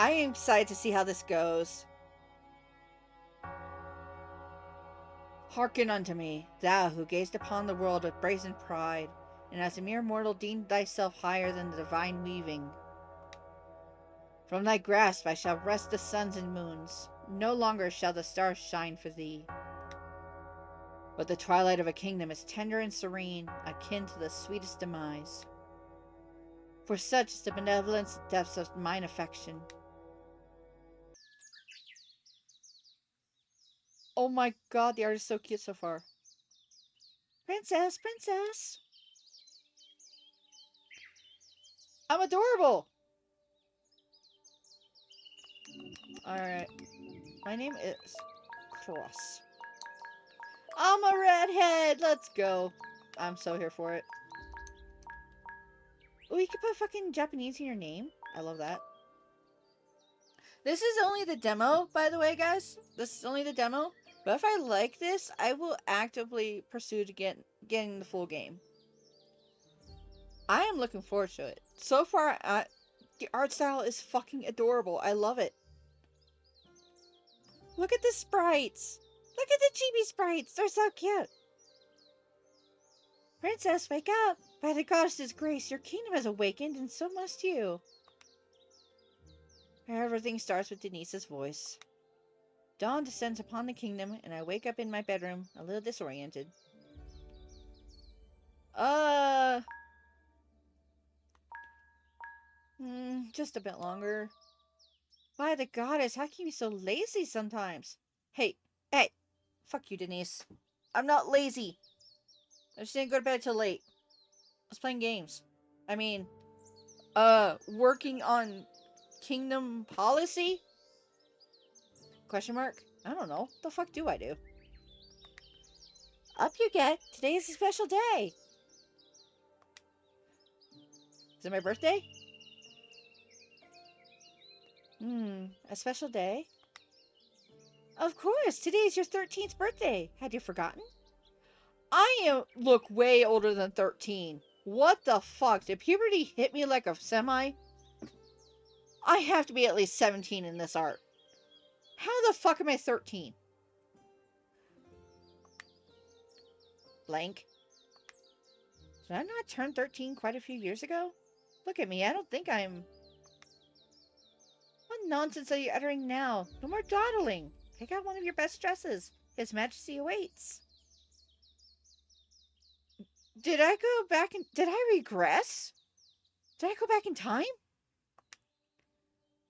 I am excited to see how this goes. Hearken unto me, thou who gazed upon the world with brazen pride, and as a mere mortal deemed thyself higher than the divine weaving. From thy grasp I shall wrest the suns and moons. No longer shall the stars shine for thee. But the twilight of a kingdom is tender and serene, akin to the sweetest demise. For such is the benevolence depths of mine affection. Oh my god, the art is so cute so far. Princess, princess! I'm adorable! Alright. My name is Cross. I'm a redhead! Let's go. I'm so here for it. Oh, you can put fucking Japanese in your name. I love that. This is only the demo, by the way, guys. This is only the demo. But if I like this, I will actively pursue to getting the full game. I am looking forward to it. So far, the art style is fucking adorable. I love it. Look at the sprites. Look at the chibi sprites. They're so cute. Princess, wake up. By the goddess's grace, your kingdom has awakened, and so must you. Everything starts with Denise's voice. Dawn descends upon the kingdom, and I wake up in my bedroom, a little disoriented. Just a bit longer. By the goddess, how can you be so lazy sometimes? Hey, fuck you, Denise. I'm not lazy. I just didn't go to bed till late. I was playing games. I mean, working on kingdom policy? Question mark? I don't know. What the fuck do I do? Up you get. Today is a special day. Is it my birthday? A special day? Of course, today is your 13th birthday. Had you forgotten? I look way older than 13. What the fuck? Did puberty hit me like a semi? I have to be at least 17 in this art. How the fuck am I 13? Blank. Did I not turn 13 quite a few years ago? Look at me, I don't think I'm... What nonsense are you uttering now? No more dawdling. Pick out one of your best dresses. His Majesty awaits. Did I go back and... Did I regress? Did I go back in time?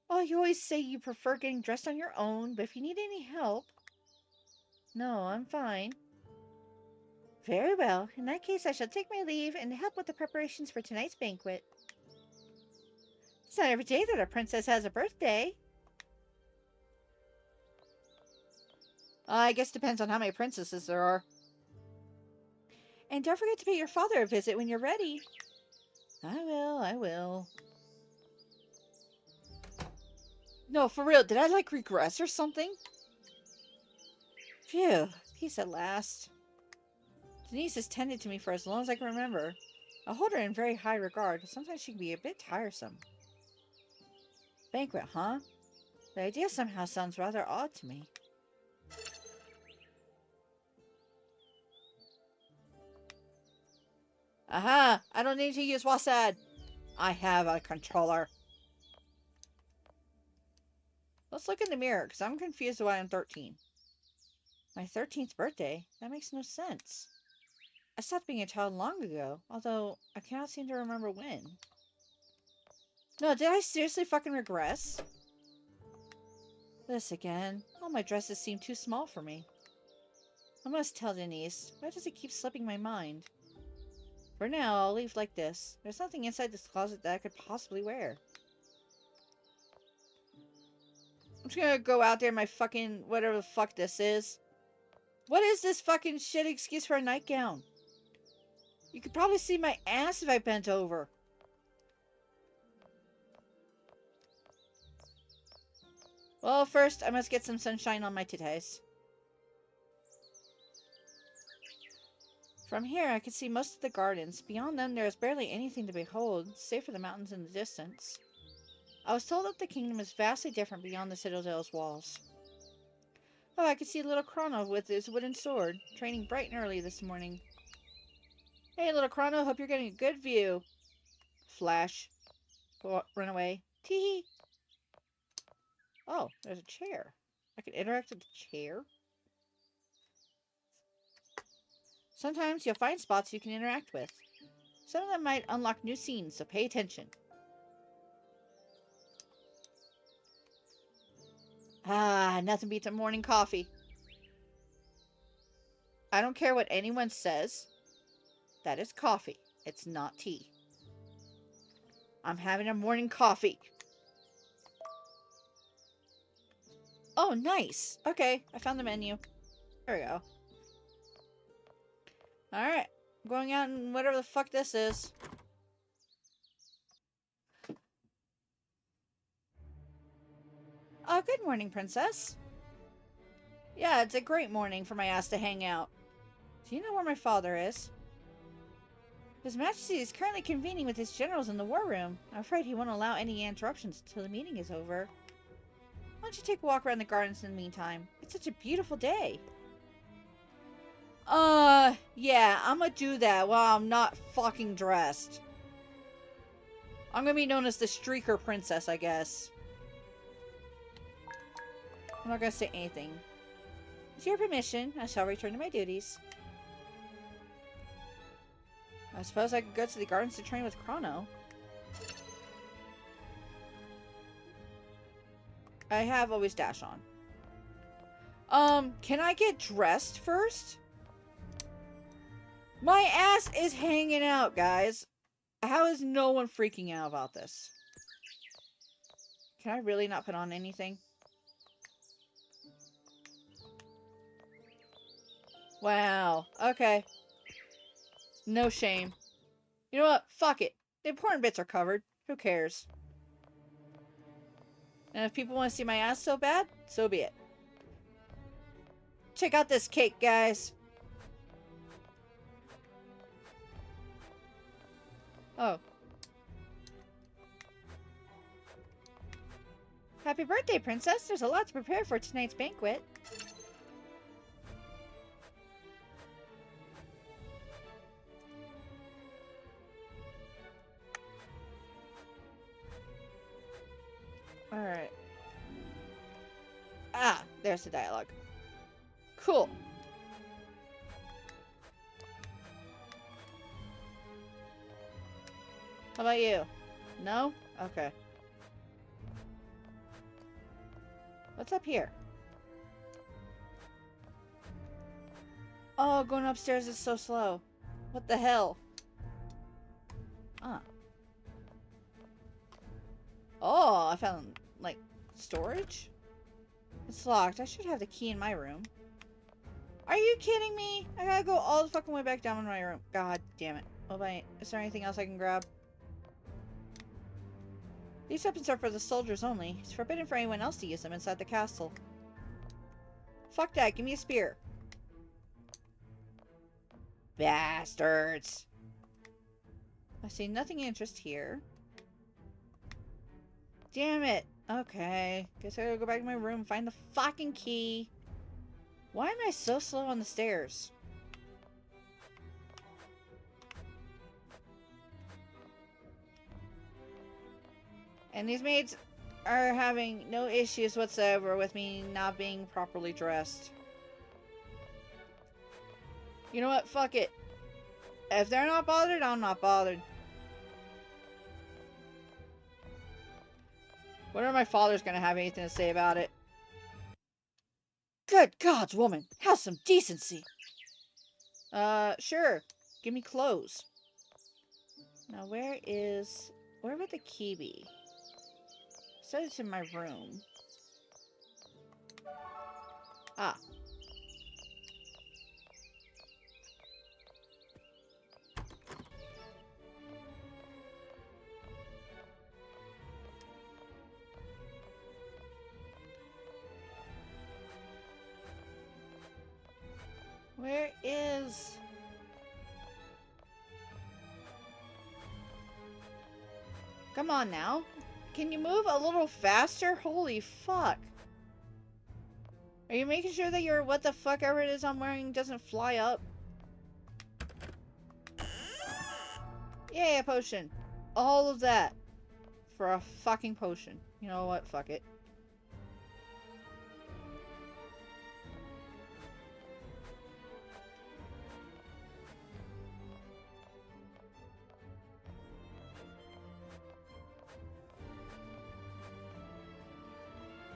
Well, you always say you prefer getting dressed on your own, but if you need any help... No, I'm fine. Very well. In that case, I shall take my leave and help with the preparations for tonight's banquet. It's not every day that a princess has a birthday. I guess it depends on how many princesses there are. And don't forget to pay your father a visit when you're ready. I will. No, for real, did I, like, regress or something? Phew, peace at last. Denise has tended to me for as long as I can remember. I hold her in very high regard, but sometimes she can be a bit tiresome. Banquet, huh? The idea somehow sounds rather odd to me. Aha! I don't need to use WASD. I have a controller. Let's look in the mirror, because I'm confused why I'm 13. My 13th birthday? That makes no sense. I stopped being a child long ago, although I cannot seem to remember when. No, did I seriously fucking regress? This again. All my dresses seem too small for me. I must tell Denise. Why does it keep slipping my mind? For now, I'll leave like this. There's nothing inside this closet that I could possibly wear. I'm just gonna go out there in my fucking whatever the fuck this is. What is this fucking shit excuse for a nightgown? You could probably see my ass if I bent over. Well, first, I must get some sunshine on my titties. From here, I can see most of the gardens. Beyond them, there is barely anything to behold, save for the mountains in the distance. I was told that the kingdom is vastly different beyond the citadel's walls. Oh, I could see little Chrono with his wooden sword, training bright and early this morning. Hey, little Chrono, hope you're getting a good view. Flash. Run away. Tee-hee. Oh, there's a chair. I can interact with the chair? Sometimes you'll find spots you can interact with. Some of them might unlock new scenes, so pay attention. Ah, nothing beats a morning coffee. I don't care what anyone says. That is coffee. It's not tea. I'm having a morning coffee. Oh, nice. Okay, I found the menu. There we go. Alright. I'm going out and whatever the fuck this is. Oh, good morning, princess. Yeah, it's a great morning for my ass to hang out. Do you know where my father is? His Majesty is currently convening with his generals in the war room. I'm afraid he won't allow any interruptions until the meeting is over. Why don't you take a walk around the gardens in the meantime? It's such a beautiful day. Yeah, I'm gonna do that while I'm not fucking dressed. I'm gonna be known as the Streaker Princess, I guess. I'm not gonna say anything. With your permission, I shall return to my duties. I suppose I could go to the gardens to train with Chrono. I have always dash on. Can I get dressed first? My ass is hanging out, guys. How is no one freaking out about this? Can I really not put on anything? Wow. Okay. No shame. You know what? Fuck it. The important bits are covered. Who cares? And if people want to see my ass so bad, so be it. Check out this cake, guys. Oh. Happy birthday, princess. There's a lot to prepare for tonight's banquet. Alright. Ah, there's the dialogue. Cool. How about you? No? Okay. What's up here? Oh, going upstairs is so slow. What the hell? Ah. Oh, I found, like, storage? It's locked. I should have the key in my room. Are you kidding me? I gotta go all the fucking way back down in my room. God damn it. Oh, wait. Is there anything else I can grab? These weapons are for the soldiers only. It's forbidden for anyone else to use them inside the castle. Fuck that. Give me a spear. Bastards. I see nothing of interest here. Damn it. Okay. Guess I gotta go back to my room and find the fucking key. Why am I so slow on the stairs? And these maids are having no issues whatsoever with me not being properly dressed. You know what? Fuck it. If they're not bothered, I'm not bothered. When are my father's gonna have anything to say about it? Good gods, woman! Have some decency! Sure. Give me clothes. Now, where would the key be? So it's in my room. Ah. Where is... Come on now. Can you move a little faster? Holy fuck. Are you making sure that your what the fuck ever it is I'm wearing doesn't fly up? Yeah, a potion. All of that. For a fucking potion. You know what? Fuck it.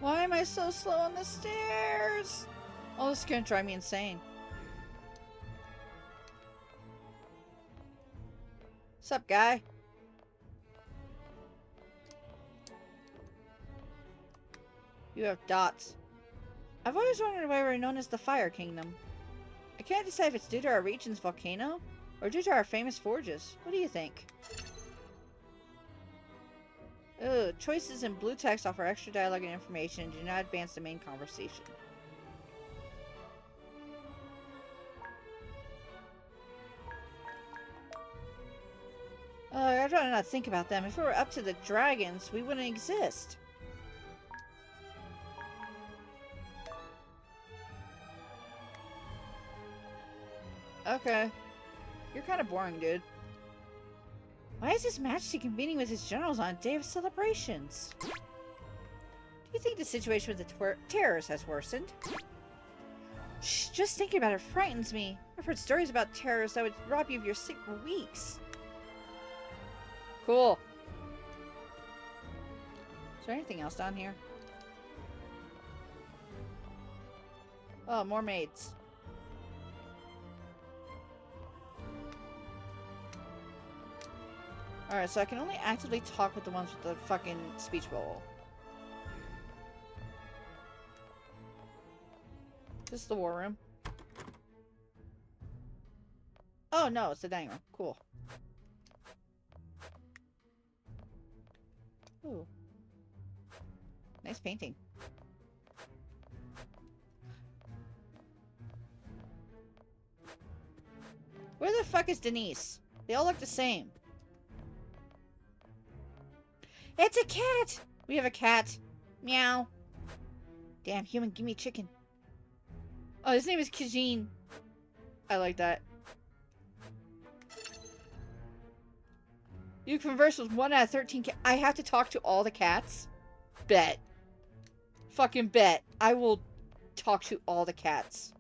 Why am I so slow on the stairs? Oh, this is gonna drive me insane. Sup, guy? You have dots. I've always wondered why we're known as the Fire Kingdom. I can't decide if it's due to our region's volcano or due to our famous forges. What do you think? Ugh, choices in blue text offer extra dialogue and information and do not advance the main conversation. I'd rather not think about them. If it were up to the dragons, we wouldn't exist. Okay. You're kind of boring, dude. Why is his Majesty convening with his generals on a day of celebrations? Do you think the situation with the terrors has worsened? Shh, just thinking about it frightens me. I've heard stories about terrors that would rob you of your sleep for weeks. Cool. Is there anything else down here? Oh, more maids. Alright, so I can only actively talk with the ones with the fucking speech bubble. This is the war room. Oh no, it's the dining room. Cool. Ooh. Nice painting. Where the fuck is Denise? They all look the same. It's a cat! We have a cat. Meow. Damn, human, give me chicken. Oh, his name is Kajin. I like that. You converse with 1 out of 13 cats. I have to talk to all the cats? Bet. Fucking bet. I will talk to all the cats.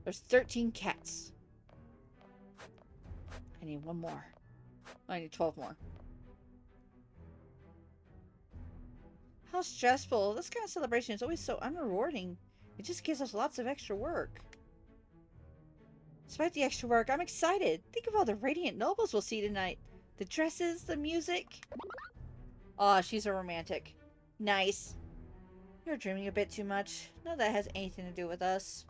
There's 13 cats. I need 1 more. I need 12 more. How stressful. This kind of celebration is always so unrewarding. It just gives us lots of extra work. Despite the extra work, I'm excited. Think of all the radiant nobles we'll see tonight. The dresses, the music. Aw, she's a romantic. Nice. You're dreaming a bit too much. None of that has anything to do with us.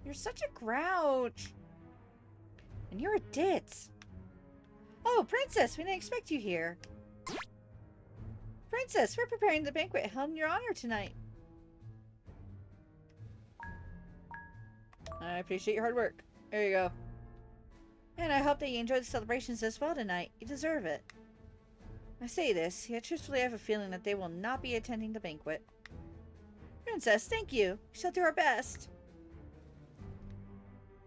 You're such a grouch. And you're a ditz. Oh, Princess, we didn't expect you here. Princess, we're preparing the banquet held in your honor tonight. I appreciate your hard work. There you go. And I hope that you enjoy the celebrations as well tonight. You deserve it. I say this, yet truthfully I have a feeling that they will not be attending the banquet. Princess, thank you. We shall do our best.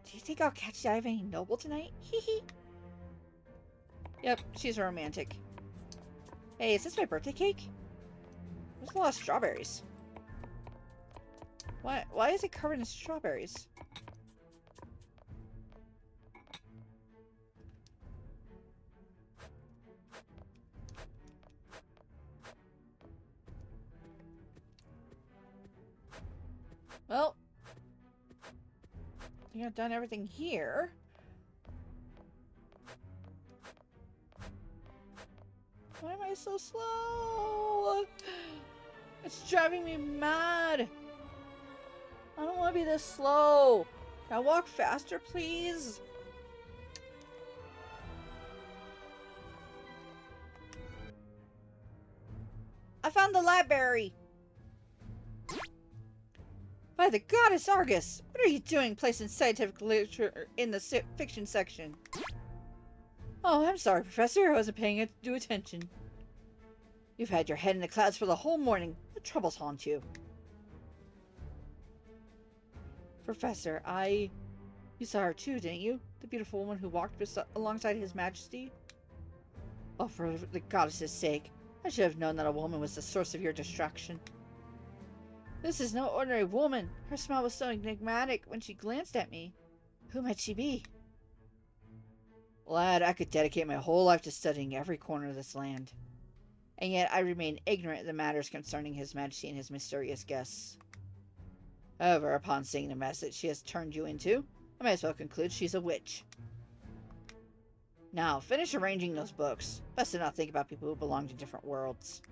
Do you think I'll catch the eye of any noble tonight? Hee hee. Yep, she's a romantic. Hey, is this my birthday cake? There's a lot of strawberries. Why is it covered in strawberries? Well, I think I've done everything here. Why am I so slow? It's driving me mad. I don't want to be this slow. Can I walk faster, please? I found the library. By the goddess Argus, what are you doing placing scientific literature in the fiction section? Oh, I'm sorry, Professor. I wasn't paying due attention. You've had your head in the clouds for the whole morning. What troubles haunt you? Professor, You saw her too, didn't you? The beautiful woman who walked alongside His Majesty? Oh, for the goddess's sake. I should have known that a woman was the source of your distraction. This is no ordinary woman. Her smile was so enigmatic when she glanced at me. Who might she be? Lad, I could dedicate my whole life to studying every corner of this land. And yet I remain ignorant of the matters concerning His Majesty and his mysterious guests. However, upon seeing the mess that she has turned you into, I might as well conclude she's a witch. Now, finish arranging those books. Best to not think about people who belong to different worlds.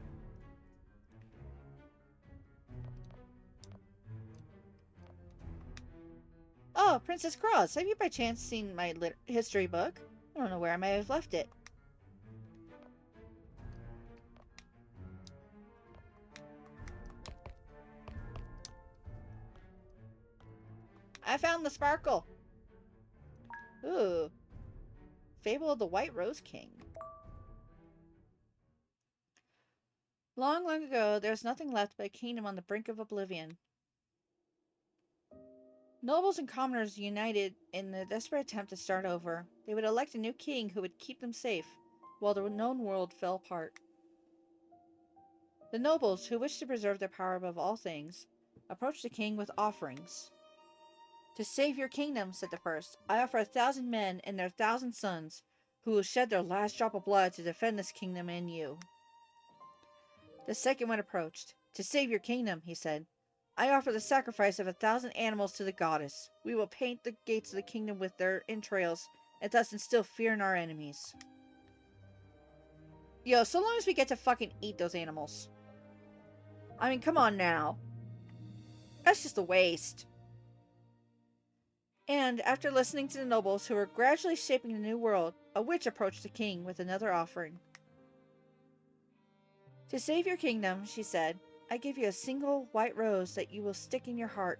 Oh, Princess Cross, have you by chance seen my history book? I don't know where I may have left it. I found the sparkle! Ooh. Fable of the White Rose King. Long, long ago, there was nothing left but a kingdom on the brink of oblivion. Nobles and commoners united in the desperate attempt to start over. They would elect a new king who would keep them safe, while the known world fell apart. The nobles, who wished to preserve their power above all things, approached the king with offerings. To save your kingdom, said the first, I offer 1,000 men and their 1,000 sons, who will shed their last drop of blood to defend this kingdom and you. The second one approached. To save your kingdom, he said, I offer the sacrifice of 1,000 animals to the goddess. We will paint the gates of the kingdom with their entrails, and thus instill fear in our enemies. Yo, so long as we get to fucking eat those animals. I mean, come on now. That's just a waste. And, after listening to the nobles who were gradually shaping the new world, a witch approached the king with another offering. To save your kingdom, she said, I give you a single white rose that you will stick in your heart.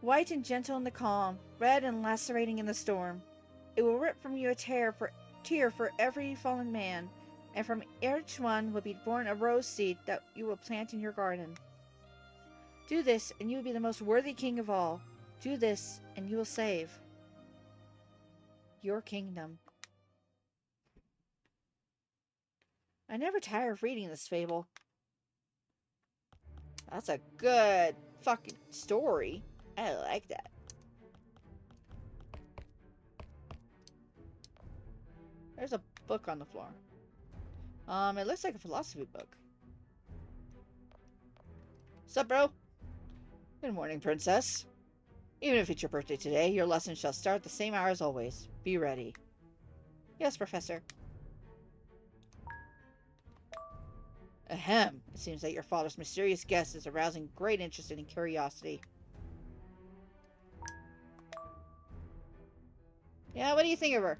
White and gentle in the calm, red and lacerating in the storm. It will rip from you a tear for every fallen man, and from each one will be born a rose seed that you will plant in your garden. Do this, and you will be the most worthy king of all. Do this, and you will save your kingdom. I never tire of reading this fable. That's a good fucking story. I like that. There's a book on the floor. It looks like a philosophy book. Sup, bro? Good morning, princess. Even if it's your birthday today, your lesson shall start at the same hour as always. Be ready. Yes, Professor. Ahem. It seems that your father's mysterious guest is arousing great interest and curiosity. Yeah, what do you think of her?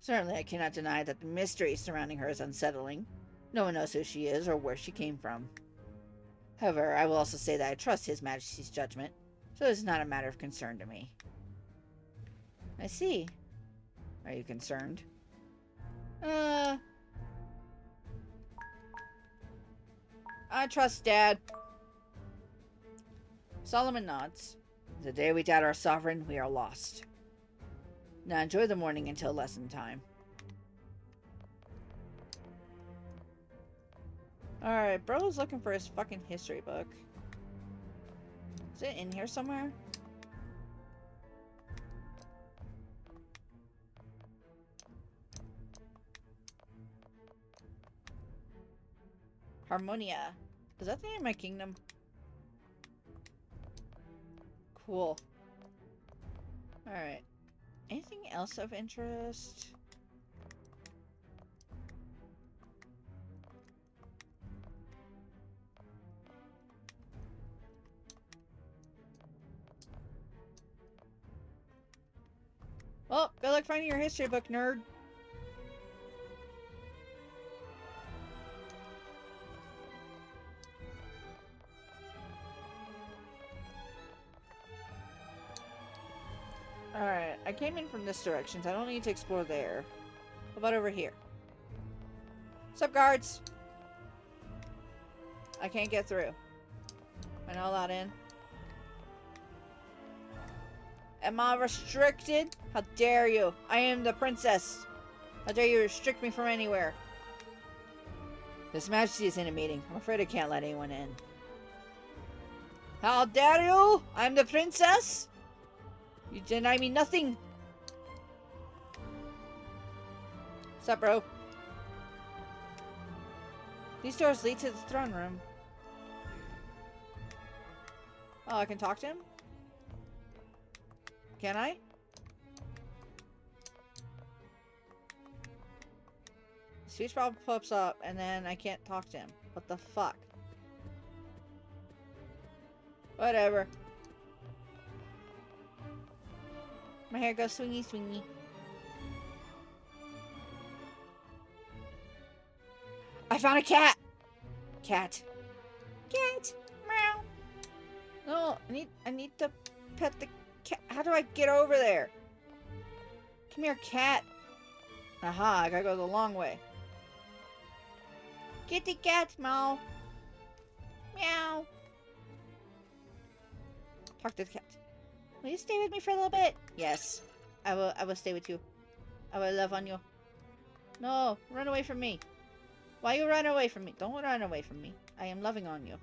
Certainly, I cannot deny that the mystery surrounding her is unsettling. No one knows who she is or where she came from. However, I will also say that I trust His Majesty's judgment, so this is not a matter of concern to me. I see. Are you concerned? I trust Dad. Solomon nods. The day we doubt our sovereign, we are lost. Now enjoy the morning until lesson time. Alright, bro's looking for his fucking history book. Is it in here somewhere? Harmonia. Is that the name of my kingdom? Cool. Alright. Anything else of interest? Well, good luck finding your history book, nerd. Alright, I came in from this direction, so I don't need to explore there. What about over here? Sup, guards? I can't get through. Am I not allowed in? Am I restricted? How dare you? I am the princess. How dare you restrict me from anywhere? His Majesty is in a meeting. I'm afraid I can't let anyone in. How dare you? I'm the princess? You deny me nothing. What's up, bro? These doors lead to the throne room. Oh, I can talk to him? Can I? Speech bubble pops up, and then I can't talk to him. What the fuck? Whatever. My hair goes swingy, swingy. I found a cat! Cat. Cat! Meow. No, I need to pet the cat. How do I get over there? Come here, cat. Aha, I gotta go the long way. Kitty cat, meow. Meow. Talk to the cat. Will you stay with me for a little bit? Yes. I will stay with you. I will love on you. No, run away from me. Why you run away from me? Don't run away from me. I am loving on you.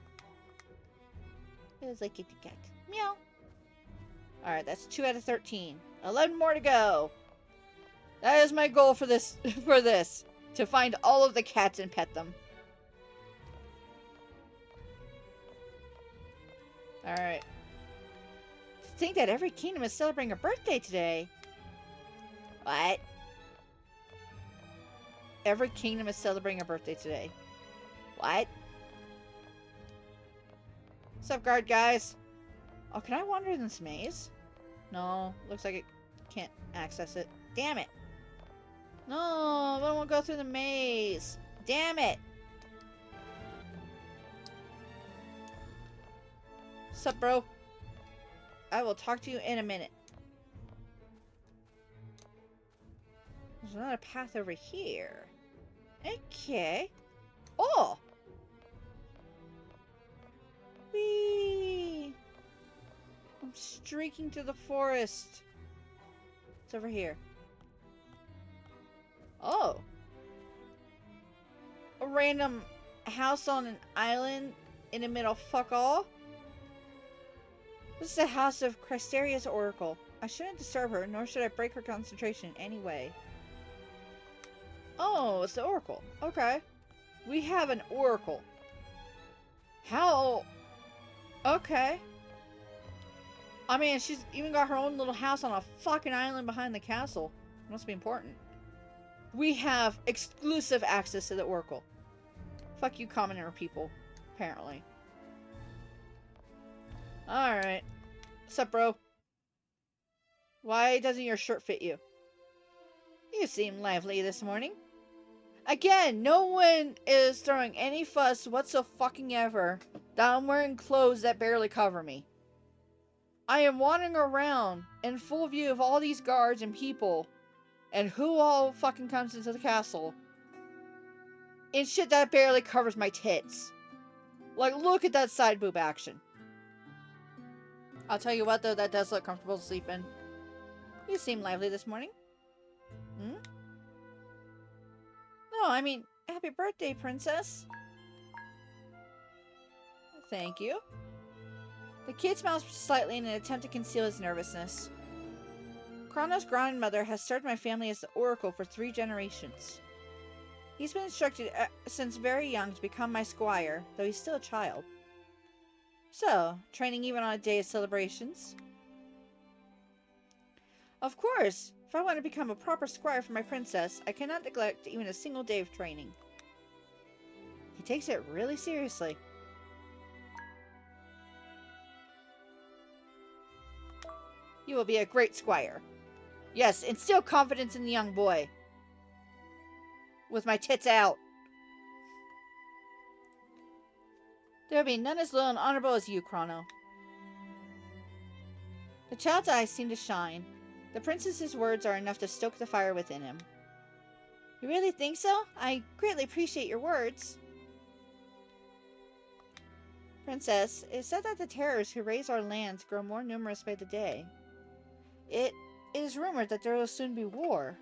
It's like kitty cat. Meow. Alright, that's 2 out of 13. 11 more to go. That is my goal for this to find all of the cats and pet them. Alright. To think that every kingdom is celebrating a birthday today. What? Every kingdom is celebrating a birthday today. What? What's up, guard guys? Oh, can I wander in this maze? No, looks like it can't access it. Damn it. No, I don't want to go through the maze. Damn it. Sup, bro? I will talk to you in a minute. There's another path over here. Okay. Oh! Whee! I'm streaking through the forest. It's over here. Oh. A random house on an island in the middle. Fuck all. This is the house of Crysteria's Oracle. I shouldn't disturb her, nor should I break her concentration in any way. Oh, it's the Oracle. Okay. We have an Oracle. How? Okay. I mean, she's even got her own little house on a fucking island behind the castle. Must be important. We have exclusive access to the Oracle. Fuck you, commoner people. Apparently. Alright. What's up, bro? Why doesn't your shirt fit you? You seem lively this morning. Again, no one is throwing any fuss whatsoever that I'm wearing clothes that barely cover me. I am wandering around in full view of all these guards and people and who all fucking comes into the castle in shit that barely covers my tits. Like, look at that side boob action. I'll tell you what, though, that does look comfortable to sleep in. You seem lively this morning. Hmm? No, I mean, happy birthday, princess. Thank you. The kid smiles slightly in an attempt to conceal his nervousness. Chrono's grandmother has served my family as the oracle for 3 generations. He's been instructed since very young to become my squire, though he's still a child. So, training even on a day of celebrations? Of course! If I want to become a proper squire for my princess, I cannot neglect even a single day of training. He takes it really seriously. You will be a great squire. Yes, instill confidence in the young boy. With my tits out. There will be none as loyal and honorable as you, Chrono. The child's eyes seem to shine. The princess's words are enough to stoke the fire within him. You really think so? I greatly appreciate your words. Princess, it is said that the terrors who raise our lands grow more numerous by the day. It is rumored that there will soon be war.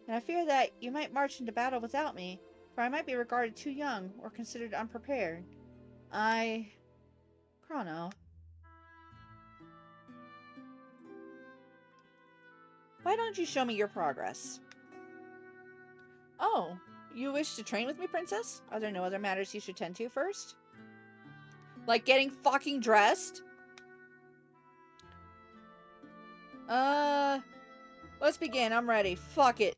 And I fear that you might march into battle without me, for I might be regarded too young or considered unprepared. Chrono. Why don't you show me your progress? Oh, you wish to train with me, princess? Are there no other matters you should tend to first? Like getting fucking dressed? Let's begin. I'm ready. Fuck it.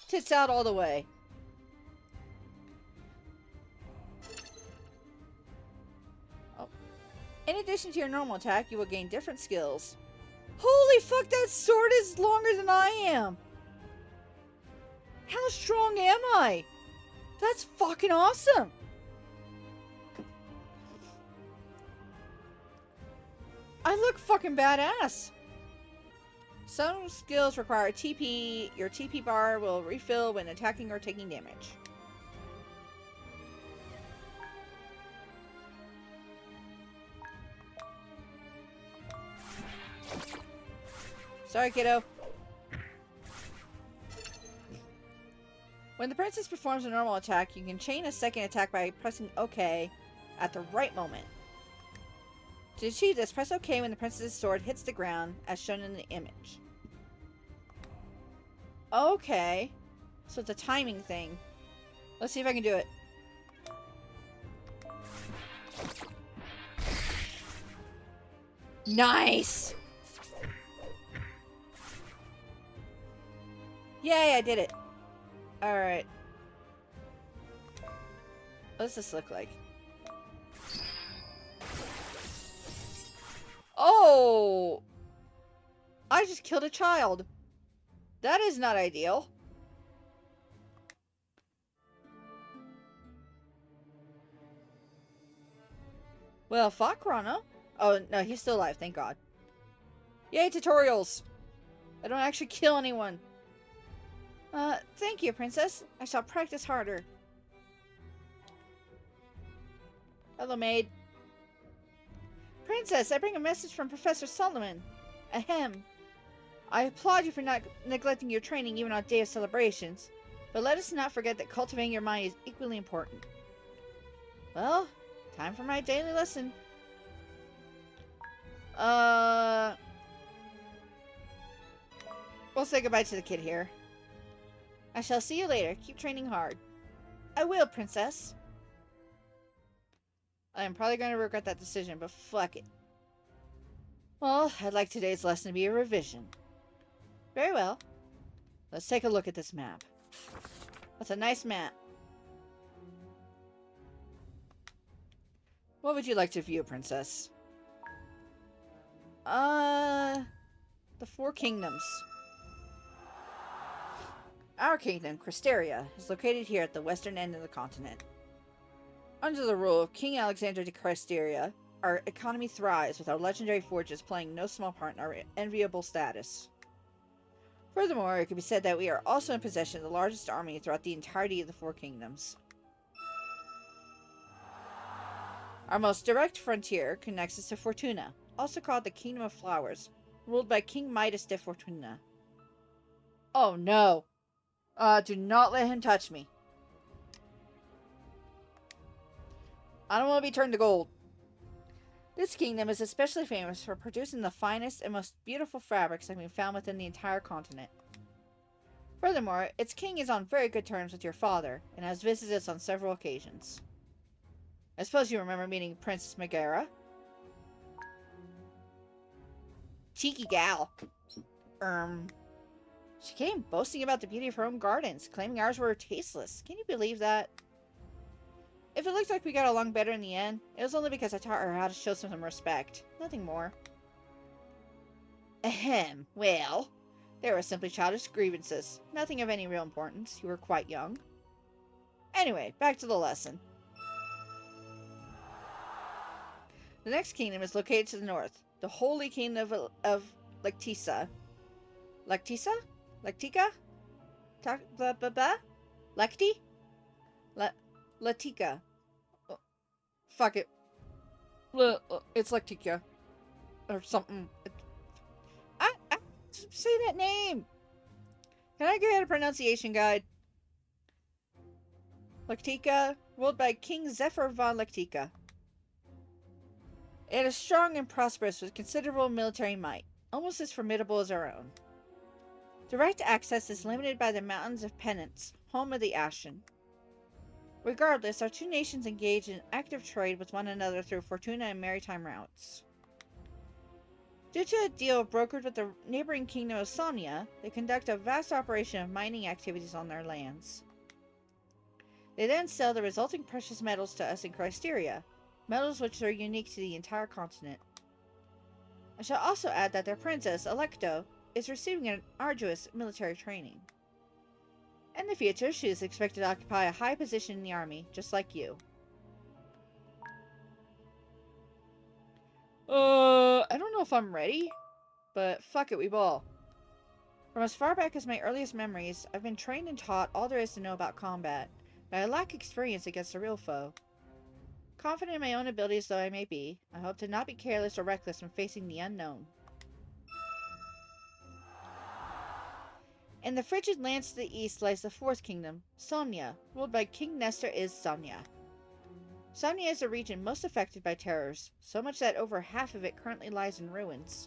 Tits out all the way. Oh. In addition to your normal attack, you will gain different skills. Holy fuck, that sword is longer than I am! How strong am I? That's fucking awesome! I look fucking badass! Some skills require TP. Your TP bar will refill when attacking or taking damage. Sorry, kiddo. When the princess performs a normal attack, you can chain a second attack by pressing OK at the right moment. To achieve this, press OK when the princess's sword hits the ground, as shown in the image. Okay. So it's a timing thing. Let's see if I can do it. Nice! Yay, I did it. Alright. What does this look like? Oh! I just killed a child. That is not ideal. Well, fuck Chrono. Oh, no, he's still alive, thank God. Yay, tutorials! I don't actually kill anyone. Thank you, princess. I shall practice harder. Hello, maid. Princess, I bring a message from Professor Solomon. Ahem. I applaud you for not neglecting your training even on day of celebrations. But let us not forget that cultivating your mind is equally important. Well, time for my daily lesson. We'll say goodbye to the kid here. I shall see you later. Keep training hard. I will, princess. I am probably going to regret that decision, but fuck it. Well, I'd like today's lesson to be a revision. Very well. Let's take a look at this map. That's a nice map. What would you like to view, princess? The Four Kingdoms. Our kingdom, Cristeria, is located here at the western end of the continent. Under the rule of King Alexander de Cristeria, our economy thrives, with our legendary forges playing no small part in our enviable status. Furthermore, it can be said that we are also in possession of the largest army throughout the entirety of the Four Kingdoms. Our most direct frontier connects us to Fortuna, also called the Kingdom of Flowers, ruled by King Midas de Fortuna. Oh no! Do not let him touch me. I don't want to be turned to gold. This kingdom is especially famous for producing the finest and most beautiful fabrics that can be found within the entire continent. Furthermore, its king is on very good terms with your father, and has visited us on several occasions. I suppose you remember meeting Princess Megara? Cheeky gal. She came boasting about the beauty of her own gardens, claiming ours were tasteless. Can you believe that? If it looked like we got along better in the end, it was only because I taught her how to show some respect. Nothing more. Ahem. Well, they were simply childish grievances. Nothing of any real importance. You were quite young. Anyway, back to the lesson. The next kingdom is located to the north. The Holy Kingdom of Lectisa. Lectisa? Lectica? Blah blah blah? Lecti? Latika. Fuck it. It's Lectica. Or something. I say that name! Can I get a pronunciation guide? Lectica, ruled by King Zephyr von Lectica. It is strong and prosperous with considerable military might, almost as formidable as our own. Direct access is limited by the Mountains of Penance, home of the Ashen. Regardless, our two nations engage in active trade with one another through Fortuna and maritime routes. Due to a deal brokered with the neighboring kingdom of Somnia, they conduct a vast operation of mining activities on their lands. They then sell the resulting precious metals to us in Chrysteria, metals which are unique to the entire continent. I shall also add that their princess, Electo, is receiving an arduous military training. In the future, she is expected to occupy a high position in the army, just like you. I don't know if I'm ready, but fuck it, we ball. From as far back as my earliest memories, I've been trained and taught all there is to know about combat, but I lack experience against a real foe. Confident in my own abilities though I may be, I hope to not be careless or reckless when facing the unknown. In the frigid lands to the east lies the fourth kingdom, Somnia, ruled by King Nestor is Somnia. Somnia is a region most affected by terrors, so much that over half of it currently lies in ruins.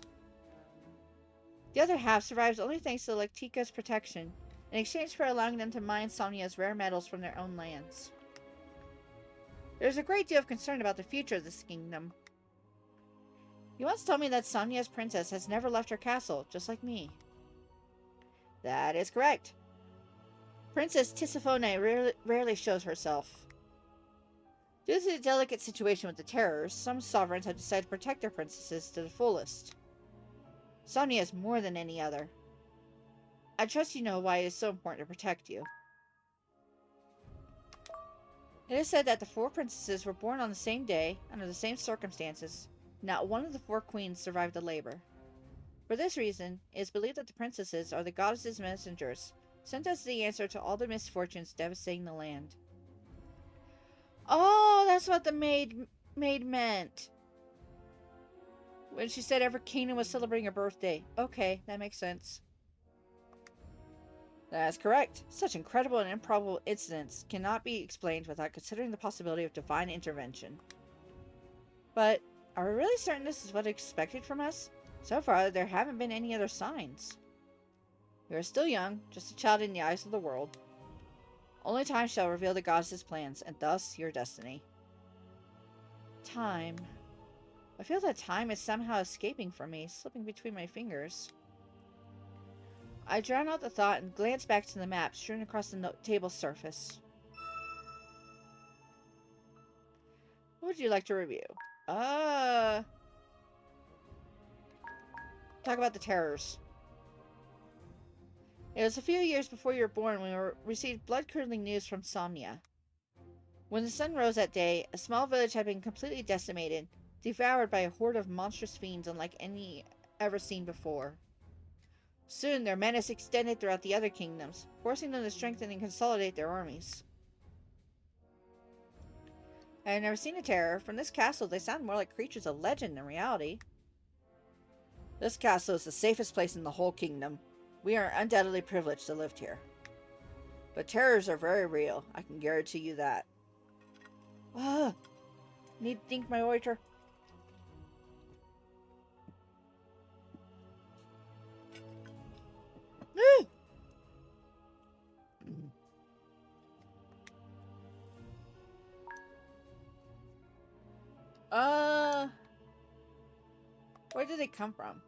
The other half survives only thanks to Lectica's protection, in exchange for allowing them to mine Somnia's rare metals from their own lands. There is a great deal of concern about the future of this kingdom. You once told me that Somnia's princess has never left her castle, just like me. That is correct. Princess Tisiphone rarely shows herself. Due to the delicate situation with the terrors, some sovereigns have decided to protect their princesses to the fullest. Somnia is more than any other. I trust you know why it is so important to protect you. It is said that the four princesses were born on the same day, under the same circumstances. Not one of the four queens survived the labor. For this reason, it is believed that the princesses are the goddess's messengers, sent as the answer to all the misfortunes devastating the land. Oh, that's what the maid meant. When she said every kingdom was celebrating her birthday. Okay, that makes sense. That is correct. Such incredible and improbable incidents cannot be explained without considering the possibility of divine intervention. But, are we really certain this is what is expected from us? So far, there haven't been any other signs. You are still young, just a child in the eyes of the world. Only time shall reveal the goddess's plans, and thus your destiny. Time. I feel that time is somehow escaping from me, slipping between my fingers. I drown out the thought and glance back to the map strewn across the table's surface. What would you like to review? Talk about the terrors. It was a few years before you were born when we received blood-curdling news from Somnia. When the sun rose that day, a small village had been completely decimated, devoured by a horde of monstrous fiends unlike any ever seen before. Soon, their menace extended throughout the other kingdoms, forcing them to strengthen and consolidate their armies. I have never seen a terror. From this castle, they sound more like creatures of legend than reality. This castle is the safest place in the whole kingdom. We are undoubtedly privileged to live here. But terrors are very real, I can guarantee you that. Need to think my waiter. Where did they come from?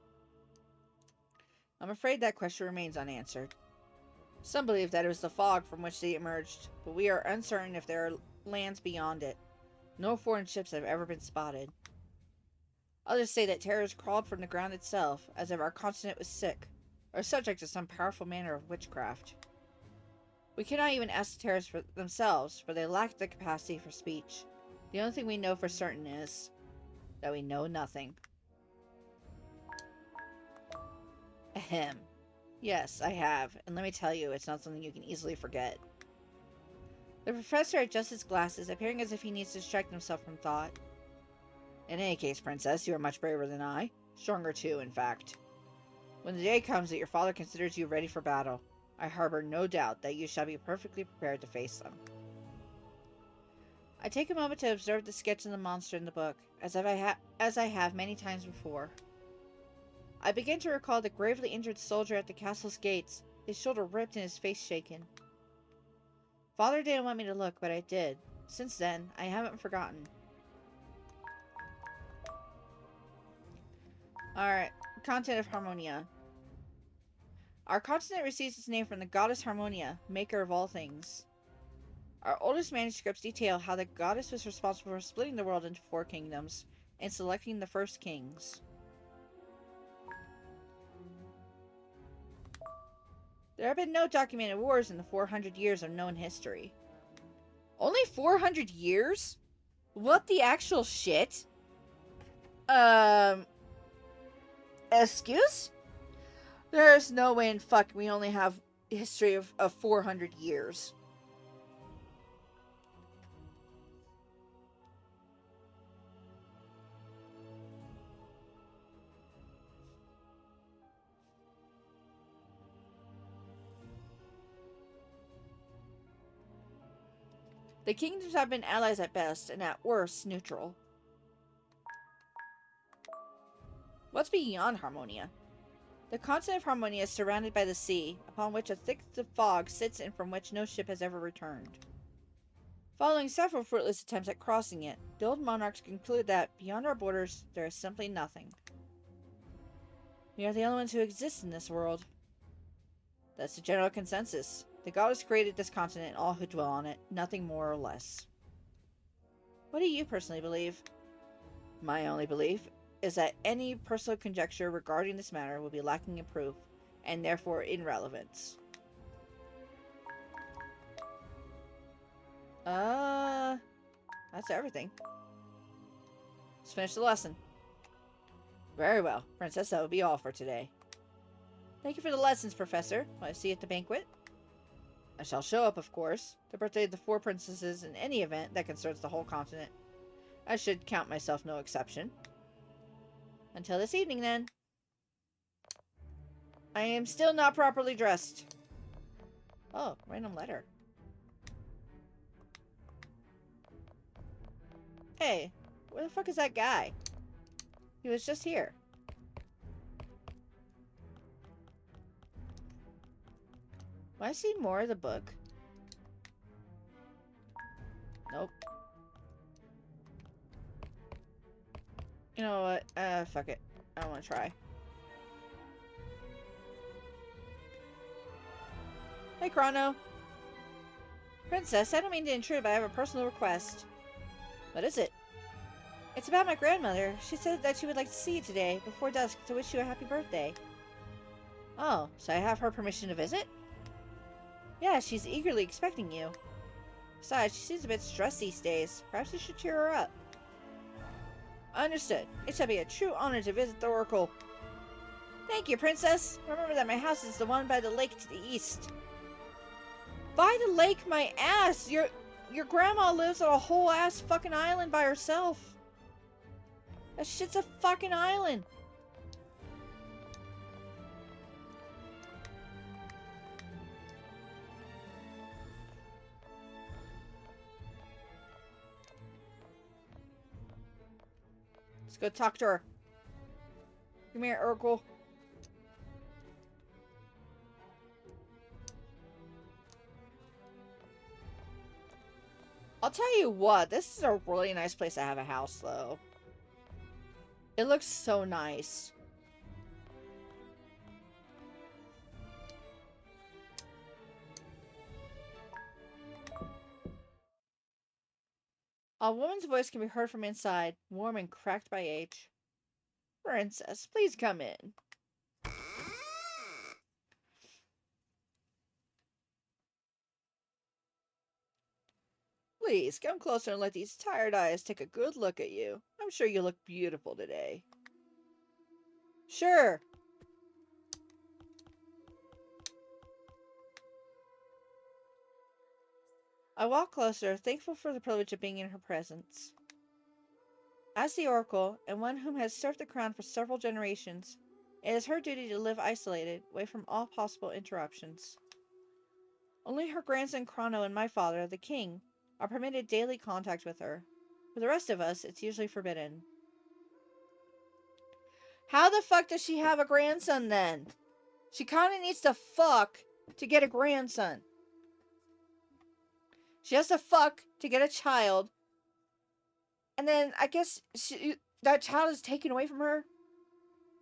I'm afraid that question remains unanswered. Some believe that it was the fog from which they emerged, but we are uncertain if there are lands beyond it. No foreign ships have ever been spotted. Others say that terrors crawled from the ground itself, as if our continent was sick, or subject to some powerful manner of witchcraft. We cannot even ask the terrors for themselves, for they lack the capacity for speech. The only thing we know for certain is that we know nothing. him. Yes, I have, and let me tell you, it's not something you can easily forget. The professor adjusts his glasses, appearing as if he needs to distract himself from thought. In any case, Princess, you are much braver than I. Stronger too, in fact. When the day comes that your father considers you ready for battle, I harbor no doubt that you shall be perfectly prepared to face them. I take a moment to observe the sketch of the monster in the book, as I have many times before. I begin to recall the gravely injured soldier at the castle's gates, his shoulder ripped and his face shaken. Father didn't want me to look, but I did. Since then, I haven't forgotten. Alright, content of Harmonia. Our continent receives its name from the goddess Harmonia, maker of all things. Our oldest manuscripts detail how the goddess was responsible for splitting the world into 4 kingdoms and selecting the first kings. There have been no documented wars in the 400 years of known history. Only 400 years? What the actual shit? Excuse? There's no way in fuck we only have history of 400 years. The kingdoms have been allies at best, and at worst, neutral. What's beyond Harmonia? The continent of Harmonia is surrounded by the sea, upon which a thick fog sits and from which no ship has ever returned. Following several fruitless attempts at crossing it, the old monarchs conclude that, beyond our borders, there is simply nothing. We are the only ones who exist in this world. That's the general consensus. The goddess created this continent and all who dwell on it, nothing more or less. What do you personally believe? My only belief is that any personal conjecture regarding this matter will be lacking in proof, and therefore in relevance. That's everything. Let's finish the lesson. Very well, Princess, that will be all for today. Thank you for the lessons, Professor. Will I see you at the banquet? I shall show up, of course. The birthday of the 4 princesses in any event that concerns the whole continent. I should count myself no exception. Until this evening, then. I am still not properly dressed. Oh, random letter. Hey, where the fuck is that guy? He was just here. Will I see more of the book? Nope. You know what? Fuck it. I don't want to try. Hey, Chrono. Princess, I don't mean to intrude, but I have a personal request. What is it? It's about my grandmother. She said that she would like to see you today, before dusk, to wish you a happy birthday. Oh, so I have her permission to visit? Yeah, she's eagerly expecting you. Besides, she seems a bit stressed these days. Perhaps you should cheer her up. Understood. It shall be a true honor to visit the Oracle. Thank you, Princess. Remember that my house is the one by the lake to the east. By the lake, my ass! Your grandma lives on a whole ass fucking island by herself. That shit's a fucking island. Let's go talk to her. Come here, Urkel. I'll tell you what, this is a really nice place to have a house, though. It looks so nice. A woman's voice can be heard from inside, warm and cracked by age. Princess, please come in. Please, come closer and let these tired eyes take a good look at you. I'm sure you look beautiful today. Sure. I walk closer, thankful for the privilege of being in her presence. As the Oracle, and one whom has served the crown for several generations, it is her duty to live isolated, away from all possible interruptions. Only her grandson Chrono and my father, the king, are permitted daily contact with her. For the rest of us, it's usually forbidden. How the fuck does she have a grandson then? She kinda needs to fuck to get a grandson. She has to fuck to get a child. And then I guess that child is taken away from her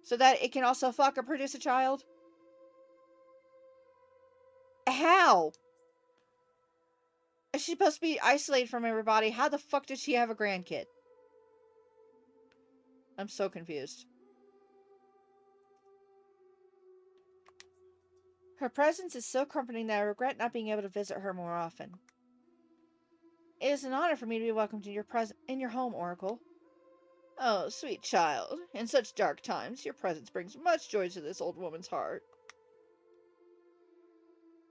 so that it can also fuck or produce a child. How? Is she supposed to be isolated from everybody? How the fuck did she have a grandkid? I'm so confused. Her presence is so comforting that I regret not being able to visit her more often. It is an honor for me to be welcomed in your home, Oracle. Oh, sweet child. In such dark times, your presence brings much joy to this old woman's heart.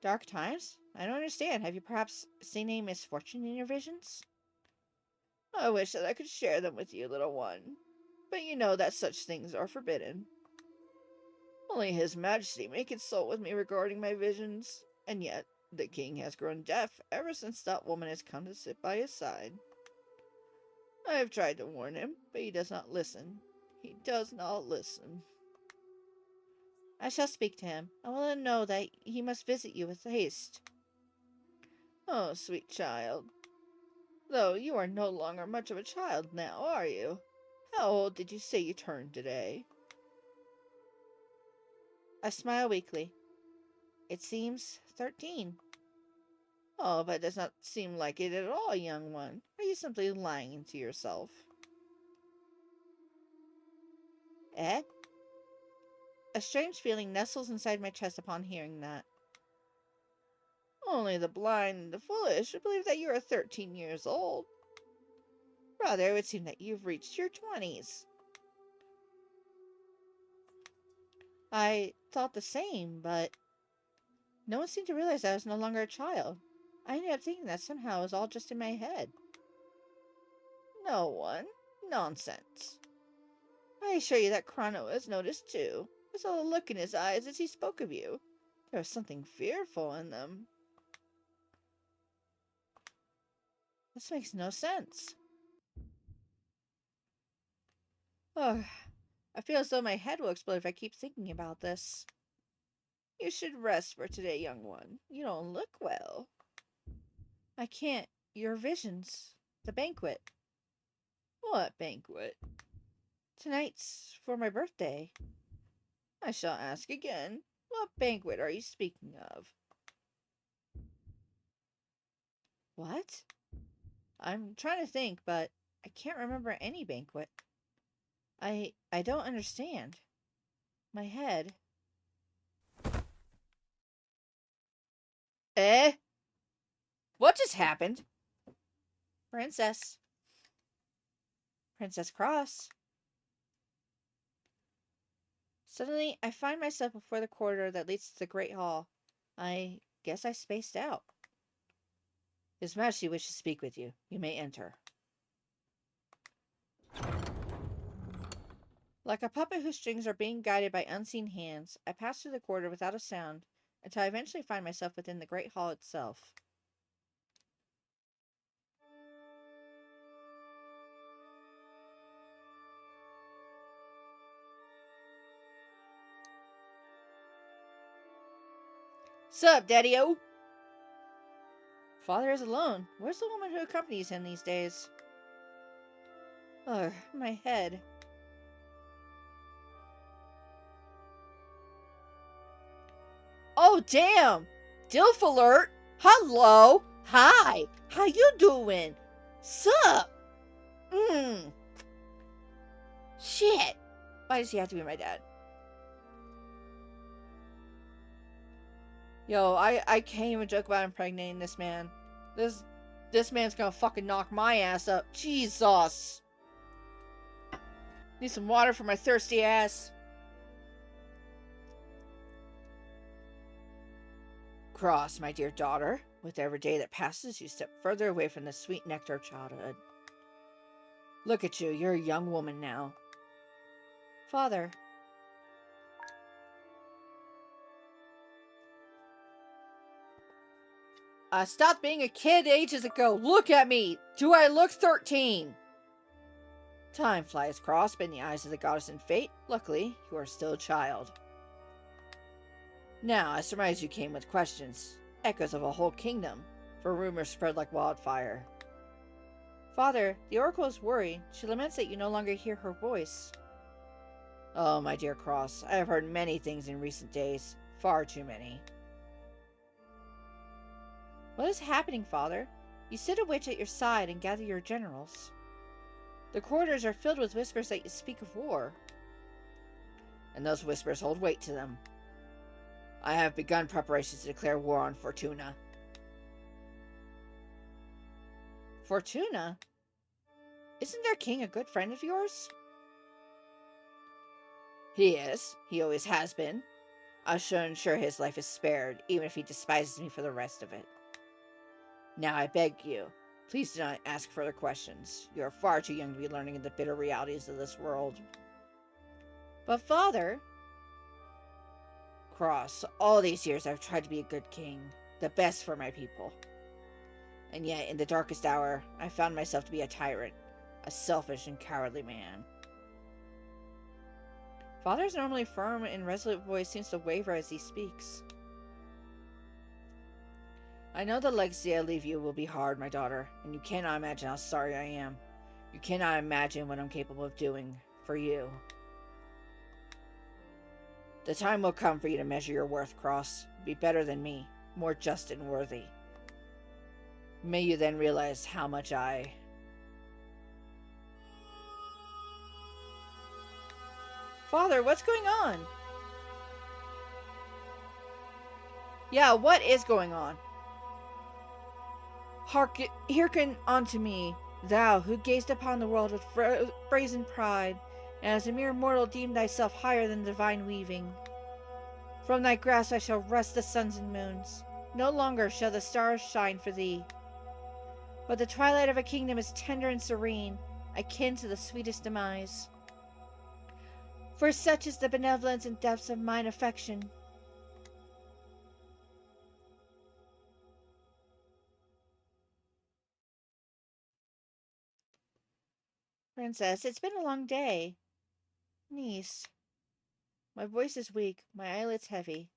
Dark times? I don't understand. Have you perhaps seen any misfortune in your visions? I wish that I could share them with you, little one. But you know that such things are forbidden. Only His Majesty may consult with me regarding my visions. And yet, the king has grown deaf ever since that woman has come to sit by his side. I have tried to warn him, but he does not listen. He does not listen. I shall speak to him. I will let him know that he must visit you with haste. Oh, sweet child. Though you are no longer much of a child now, are you? How old did you say you turned today? I smile weakly. It seems 13. Oh, but it does not seem like it at all, young one. Are you simply lying to yourself? Eh? A strange feeling nestles inside my chest upon hearing that. Only the blind and the foolish would believe that you are 13 years old. Rather, it would seem that you've reached your 20s. I thought the same, but no one seemed to realize I was no longer a child. I ended up thinking that somehow it was all just in my head. No one? Nonsense. I assure you that Chrono has noticed too. I saw the look in his eyes as he spoke of you. There was something fearful in them. This makes no sense. Oh, I feel as though my head will explode if I keep thinking about this. You should rest for today, young one. You don't look well. I can't. Your visions. The banquet. What banquet? Tonight's for my birthday. I shall ask again. What banquet are you speaking of? What? I'm trying to think, but I can't remember any banquet. I don't understand. My head. Eh? What just happened? Princess. Princess Cross. Suddenly, I find myself before the corridor that leads to the Great Hall. I guess I spaced out. His Majesty wishes to speak with you. You may enter. Like a puppet whose strings are being guided by unseen hands, I pass through the corridor without a sound until I eventually find myself within the Great Hall itself. Sup, Daddy-o? Father is alone. Where's the woman who accompanies him these days? Ugh, my head. Oh, damn! Dilf alert! Hello! Hi! How you doing? Sup? Shit! Why does he have to be my dad? Yo, I can't even joke about impregnating this man. This man's gonna fucking knock my ass up. Jesus! Need some water for my thirsty ass. Cross, my dear daughter. With every day that passes, you step further away from the sweet nectar of childhood. Look at you, you're a young woman now. Father. I stopped being a kid ages ago. Look at me. Do I look 13? Time flies, Cross, but in the eyes of the goddess and fate, luckily, you are still a child. Now, I surmise you came with questions. Echoes of a whole kingdom, for rumors spread like wildfire. Father, the oracle is worried. She laments that you no longer hear her voice. Oh, my dear Cross, I have heard many things in recent days. Far too many. What is happening, Father? You sit a witch at your side and gather your generals. The corridors are filled with whispers that you speak of war. And those whispers hold weight to them. I have begun preparations to declare war on Fortuna. Fortuna? Isn't their king a good friend of yours? He is. He always has been. I shall ensure his life is spared, even if he despises me for the rest of it. Now I beg you, please do not ask further questions. You are far too young to be learning the bitter realities of this world. But Father... Cross, all these years I've tried to be a good king, the best for my people. And yet, in the darkest hour, I found myself to be a tyrant, a selfish and cowardly man. Father's normally firm and resolute voice seems to waver as he speaks. I know the legacy I leave you will be hard, my daughter, and you cannot imagine how sorry I am. You cannot imagine what I'm capable of doing for you. The time will come for you to measure your worth, Cross. Be better than me, more just and worthy. May you then realize how much I... Father, what's going on? Yeah, what is going on? Hearken unto me, thou who gazed upon the world with brazen pride, and as a mere mortal deemed thyself higher than the divine weaving. From thy grasp I shall wrest the suns and moons. No longer shall the stars shine for thee. But the twilight of a kingdom is tender and serene, akin to the sweetest demise. For such is the benevolence and depths of mine affection. Princess, it's been a long day. Niece. My voice is weak, my eyelids heavy.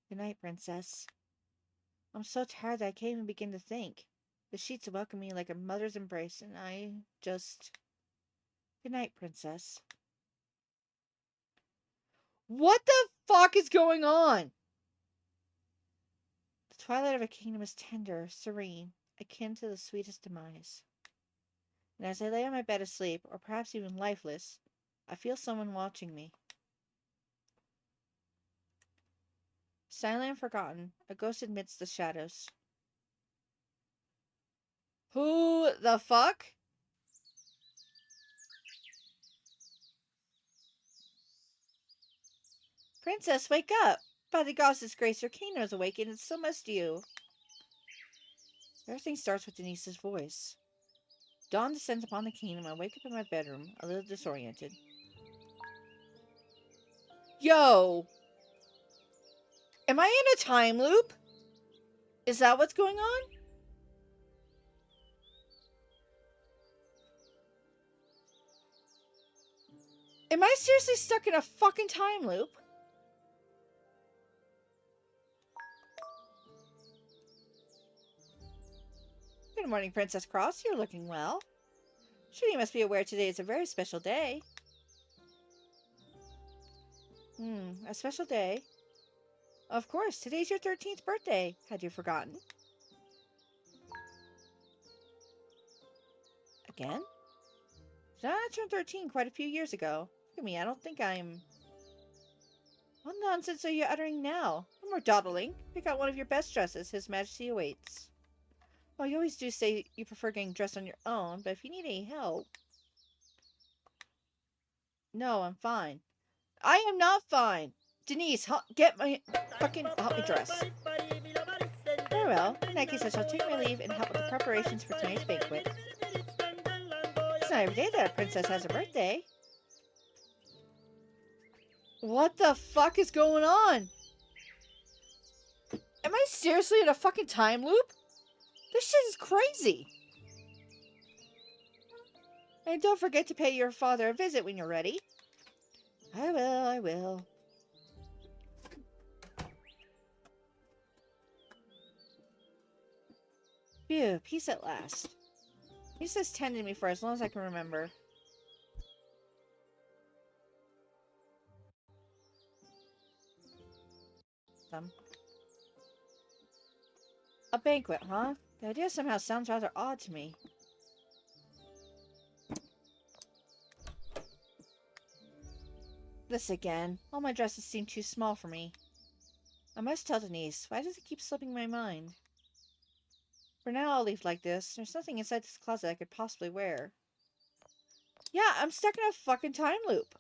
Good night, Princess. I'm so tired that I can't even begin to think. The sheets welcome me like a mother's embrace, and I just... Good night, Princess. What the fuck is going on? The twilight of a kingdom is tender, serene, akin to the sweetest demise. And as I lay on my bed asleep, or perhaps even lifeless, I feel someone watching me. Silent and forgotten, a ghost amidst the shadows. Who the fuck? Princess, wake up! By the goddess's grace, your kingdom is awakened, and so must you. Everything starts with Denise's voice. Dawn descends upon the kingdom. I wake up in my bedroom, a little disoriented. Yo! Am I in a time loop? Is that what's going on? Am I seriously stuck in a fucking time loop? Good morning, Princess Cross. You're looking well. Sure, you must be aware today is a very special day. A special day? Of course, today's your 13th birthday. Had you forgotten? Again? Did I not turn 13 quite a few years ago? Look at me, I don't think I'm... What nonsense are you uttering now? No more dawdling. Pick out one of your best dresses. His Majesty awaits. Well, you always do say you prefer getting dressed on your own, but if you need any help... No, I'm fine. I am not fine! Denise, help me dress. well. In that case, I shall take my leave and help with the preparations for tonight's banquet. It's not every day that a princess has a birthday. What the fuck is going on? Am I seriously in a fucking time loop? This shit is crazy. And don't forget to pay your father a visit when you're ready. I will. Phew, peace at last. He says tended me for as long as I can remember. A banquet, huh? The idea somehow sounds rather odd to me. This again. All my dresses seem too small for me. I must tell Denise. Why does it keep slipping my mind? For now, I'll leave like this. There's nothing inside this closet I could possibly wear. Yeah, I'm stuck in a fucking time loop.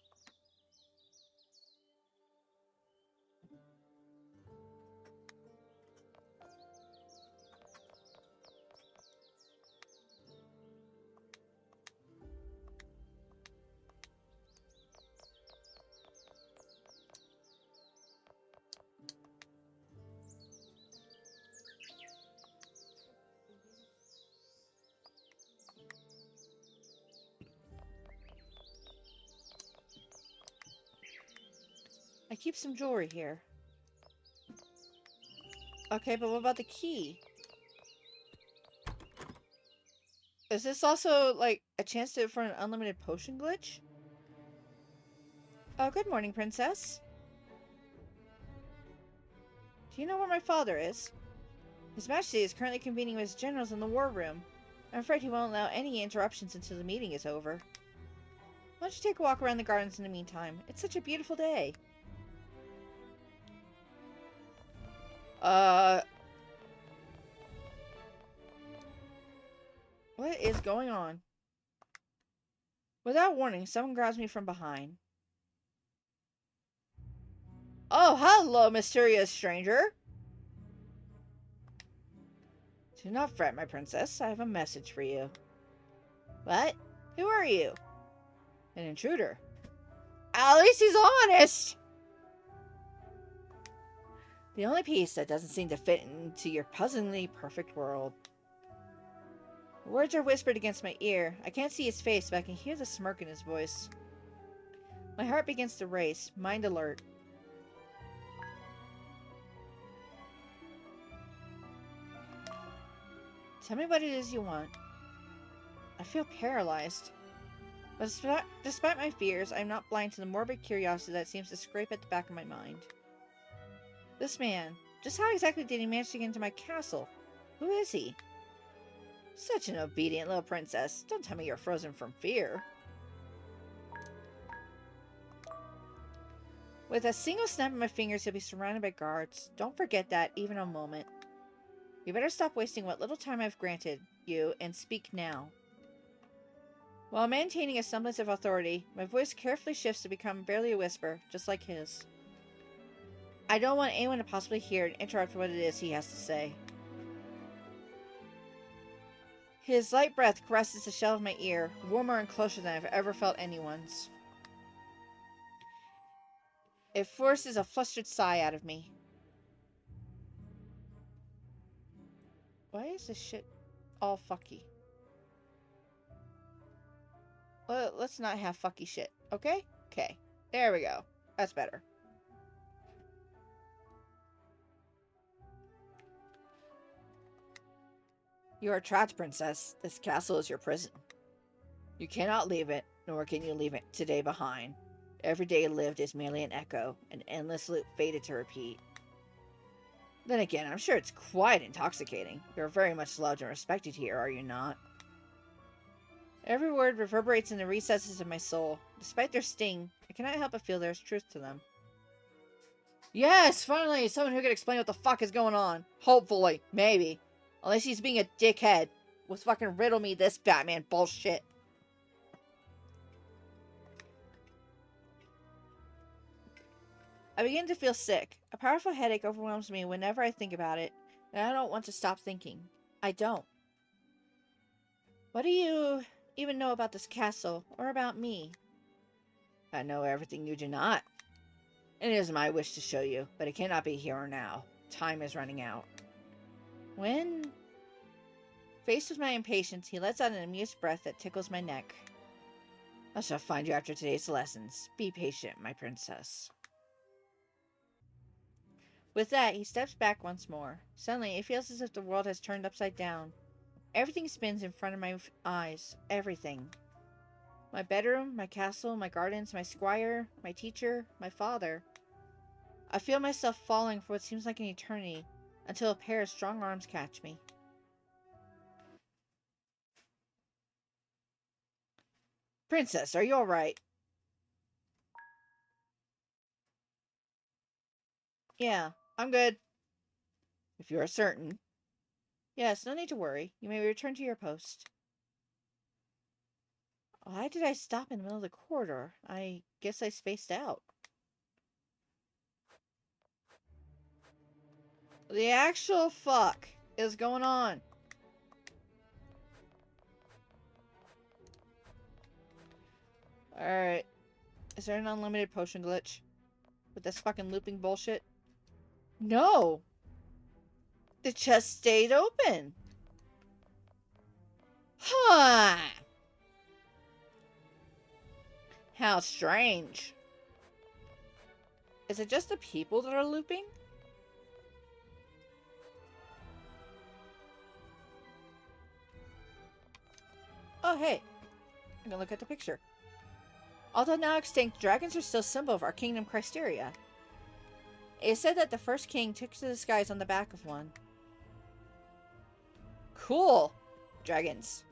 I keep some jewelry here. Okay, but what about the key? Is this also, like, a chance for an unlimited potion glitch? Oh, good morning, princess. Do you know where my father is? His Majesty is currently convening with his generals in the war room. I'm afraid he won't allow any interruptions until the meeting is over. Why don't you take a walk around the gardens in the meantime? It's such a beautiful day. What is going on? Without warning, someone grabs me from behind. Oh, hello, mysterious stranger. Do not fret, my princess. I have a message for you. What? Who are you? An intruder. At least he's honest! The only piece that doesn't seem to fit into your puzzlingly perfect world. Words are whispered against my ear. I can't see his face, but I can hear the smirk in his voice. My heart begins to race, mind alert. Tell me what it is you want. I feel paralyzed. But despite my fears, I am not blind to the morbid curiosity that seems to scrape at the back of my mind. This man, just how exactly did he manage to get into my castle? Who is he? Such an obedient little princess. Don't tell me you're frozen from fear. With a single snap of my fingers, he'll be surrounded by guards. Don't forget that, even a moment. You better stop wasting what little time I've granted you, and speak now. While maintaining a semblance of authority, my voice carefully shifts to become barely a whisper, just like his. I don't want anyone to possibly hear and interrupt what it is he has to say. His light breath caresses the shell of my ear, warmer and closer than I've ever felt anyone's. It forces a flustered sigh out of me. Why is this shit all fucky? Let's not have fucky shit, okay? Okay. There we go. That's better. You are trapped, princess. This castle is your prison. You cannot leave it, nor can you leave it today behind. Every day lived is merely an echo, an endless loop fated to repeat. Then again, I'm sure it's quite intoxicating. You're very much loved and respected here, are you not? Every word reverberates in the recesses of my soul. Despite their sting, I cannot help but feel there's truth to them. Yes, finally, someone who can explain what the fuck is going on. Hopefully, maybe. Unless he's being a dickhead. Let's fucking riddle me this Batman bullshit. I begin to feel sick. A powerful headache overwhelms me whenever I think about it. And I don't want to stop thinking. I don't. What do you even know about this castle, or about me? I know everything you do not. It is my wish to show you, but it cannot be here or now. Time is running out. When faced with my impatience, he lets out an amused breath that tickles my neck. I shall find you after today's lessons. Be patient, my princess. With that, he steps back once more. Suddenly, it feels as if the world has turned upside down. Everything spins in front of my eyes. Everything. My bedroom, my castle, my gardens, my squire, my teacher, my father. I feel myself falling for what seems like an eternity, until a pair of strong arms catch me. Princess, are you alright? Yeah, I'm good. If you are certain. Yes, no need to worry. You may return to your post. Why did I stop in the middle of the corridor? I guess I spaced out. The actual fuck is going on? Alright. Is there an unlimited potion glitch? With this fucking looping bullshit? No! The chest stayed open! Huh! How strange. Is it just the people that are looping? Oh, hey. I'm gonna look at the picture. Although now extinct, dragons are still symbol of our kingdom Christeria. It is said that the first king took to the skies on the back of one. Cool. Dragons.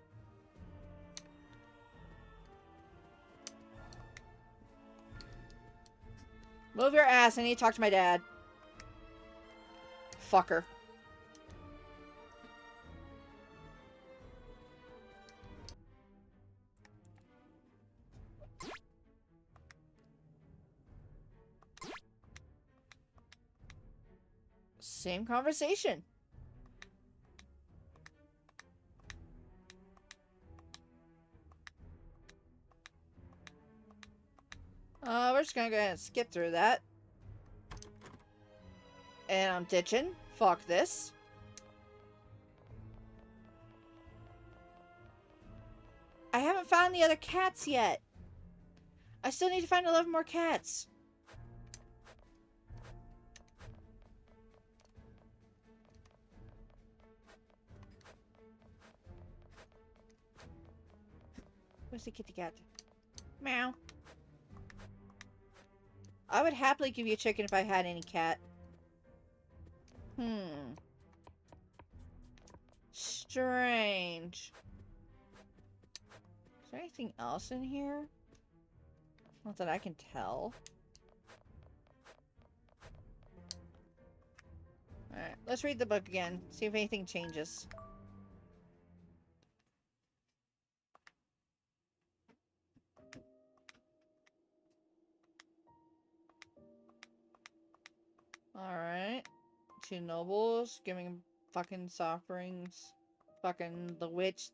Move your ass. I need to talk to my dad. Fucker. Same conversation. We're just gonna go ahead and skip through that. And I'm ditching. Fuck this. I haven't found the other cats yet. I still need to find 11 more cats. Where's the kitty cat? Meow. I would happily give you a chicken if I had any cat. Strange. Is there anything else in here? Not that I can tell. Alright, let's read the book again. See if anything changes. Alright. Two nobles giving fucking offerings. Fucking the witch.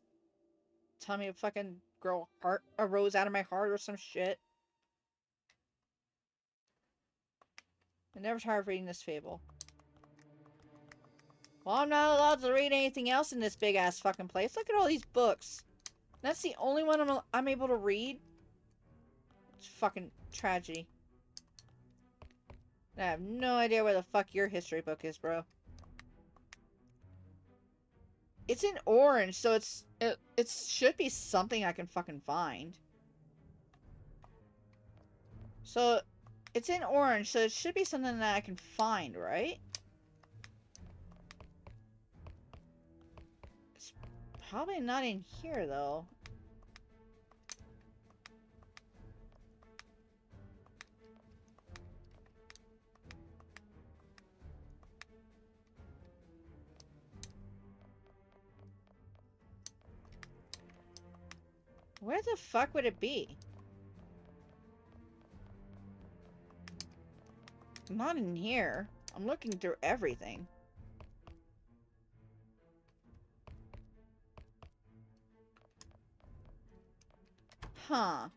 Tell me a fucking girl heart arose out of my heart or some shit. I'm never tired of reading this fable. Well, I'm not allowed to read anything else in this big ass fucking place. Look at all these books. That's the only one I'm able to read. It's fucking tragedy. I have no idea where the fuck your history book is, bro. It's in orange, so it should be something I can fucking find. So, it's in orange, so it should be something that I can find, right? It's probably not in here, though. Where the fuck would it be? Not in here. I'm looking through everything. Huh.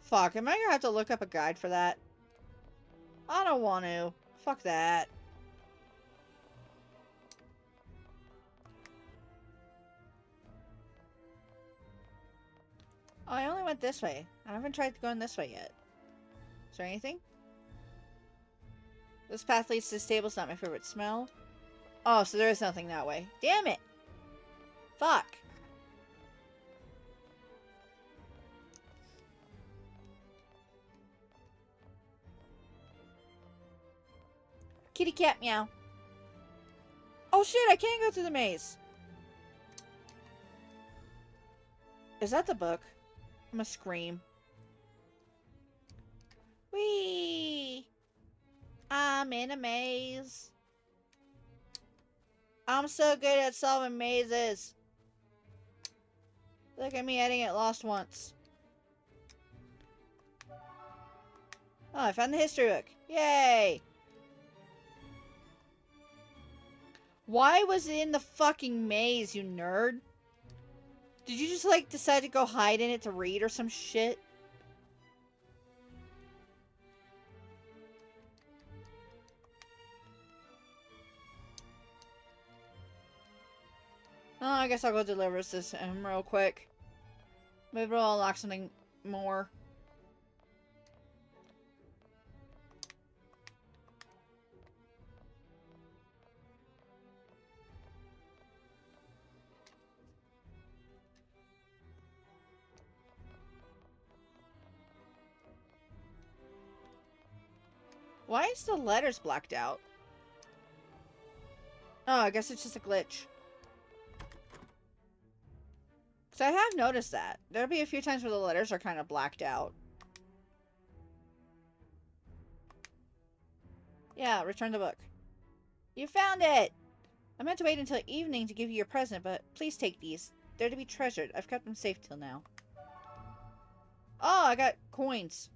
Fuck, am I gonna have to look up a guide for that? I don't want to. Fuck that. Oh, I only went this way. I haven't tried going this way yet. Is there anything? This path leads to the stable's not my favorite smell. Oh, so there is nothing that way. Damn it! Fuck. Kitty cat meow. Oh shit, I can't go through the maze. Is that the book? I'm gonna scream. Whee! I'm in a maze. I'm so good at solving mazes. Look at me, I didn't get lost once. Oh, I found the history book. Yay! Why was it in the fucking maze, you nerd? Did you just, like, decide to go hide in it to read or some shit? Oh, I guess I'll go deliver this to him real quick. Maybe we'll unlock something more. Why is the letters blacked out? Oh, I guess it's just a glitch. Because I have noticed that. There'll be a few times where the letters are kind of blacked out. Yeah, return the book. You found it! I meant to wait until evening to give you your present, but please take these. They're to be treasured. I've kept them safe till now. Oh, I got coins.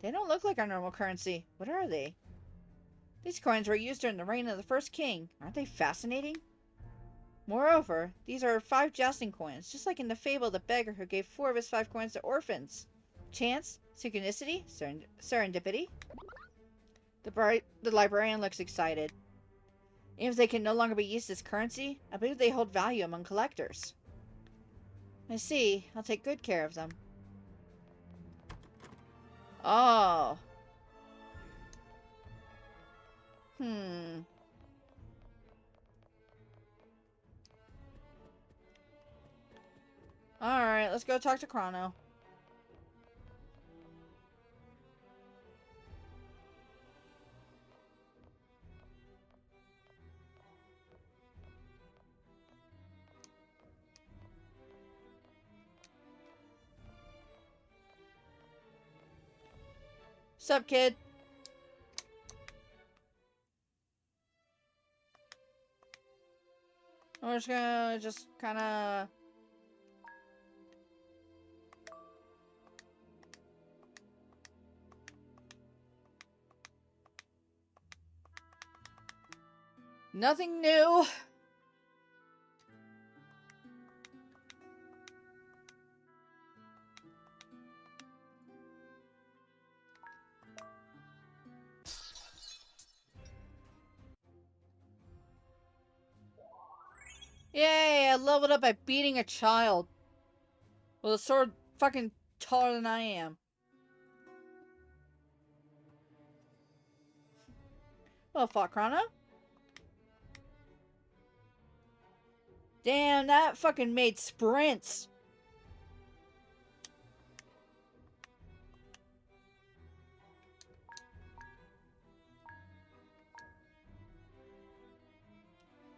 They don't look like our normal currency. What are they? These coins were used during the reign of the first king. Aren't they fascinating? Moreover, these are 5 jousting coins, just like in the fable of the beggar who gave 4 of his 5 coins to orphans. Chance? Synchronicity? Serendipity? The librarian looks excited. Even if they can no longer be used as currency, I believe they hold value among collectors. I see. I'll take good care of them. Oh. Alright, let's go talk to Chrono. Sup, kid? We're just gonna kinda... Nothing new. Yay, I leveled up by beating a child. With a sword fucking taller than I am. Well fought, Chrono. Damn, that fucking made sprints.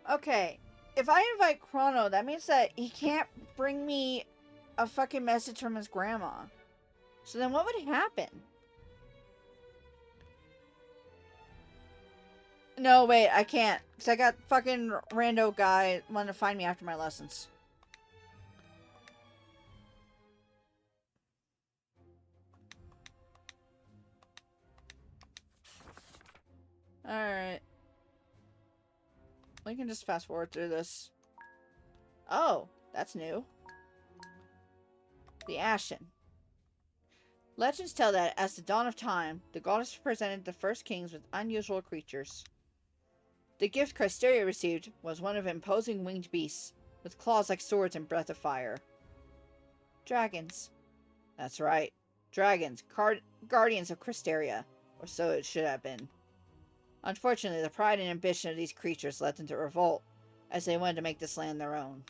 Okay, if I invite Chrono, that means that he can't bring me a fucking message from his grandma. So then what would happen? No, wait, I can't. Because I got fucking rando guy wanting to find me after my lessons. Alright. We can just fast forward through this. Oh, that's new. The Ashen. Legends tell that, as the dawn of time, the goddess presented the first kings with unusual creatures. The gift Chrysteria received was one of imposing winged beasts, with claws like swords and breath of fire. Dragons. That's right. Dragons, guardians of Chrysteria, or so it should have been. Unfortunately, the pride and ambition of these creatures led them to revolt, as they wanted to make this land their own.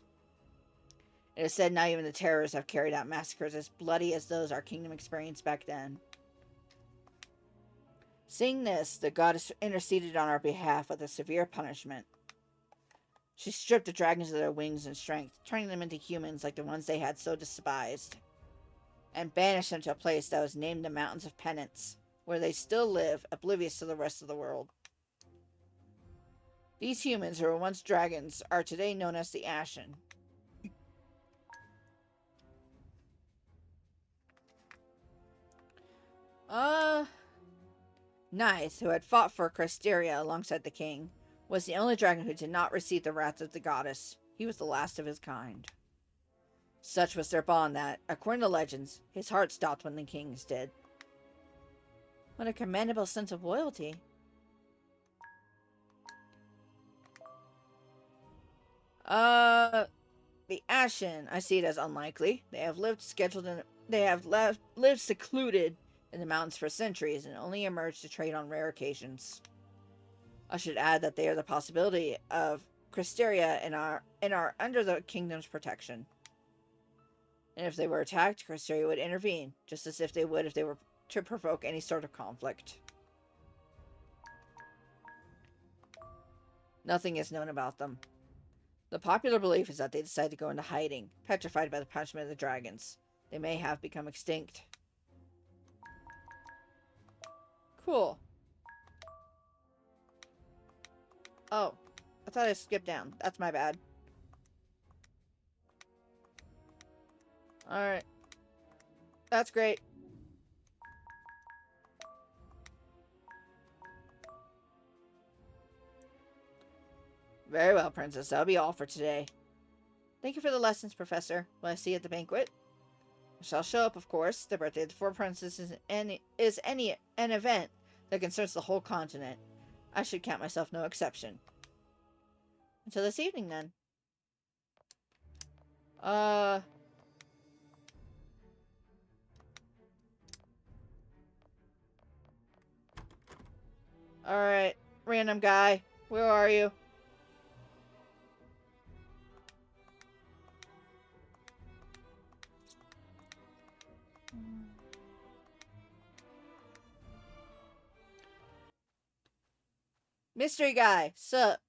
It is said not even the terrorists have carried out massacres as bloody as those our kingdom experienced back then. Seeing this, the goddess interceded on our behalf with a severe punishment. She stripped the dragons of their wings and strength, turning them into humans like the ones they had so despised, and banished them to a place that was named the Mountains of Penance, where they still live, oblivious to the rest of the world. These humans, who were once dragons, are today known as the Ashen. Nith, who had fought for Chrysteria alongside the king, was the only dragon who did not receive the wrath of the goddess. He was the last of his kind. Such was their bond that, according to legends, his heart stopped when the king's did. What a commendable sense of loyalty. The Ashen, I see it as unlikely. They have lived secluded in the mountains for centuries and only emerged to trade on rare occasions. I should add that they are the possibility of Chrysteria and are under the kingdom's protection. And if they were attacked, Chrysteria would intervene, just as if they would if they were to provoke any sort of conflict. Nothing is known about them. The popular belief is that they decided to go into hiding, petrified by the punishment of the dragons. They may have become extinct. Cool. Oh, I thought I skipped down. That's my bad. Alright. That's great. Very well, Princess. That'll be all for today. Thank you for the lessons, Professor. Will I see you at the banquet? I shall show up, of course. The birthday of the four princesses is an event that concerns the whole continent. I should count myself no exception. Until this evening, then. Alright, random guy. Where are you? Mystery guy, sup?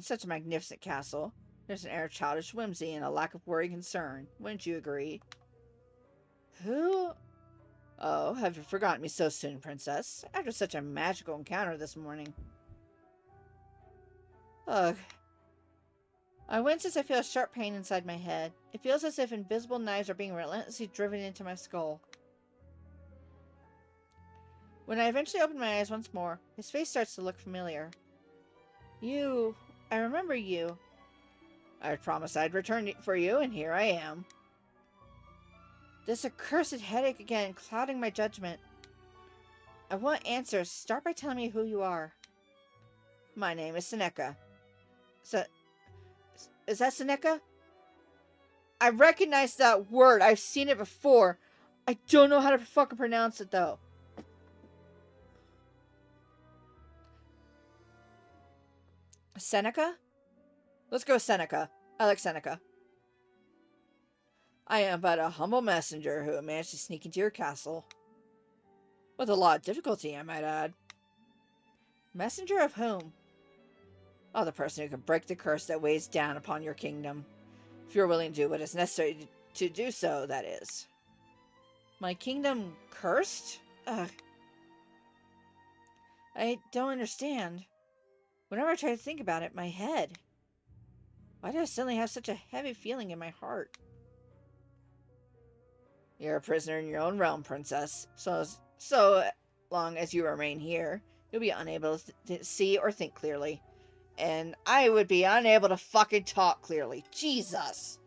Such a magnificent castle. There's an air of childish whimsy and a lack of worry and concern. Wouldn't you agree? Who? Oh, have you forgotten me so soon, Princess? After such a magical encounter this morning. Ugh. I wince as I feel a sharp pain inside my head. It feels as if invisible knives are being relentlessly driven into my skull. When I eventually open my eyes once more, his face starts to look familiar. You... I remember you. I promised I'd return for you, and here I am. This accursed headache again, clouding my judgment. I want answers. Start by telling me who you are. My name is Seneca. Is that Seneca? I recognize that word. I've seen it before. I don't know how to fucking pronounce it, though. Seneca? Let's go Seneca. I like Seneca. I am but a humble messenger who managed to sneak into your castle. With a lot of difficulty, I might add. Messenger of whom? Oh, the person who can break the curse that weighs down upon your kingdom. If you're willing to do what is necessary to do so, that is. My kingdom cursed? Ugh. I don't understand. Whenever I try to think about it, my head. Why do I suddenly have such a heavy feeling in my heart? You're a prisoner in your own realm, Princess. So long as you remain here, you'll be unable to see or think clearly. And I would be unable to fucking talk clearly. Jesus.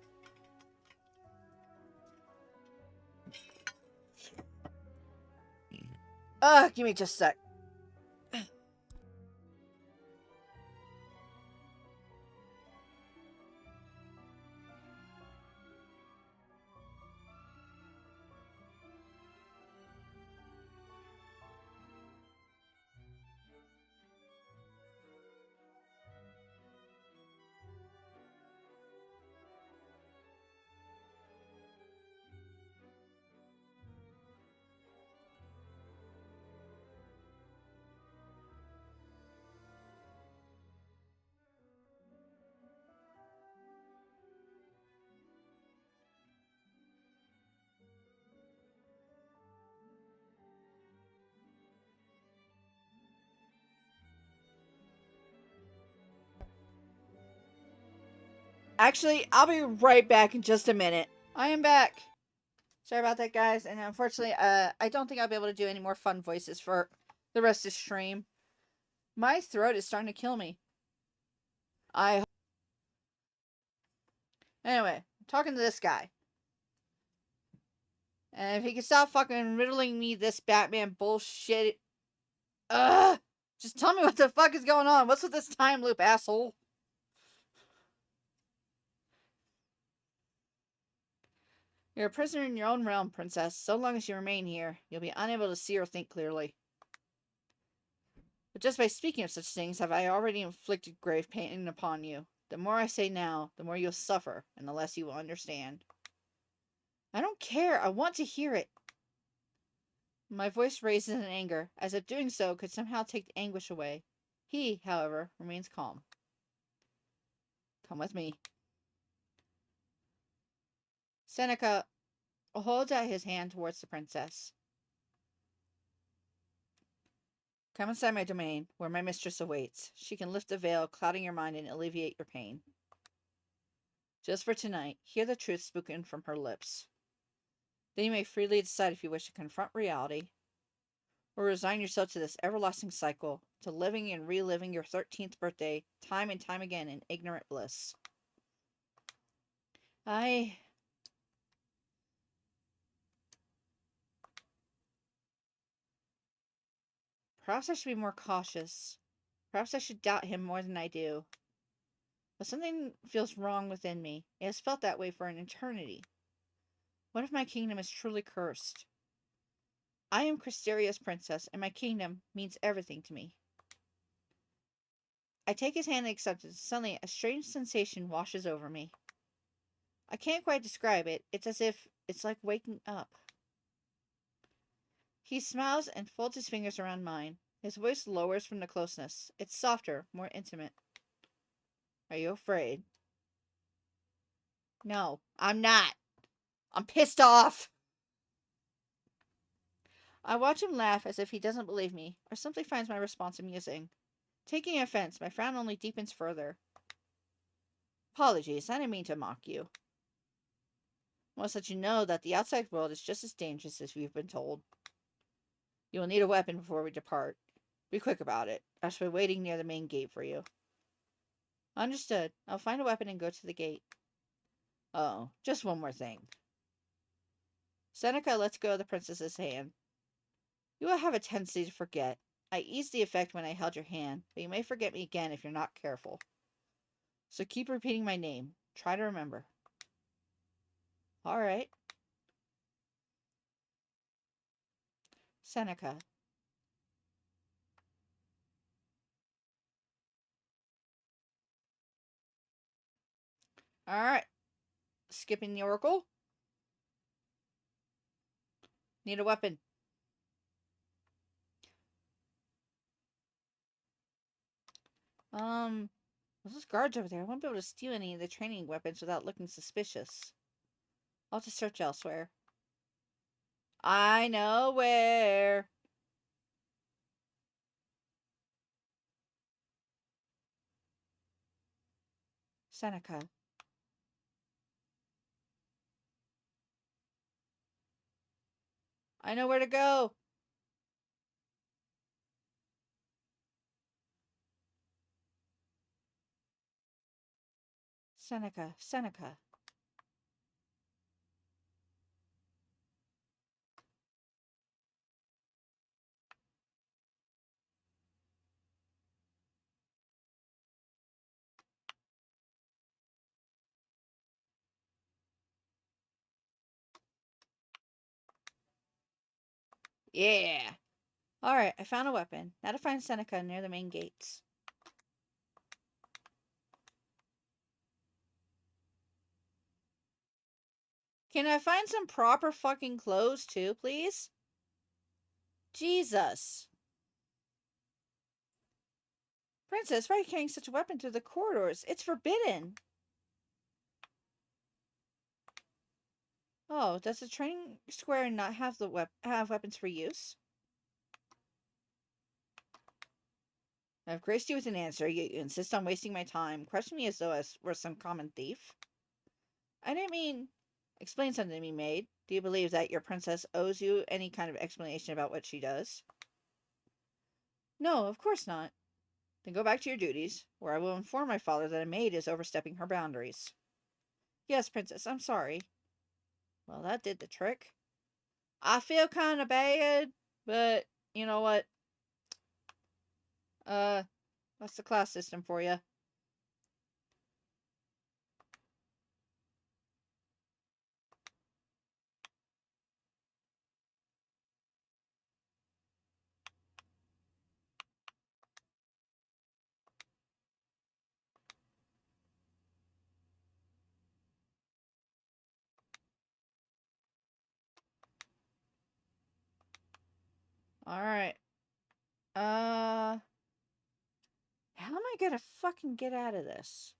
Give me just a sec. Actually, I'll be right back in just a minute. I am back. Sorry about that, guys. And unfortunately, I don't think I'll be able to do any more fun voices for the rest of the stream. My throat is starting to kill me. Anyway, I'm talking to this guy. And if he can stop fucking riddling me this Batman bullshit. Just tell me what the fuck is going on. What's with this time loop, asshole? You're a prisoner in your own realm, princess. So long as you remain here, you'll be unable to see or think clearly. But just by speaking of such things have I already inflicted grave pain upon you. The more I say now, the more you'll suffer, and the less you will understand. I don't care. I want to hear it. My voice raises in anger, as if doing so could somehow take the anguish away. He, however, remains calm. Come with me. Seneca holds out his hand towards the princess. Come inside my domain, where my mistress awaits. She can lift the veil, clouding your mind, and alleviate your pain. Just for tonight, hear the truth spoken from her lips. Then you may freely decide if you wish to confront reality, or resign yourself to this everlasting cycle, to living and reliving your 13th birthday time and time again in ignorant bliss. Perhaps I should be more cautious. Perhaps I should doubt him more than I do. But something feels wrong within me. It has felt that way for an eternity. What if my kingdom is truly cursed? I am Crysteria's princess, and my kingdom means everything to me. I take his hand and accept it. Suddenly, a strange sensation washes over me. I can't quite describe it. It's as if it's like waking up. He smiles and folds his fingers around mine. His voice lowers from the closeness. It's softer, more intimate. Are you afraid? No, I'm not. I'm pissed off. I watch him laugh as if he doesn't believe me, or simply finds my response amusing. Taking offense, my frown only deepens further. Apologies, I didn't mean to mock you. I must let you know that the outside world is just as dangerous as we've been told. You will need a weapon before we depart. Be quick about it. I shall be waiting near the main gate for you. Understood. I'll find a weapon and go to the gate. Oh, just one more thing. Seneca lets go of the princess's hand. You will have a tendency to forget. I eased the effect when I held your hand, but you may forget me again if you're not careful. So keep repeating my name. Try to remember. All right. Seneca. All right. Skipping the oracle. Need a weapon. Those guards over there. I won't be able to steal any of the training weapons without looking suspicious. I'll just search elsewhere. I know where. Seneca. I know where to go. Seneca, Seneca. Yeah. Alright, I found a weapon. Now to find Seneca near the main gates. Can I find some proper fucking clothes too, please? Jesus. Princess, why are you carrying such a weapon through the corridors? It's forbidden. Oh, does the training square not have have weapons for use? I've graced you with an answer, yet you insist on wasting my time. Question me as though I were some common thief. I didn't mean... Explain something to me, maid. Do you believe that your princess owes you any kind of explanation about what she does? No, of course not. Then go back to your duties, where I will inform my father that a maid is overstepping her boundaries. Yes, princess, I'm sorry. Well, that did the trick. I feel kind of bad, but you know what? That's the class system for you. Alright. How am I gonna fucking get out of this?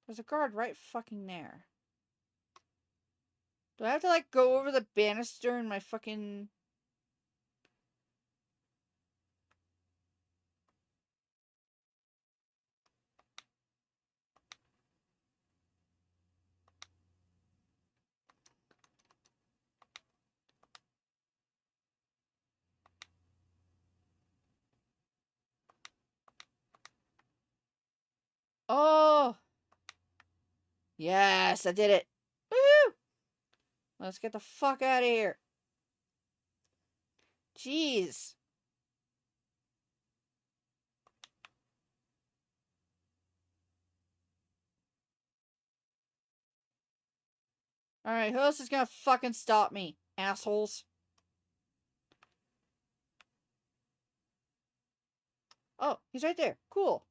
There's a guard right fucking there. Do I have to, like, go over the banister in my fucking... Oh! Yes, I did it. Woo! Let's get the fuck out of here. Jeez. Alright, who else is gonna fucking stop me? Assholes. Oh, he's right there. Cool.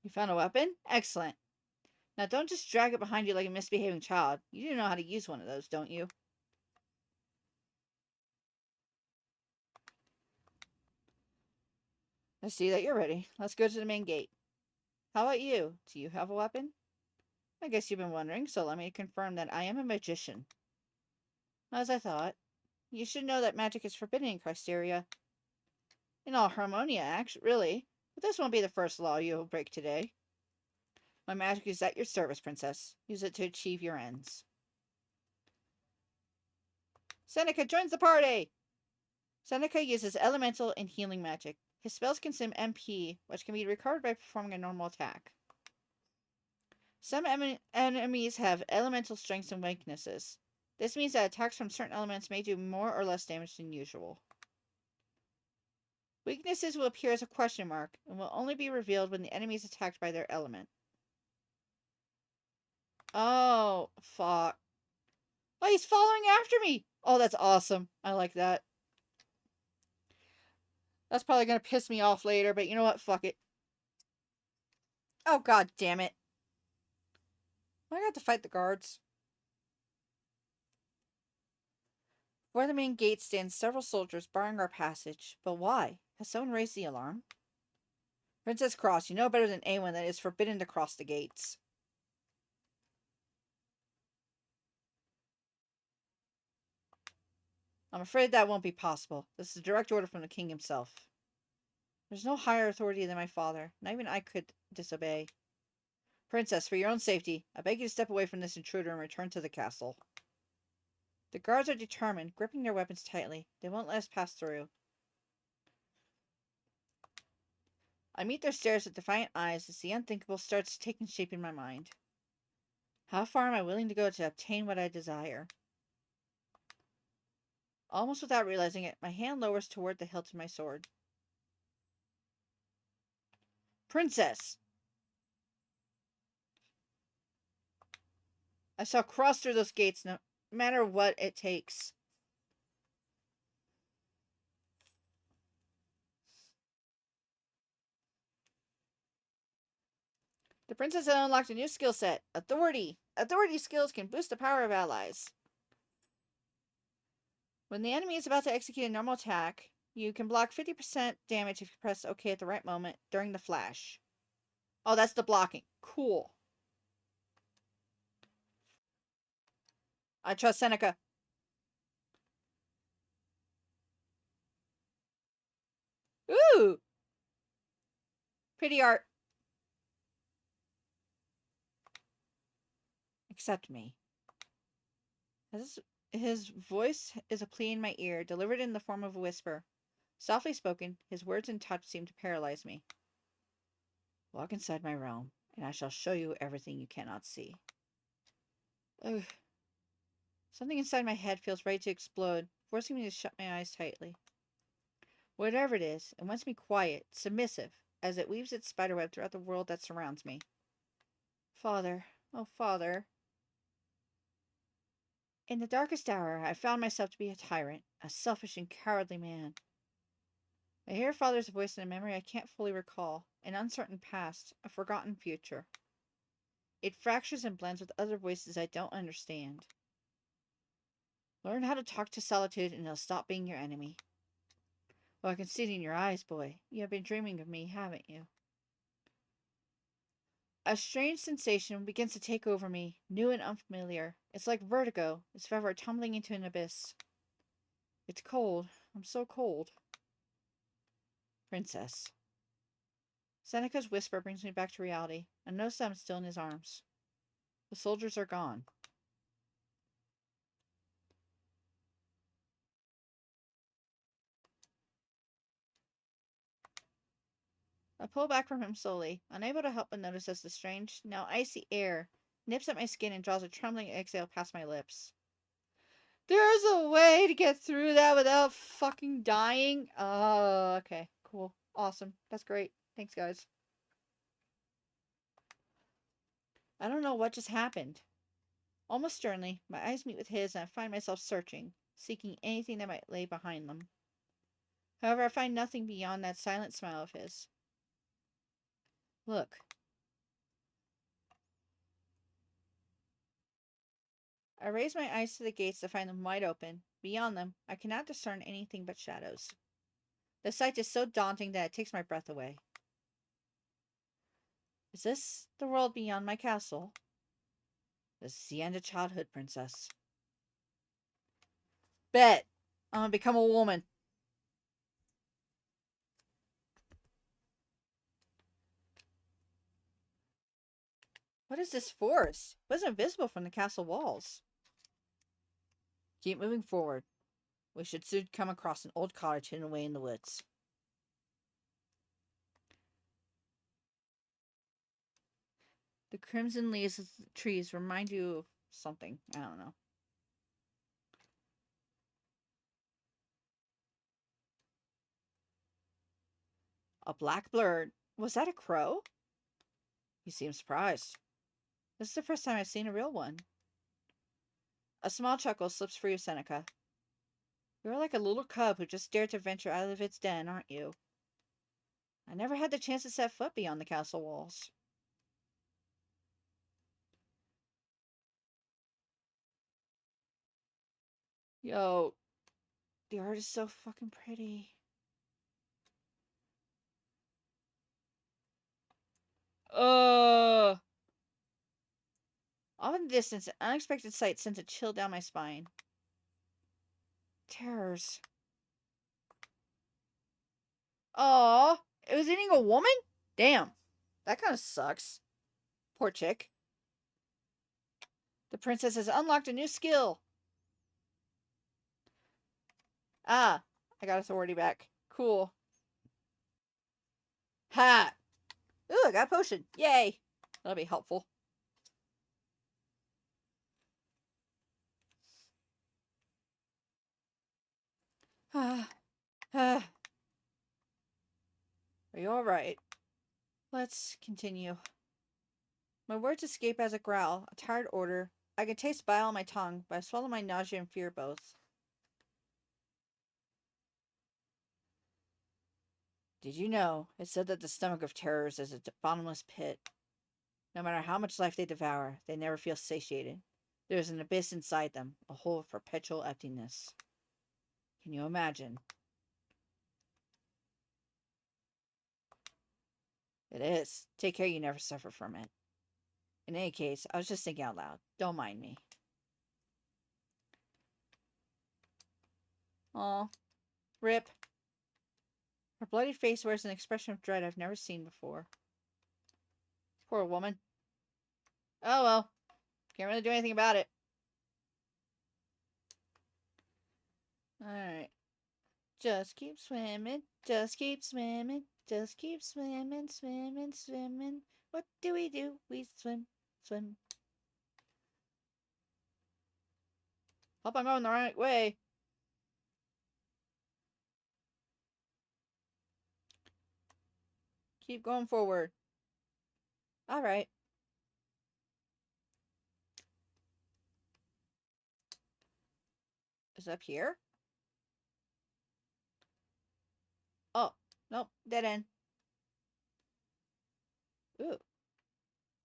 You found a weapon? Excellent. Now don't just drag it behind you like a misbehaving child. You do know how to use one of those, don't you? I see that you're ready. Let's go to the main gate. How about you? Do you have a weapon? I guess you've been wondering, so let me confirm that I am a magician. As I thought. You should know that magic is forbidden in Krysteria. In all Harmonia, really. But this won't be the first law you'll break today. My magic is at your service, princess. Use it to achieve your ends. Seneca joins the party! Seneca uses elemental and healing magic. His spells consume MP, which can be recovered by performing a normal attack. Some enemies have elemental strengths and weaknesses. This means that attacks from certain elements may do more or less damage than usual. Weaknesses will appear as a question mark, and will only be revealed when the enemy is attacked by their element. Oh, fuck. Oh, he's following after me! Oh, that's awesome. I like that. That's probably gonna piss me off later, but you know what? Fuck it. Oh, god damn it. I got to fight the guards. Before the main gate stand several soldiers barring our passage. But why? Has someone raised the alarm? Princess Cross, you know better than anyone that it is forbidden to cross the gates. I'm afraid that won't be possible. This is a direct order from the king himself. There's no higher authority than my father. Not even I could disobey. Princess, for your own safety, I beg you to step away from this intruder and return to the castle. The guards are determined, gripping their weapons tightly. They won't let us pass through. I meet their stares with defiant eyes as the unthinkable starts taking shape in my mind. How far am I willing to go to obtain what I desire? Almost without realizing it, my hand lowers toward the hilt of my sword. Princess! I shall cross through those gates no matter what it takes. The princess has unlocked a new skill set. Authority. Authority skills can boost the power of allies. When the enemy is about to execute a normal attack, you can block 50% damage if you press OK at the right moment during the flash. Oh, that's the blocking. Cool. I trust Seneca. Ooh! Pretty art. Accept me. His voice is a plea in my ear, delivered in the form of a whisper. Softly spoken, his words and touch seem to paralyze me. Walk inside my realm, and I shall show you everything you cannot see. Ugh. Something inside my head feels ready to explode, forcing me to shut my eyes tightly. Whatever it is, it wants me quiet, submissive, as it weaves its spiderweb throughout the world that surrounds me. Father, oh father. In the darkest hour, I found myself to be a tyrant, a selfish and cowardly man. I hear father's voice in a memory I can't fully recall, an uncertain past, a forgotten future. It fractures and blends with other voices I don't understand. Learn how to talk to solitude and it'll stop being your enemy. Well, I can see it in your eyes, boy. You have been dreaming of me, haven't you? A strange sensation begins to take over me, new and unfamiliar. It's like vertigo, as if I were tumbling into an abyss. It's cold. I'm so cold. Princess. Seneca's whisper brings me back to reality. I notice I'm still in his arms. The soldiers are gone. I pull back from him slowly, unable to help but notice as the strange, now icy air nips at my skin and draws a trembling exhale past my lips. There's a way to get through that without fucking dying. Oh, okay. Cool. Awesome. That's great. Thanks, guys. I don't know what just happened. Almost sternly, my eyes meet with his and I find myself searching, seeking anything that might lay behind them. However, I find nothing beyond that silent smile of his. Look. I raise my eyes to the gates to find them wide open. Beyond them, I cannot discern anything but shadows. The sight is so daunting that it takes my breath away. Is this the world beyond my castle? This is the end of childhood, princess. Bet! I'm gonna become a woman. What is this force? It wasn't visible from the castle walls. Keep moving forward. We should soon come across an old cottage hidden away in the woods. The crimson leaves of the trees remind you of something. I don't know. A black bird. Was that a crow? You seem surprised. This is the first time I've seen a real one. A small chuckle slips free of Seneca. You're like a little cub who just dared to venture out of its den, aren't you? I never had the chance to set foot beyond the castle walls. Yo, the art is so fucking pretty. Off in the distance, an unexpected sight sends a chill down my spine. Terrors. Aw, it was eating a woman? Damn, that kind of sucks. Poor chick. The princess has unlocked a new skill. Ah, I got authority back. Cool. Ha! Ooh, I got a potion. Yay! That'll be helpful. Ah, ah. Are you alright? Let's continue. My words escape as a growl, a tired order. I can taste bile on my tongue, but I swallow my nausea and fear both. Did you know? It's said that the stomach of terrors is a bottomless pit. No matter how much life they devour, they never feel satiated. There is an abyss inside them, a hole of perpetual emptiness. Can you imagine? It is. Take care you never suffer from it. In any case, I was just thinking out loud. Don't mind me. Aw. Rip. Her bloody face wears an expression of dread I've never seen before. Poor woman. Oh well. Can't really do anything about it. Alright. Just keep swimming. Just keep swimming. Just keep swimming, swimming, swimming. What do? We swim, swim. Hope I'm going the right way. Keep going forward. Alright. Is it up here? Oh, nope. Dead end. Ooh.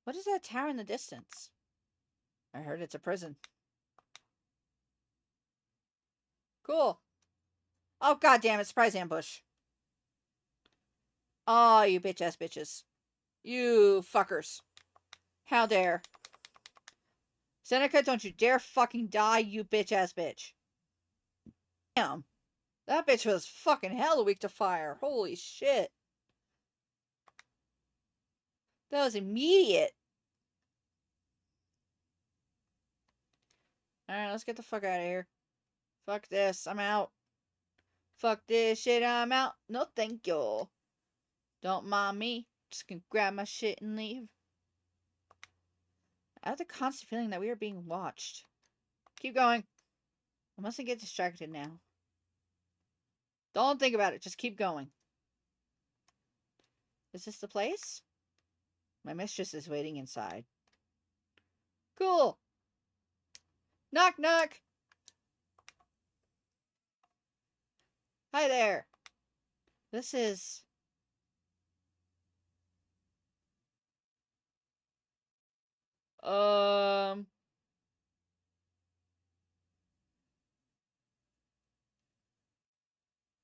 What is that tower in the distance? I heard it's a prison. Cool. Oh, goddamn it. Surprise ambush. Oh, you bitch-ass bitches. You fuckers. How dare. Seneca, don't you dare fucking die, you bitch-ass bitch. Damn. That bitch was fucking hella weak to fire. Holy shit. That was immediate. Alright, let's get the fuck out of here. Fuck this. I'm out. Fuck this shit. I'm out. No, thank you. Don't mind me. Just gonna grab my shit and leave. I have the constant feeling that we are being watched. Keep going. I mustn't get distracted now. Don't think about it. Just keep going. Is this the place? My mistress is waiting inside. Cool. Knock, knock. Hi there. This is...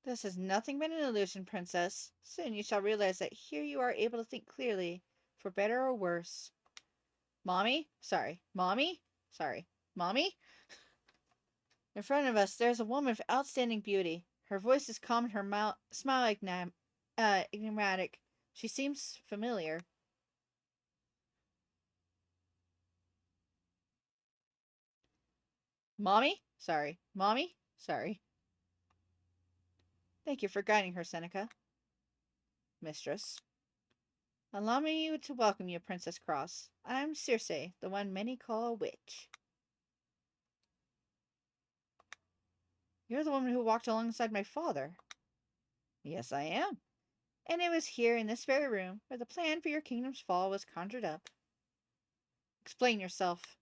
This is nothing but an illusion, princess. Soon you shall realize that here you are able to think clearly, for better or worse. Mommy? Sorry. Mommy? Sorry. Mommy? In front of us, there's a woman of outstanding beauty. Her voice is calm and her smile enigmatic. She seems familiar. Mommy? Sorry. Mommy? Sorry. Thank you for guiding her, Seneca. Mistress. Allow me to welcome you, Princess Cross. I'm Circe, the one many call a witch. You're the woman who walked alongside my father. Yes, I am. And it was here in this very room where the plan for your kingdom's fall was conjured up. Explain yourself.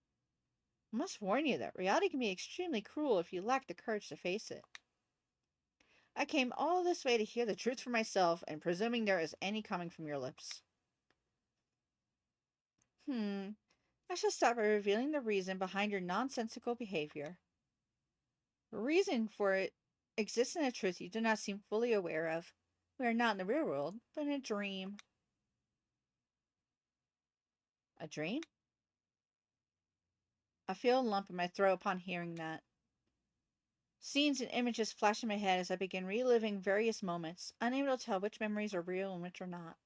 I must warn you that reality can be extremely cruel if you lack the courage to face it. I came all this way to hear the truth for myself, and presuming there is any coming from your lips. I shall start by revealing the reason behind your nonsensical behavior. The reason for it exists in a truth you do not seem fully aware of. We are not in the real world, but in a dream. A dream? I feel a lump in my throat upon hearing that. Scenes and images flash in my head as I begin reliving various moments, unable to tell which memories are real and which are not.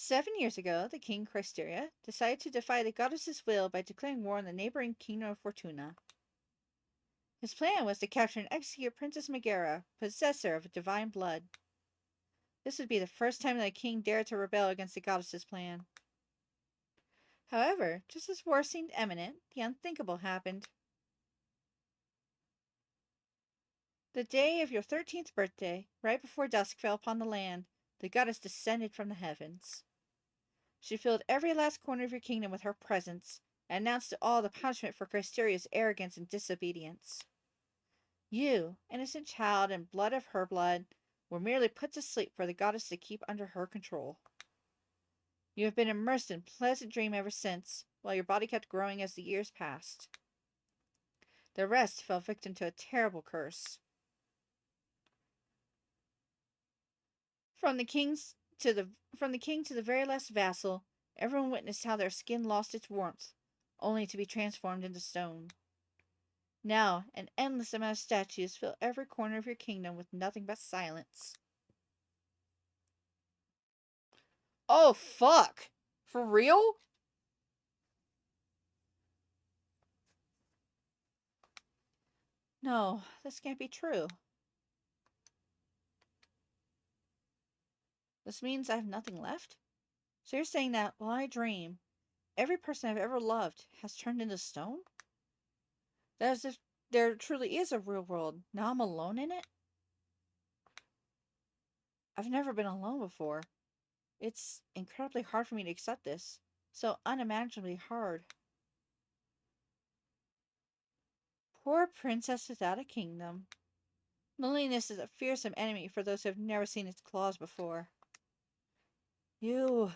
7 years ago, the king Chrysteria decided to defy the goddess's will by declaring war on the neighboring kingdom of Fortuna. His plan was to capture and execute Princess Megara, possessor of divine blood. This would be the first time that a king dared to rebel against the goddess's plan. However, just as war seemed imminent, the unthinkable happened. The day of your 13th birthday, right before dusk fell upon the land, the goddess descended from the heavens. She filled every last corner of your kingdom with her presence, and announced to all the punishment for Chrysteria's arrogance and disobedience. You, innocent child and blood of her blood, were merely put to sleep for the goddess to keep under her control. You have been immersed in pleasant dream ever since, while your body kept growing as the years passed. The rest fell victim to a terrible curse. From the king to the very last vassal, everyone witnessed how their skin lost its warmth, only to be transformed into stone. Now, an endless amount of statues fill every corner of your kingdom with nothing but silence. Oh, fuck! For real? No, this can't be true. This means I have nothing left? So you're saying that, while I dream, every person I've ever loved has turned into stone? That is if there truly is a real world. Now I'm alone in it? I've never been alone before. It's incredibly hard for me to accept this. So unimaginably hard. Poor princess without a kingdom. Loneliness is a fearsome enemy for those who have never seen its claws before. You...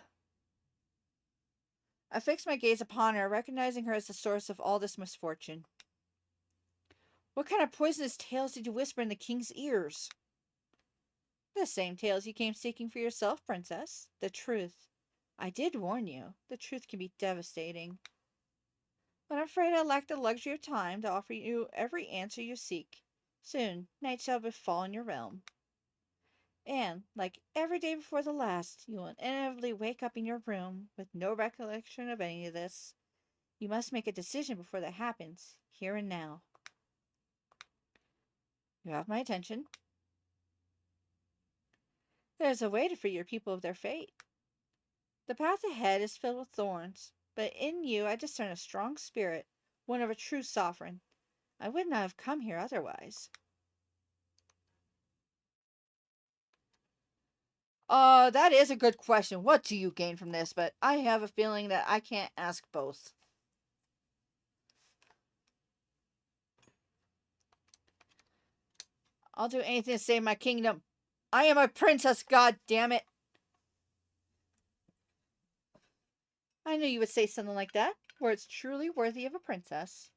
I fixed my gaze upon her, recognizing her as the source of all this misfortune. What kind of poisonous tales did you whisper in the king's ears? The same tales you came seeking for yourself, princess. The truth. I did warn you. The truth can be devastating. But I'm afraid I lack the luxury of time to offer you every answer you seek. Soon, night shall befall in your realm. And, like every day before the last, you will inevitably wake up in your room with no recollection of any of this. You must make a decision before that happens, here and now. You have my attention. There is a way to free your people of their fate. The path ahead is filled with thorns, but in you I discern a strong spirit, one of a true sovereign. I would not have come here otherwise. That is a good question. What do you gain from this? But I have a feeling that I can't ask both. I'll do anything to save my kingdom. I am a princess, god damn it. I knew you would say something like that. Words truly worthy of a princess.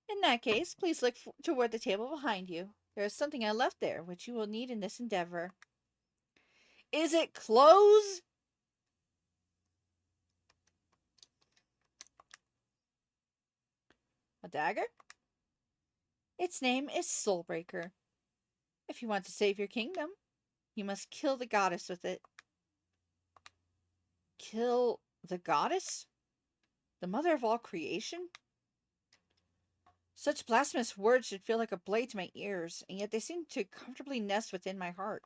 In that case, please look toward the table behind you. There is something I left there, which you will need in this endeavor. Is it clothes? A dagger? Its name is Soulbreaker. If you want to save your kingdom, you must kill the goddess with it. Kill the goddess? The mother of all creation? Such blasphemous words should feel like a blade to my ears, and yet they seem to comfortably nest within my heart.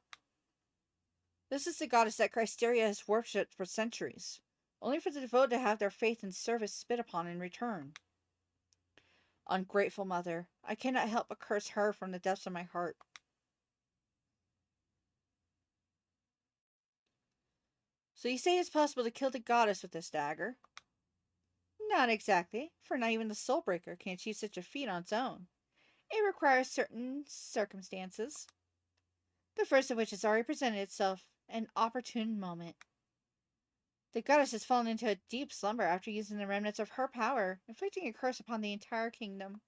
This is the goddess that Chrysteria has worshipped for centuries, only for the devoted to have their faith and service spit upon in return. Ungrateful mother, I cannot help but curse her from the depths of my heart. So you say it's possible to kill the goddess with this dagger? Not exactly, for not even the Soulbreaker can achieve such a feat on its own. It requires certain circumstances. The first of which has already presented itself, an opportune moment. The goddess has fallen into a deep slumber after using the remnants of her power, inflicting a curse upon the entire kingdom.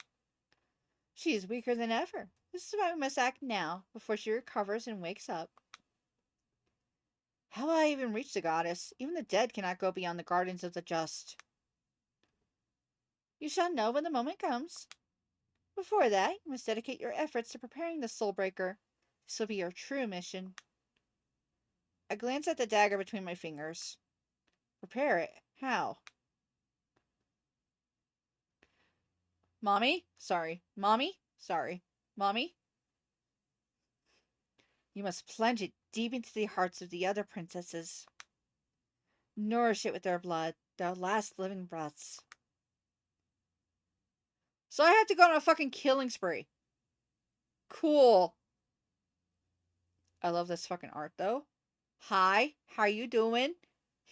She is weaker than ever. This is why we must act now, before she recovers and wakes up. How will I even reach the goddess? Even the dead cannot go beyond the gardens of the just. You shall know when the moment comes. Before that, you must dedicate your efforts to preparing the Soulbreaker. This will be your true mission. I glance at the dagger between my fingers. Prepare it. How? Mommy? Sorry. Mommy? Sorry. Mommy? You must plunge it deep into the hearts of the other princesses. Nourish it with their blood, their last living breaths. So I have to go on a fucking killing spree. Cool. I love this fucking art, though. Hi, how you doing?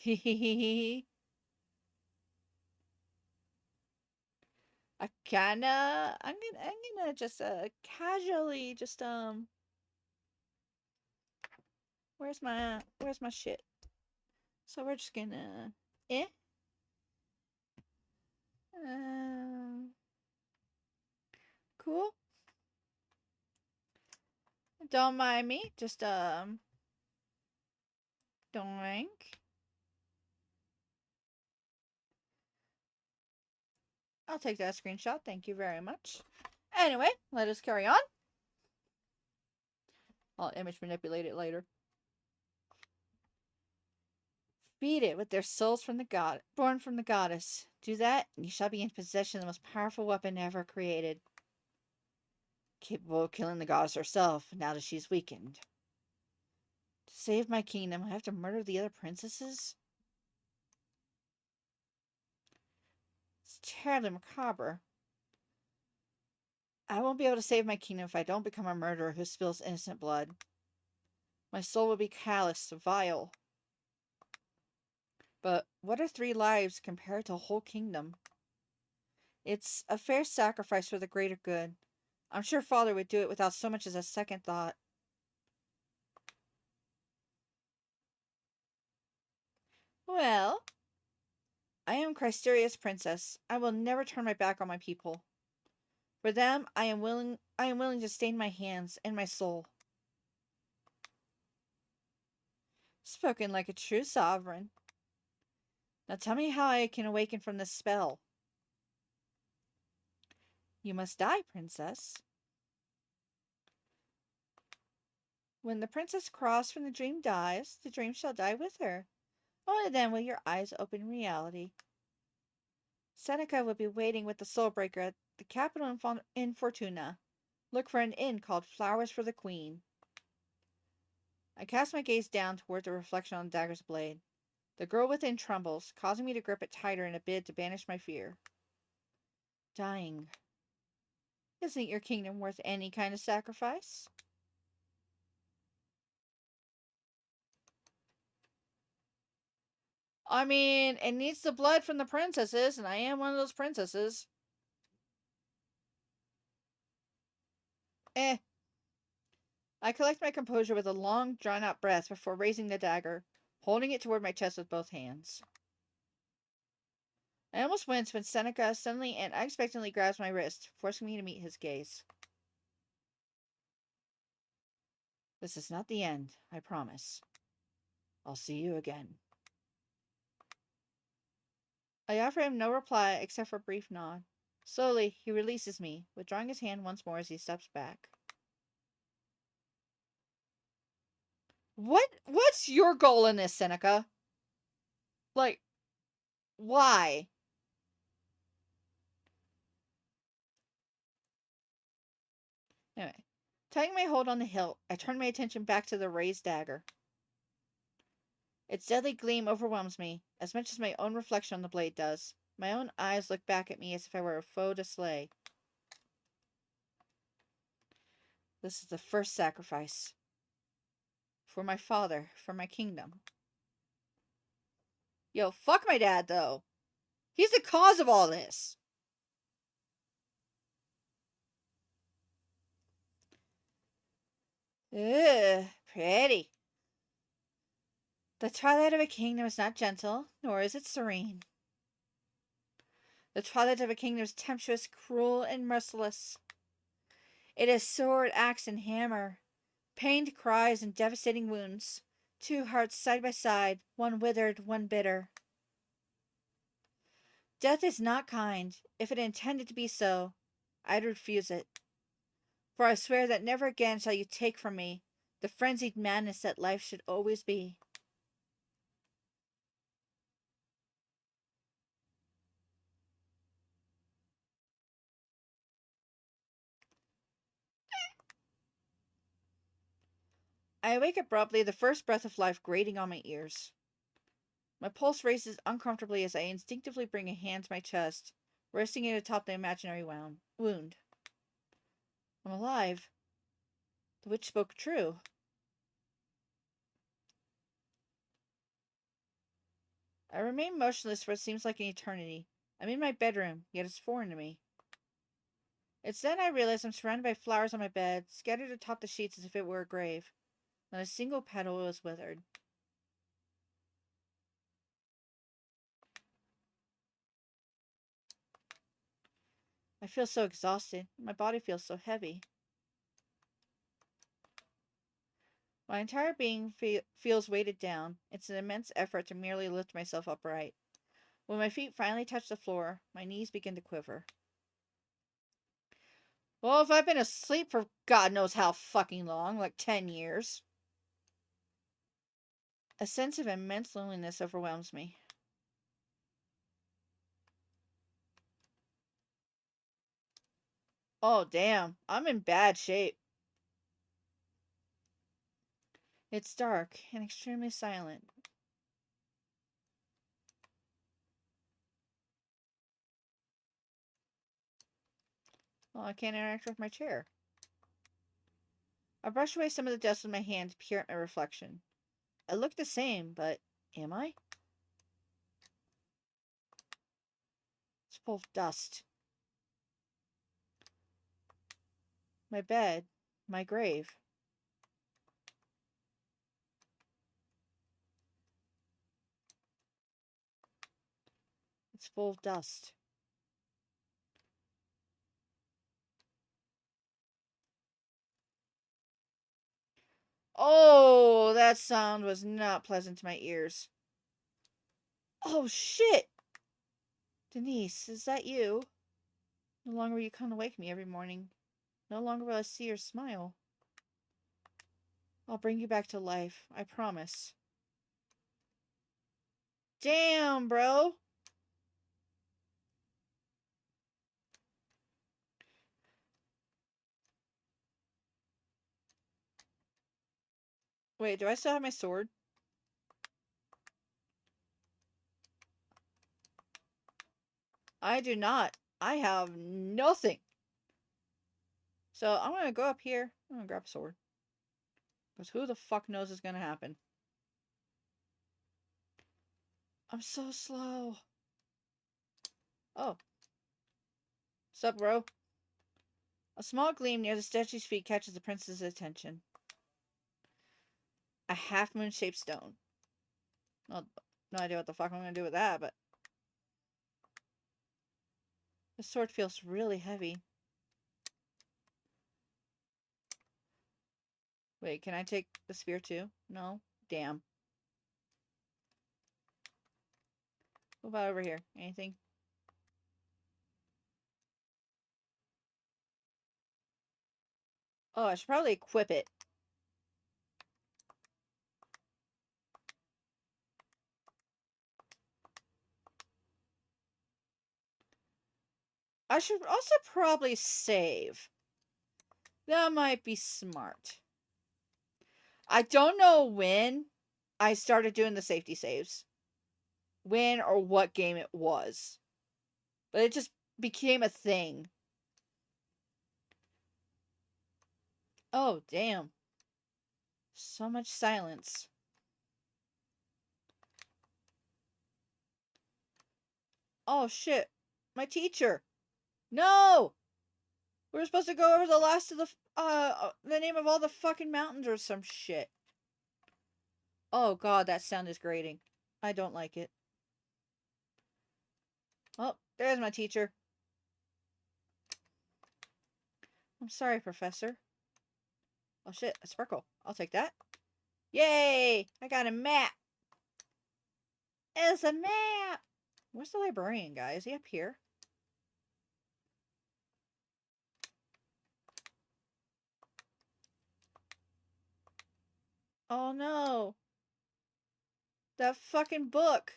Hehehehe. I'm gonna just casually just where's my shit? So we're just gonna um cool. Don't mind me. Just doink. I'll take that screenshot. Thank you very much. Anyway, let us carry on. I'll image manipulate it later. Feed it with their souls from the god, born from the goddess. Do that, and you shall be in possession of the most powerful weapon ever created. Capable of killing the goddess herself, now that she's weakened. To save my kingdom, I have to murder the other princesses? It's terribly macabre. I won't be able to save my kingdom if I don't become a murderer who spills innocent blood. My soul will be callous, vile. But what are 3 lives compared to a whole kingdom? It's a fair sacrifice for the greater good. I'm sure Father would do it without so much as a second thought. Well, I am Crysteria's princess. I will never turn my back on my people. For them, I am willing to stain my hands and my soul. Spoken like a true sovereign. Now tell me how I can awaken from this spell. You must die, princess. When the princess crossed from the dream dies, the dream shall die with her. Only then will your eyes open reality. Seneca will be waiting with the Soulbreaker at the capital in Fortuna. Look for an inn called Flowers for the Queen. I cast my gaze down toward the reflection on the dagger's blade. The girl within trembles, causing me to grip it tighter in a bid to banish my fear. Dying. Isn't your kingdom worth any kind of sacrifice? I mean, it needs the blood from the princesses, and I am one of those princesses. I collect my composure with a long, drawn-out breath before raising the dagger, holding it toward my chest with both hands. I almost wince when Seneca suddenly and unexpectedly grabs my wrist, forcing me to meet his gaze. This is not the end, I promise. I'll see you again. I offer him no reply except for a brief nod. Slowly, he releases me, withdrawing his hand once more as he steps back. What's your goal in this, Seneca? Like, why? Anyway, tightening my hold on the hilt, I turn my attention back to the raised dagger. Its deadly gleam overwhelms me, as much as my own reflection on the blade does. My own eyes look back at me as if I were a foe to slay. This is the first sacrifice. For my father, for my kingdom. Yo, fuck my dad, though. He's the cause of all this. Ugh, pretty. The twilight of a kingdom is not gentle, nor is it serene. The twilight of a kingdom is tempestuous, cruel, and merciless. It is sword, axe, and hammer. Pained cries and devastating wounds. 2 hearts side by side, one withered, one bitter. Death is not kind. If it intended to be so, I'd refuse it. For I swear that never again shall you take from me The frenzied madness that life should always be. I awake abruptly, the first breath of life grating on my ears. My pulse races uncomfortably as I instinctively bring a hand to my chest, resting it atop the imaginary wound. I'm alive. The witch spoke true. I remain motionless for what seems like an eternity. I'm in my bedroom, yet it's foreign to me. It's then I realize I'm surrounded by flowers on my bed, scattered atop the sheets as if it were a grave. Not a single petal was withered. I feel so exhausted. My body feels so heavy. My entire being feels weighted down. It's an immense effort to merely lift myself upright. When my feet finally touch the floor, my knees begin to quiver. Well, if I've been asleep for God knows how fucking long, like 10 years. A sense of immense loneliness overwhelms me. Oh, damn. I'm in bad shape. It's dark and extremely silent. Well, I can't interact with my chair. I brush away some of the dust with my hand to peer at my reflection. I look the same, but am I? It's full of dust. My bed. My grave. It's full of dust. Oh, that sound was not pleasant to my ears. Oh, shit! Denise, is that you? No longer will you come to wake me every morning. No longer will I see your smile. I'll bring you back to life. I promise. Damn, bro! Wait, do I still have my sword? I do not. I have nothing. So I'm gonna go up here. I'm gonna grab a sword. Because who the fuck knows what's gonna happen? I'm so slow. Oh. Sup, bro? A small gleam near the statue's feet catches the prince's attention. A half-moon-shaped stone. Well, no idea what the fuck I'm gonna do with that, but... The sword feels really heavy. Wait, can I take the spear too? No? Damn. What about over here? Anything? Oh, I should probably equip it. I should also probably save. That might be smart. I don't know when I started doing the safety saves. When or what game it was. But it just became a thing. Oh, damn. So much silence. Oh, shit. My teacher. No! We were supposed to go over the last of the name of all the fucking mountains or some shit. Oh, God, that sound is grating. I don't like it. Oh, there's my teacher. I'm sorry, Professor. Oh, shit, a sparkle. I'll take that. Yay! I got a map. It's a map! Where's the librarian guy? Is he up here? Oh no. That fucking book.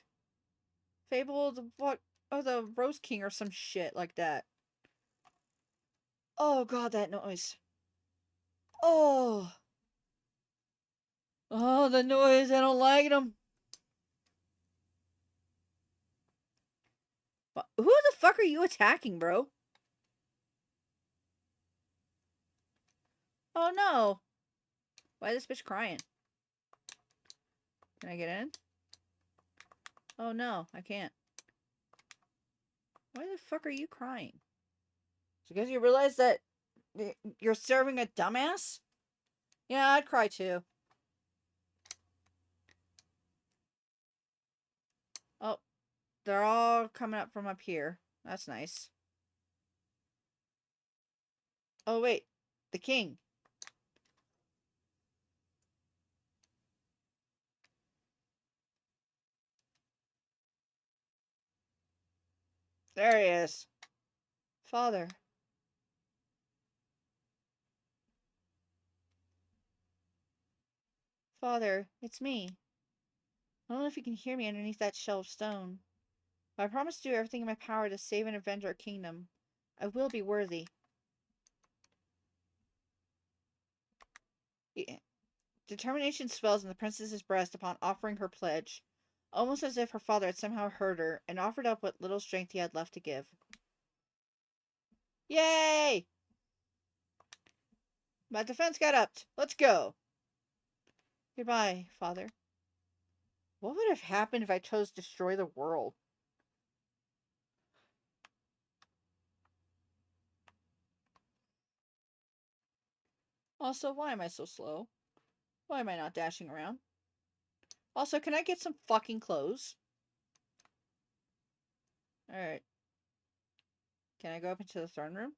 Fable of the what? Oh, the Rose King or some shit like that. Oh god, that noise. Oh. Oh, the noise. I don't like them. Who the fuck are you attacking, bro? Oh no. Why is this bitch crying? Can I get in? Oh no, I can't. Why the fuck are you crying? Because you realize that you're serving a dumbass? Yeah, I'd cry too. Oh, they're all coming up from up here. That's nice. Oh wait, the king. There he is. Father. Father, it's me. I don't know if you can hear me underneath that shell of stone. But I promise to do everything in my power to save and avenge our kingdom. I will be worthy. Yeah. Determination swells in the princess's breast upon offering her pledge, almost as if her father had somehow heard her and offered up what little strength he had left to give. Yay! My defense got upped. Let's go. Goodbye, father. What would have happened if I chose to destroy the world? Also, why am I so slow? Why am I not dashing around? Also, can I get some fucking clothes? Alright. Can I go up into the throne room?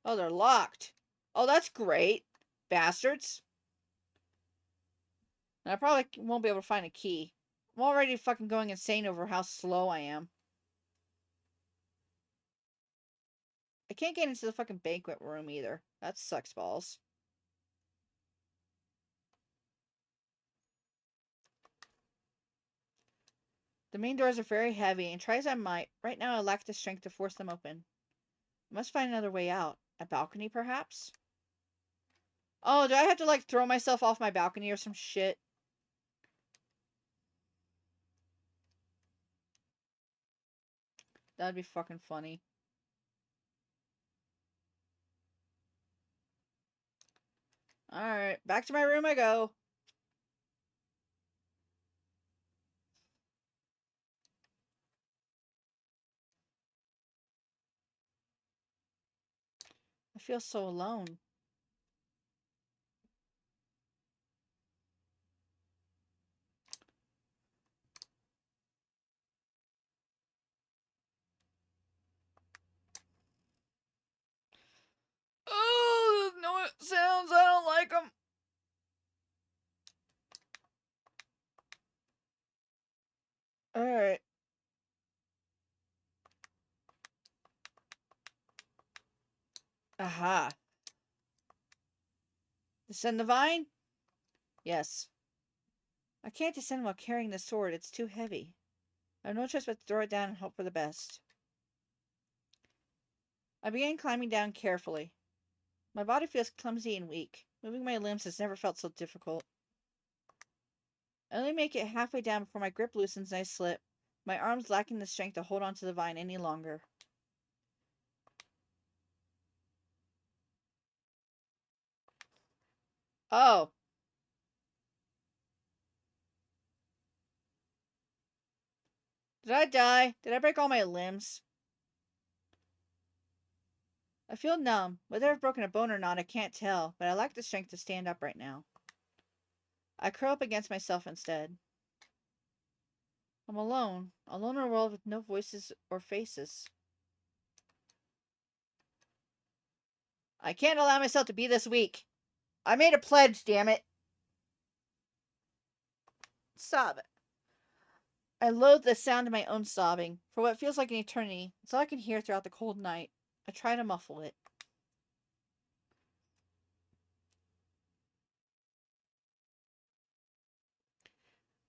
Oh, they're locked. Oh, that's great. Bastards. And I probably won't be able to find a key. I'm already fucking going insane over how slow I am. I can't get into the fucking banquet room either. That sucks balls. The main doors are very heavy, and try as I might, right now I lack the strength to force them open. I must find another way out. A balcony, perhaps? Oh, do I have to, like, throw myself off my balcony or some shit? That'd be fucking funny. Alright, back to my room I go. I feel so alone. Oh, no sounds. I don't like them. Alright. Aha. Descend the vine? Yes. I can't descend while carrying the sword. It's too heavy. I have no choice but to throw it down and hope for the best. I began climbing down carefully. My body feels clumsy and weak. Moving my limbs has never felt so difficult. I only make it halfway down before my grip loosens and I slip, my arms lacking the strength to hold onto the vine any longer. Oh. Did I die? Did I break all my limbs? I feel numb. Whether I've broken a bone or not, I can't tell, but I lack the strength to stand up right now. I curl up against myself instead. I'm alone. Alone in a world with no voices or faces. I can't allow myself to be this weak. I made a pledge, damn it. Sob. I loathe the sound of my own sobbing. For what feels like an eternity, it's all I can hear throughout the cold night. I try to muffle it.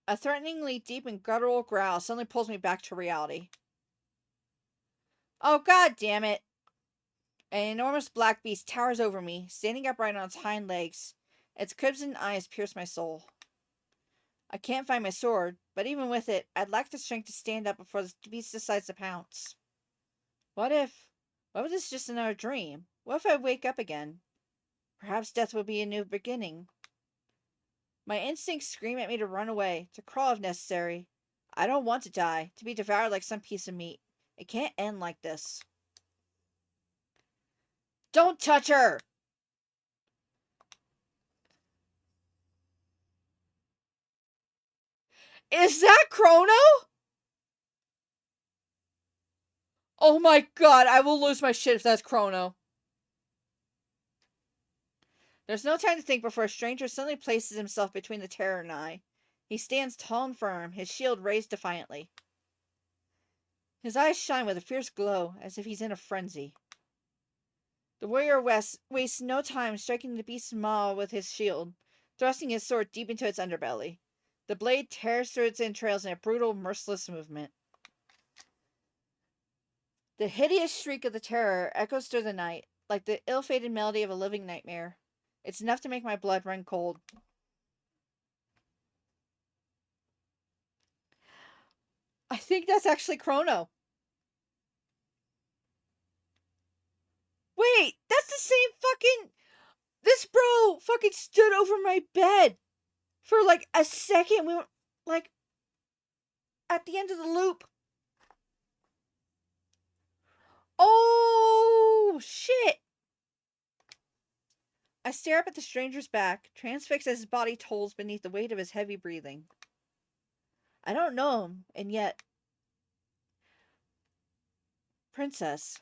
A threateningly deep and guttural growl suddenly pulls me back to reality. Oh, god damn it! An enormous black beast towers over me, standing upright on its hind legs. Its crimson eyes pierce my soul. I can't find my sword, but even with it, I'd lack the strength to stand up before the beast decides to pounce. What if this just another dream? What if I wake up again? Perhaps death will be a new beginning. My instincts scream at me to run away, to crawl if necessary. I don't want to die, to be devoured like some piece of meat. It can't end like this. Don't touch her! Is that Chrono? Oh my god, I will lose my shit if that's Chrono. There's no time to think before a stranger suddenly places himself between the terror and I. He stands tall and firm, his shield raised defiantly. His eyes shine with a fierce glow, as if he's in a frenzy. The warrior wastes no time striking the beast's maw with his shield, thrusting his sword deep into its underbelly. The blade tears through its entrails in a brutal, merciless movement. The hideous shriek of the terror echoes through the night, like the ill-fated melody of a living nightmare. It's enough to make my blood run cold. I think that's actually Chrono. Wait, that's the same fucking... This bro fucking stood over my bed for like a second. We were like at the end of the loop. Oh, shit. I stare up at the stranger's back, transfixed as his body tolls beneath the weight of his heavy breathing. I don't know him, and yet... Princess.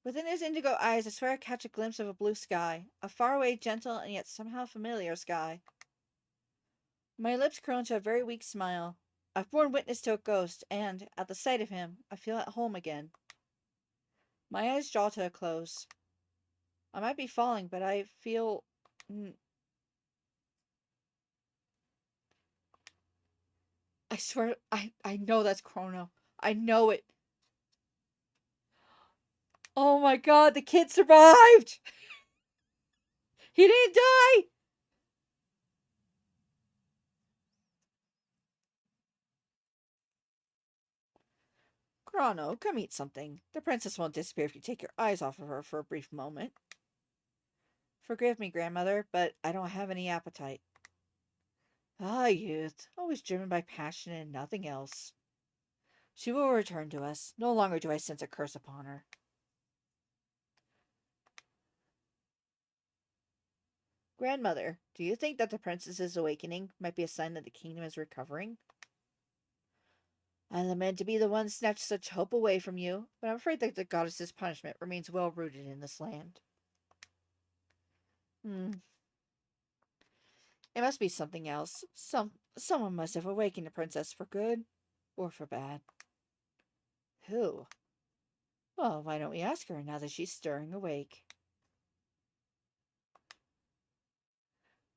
Within his indigo eyes, I swear I catch a glimpse of a blue sky. A faraway, gentle, and yet somehow familiar sky. My lips curl into a very weak smile. I've borne witness to a ghost, and, at the sight of him, I feel at home again. My eyes draw to a close. I might be falling, but I feel... I swear, I know that's Chrono. I know it. Oh my god, the kid survived! He didn't die! Chrono, come eat something. The princess won't disappear if you take your eyes off of her for a brief moment. Forgive me, grandmother, but I don't have any appetite. Ah, youth, always driven by passion and nothing else. She will return to us. No longer do I sense a curse upon her. Grandmother, do you think that the princess's awakening might be a sign that the kingdom is recovering? I lament to be the one snatched such hope away from you, but I'm afraid that the goddess's punishment remains well rooted in this land. It must be something else. Someone must have awakened the princess for good, or for bad. Who? Well, why don't we ask her now that she's stirring awake?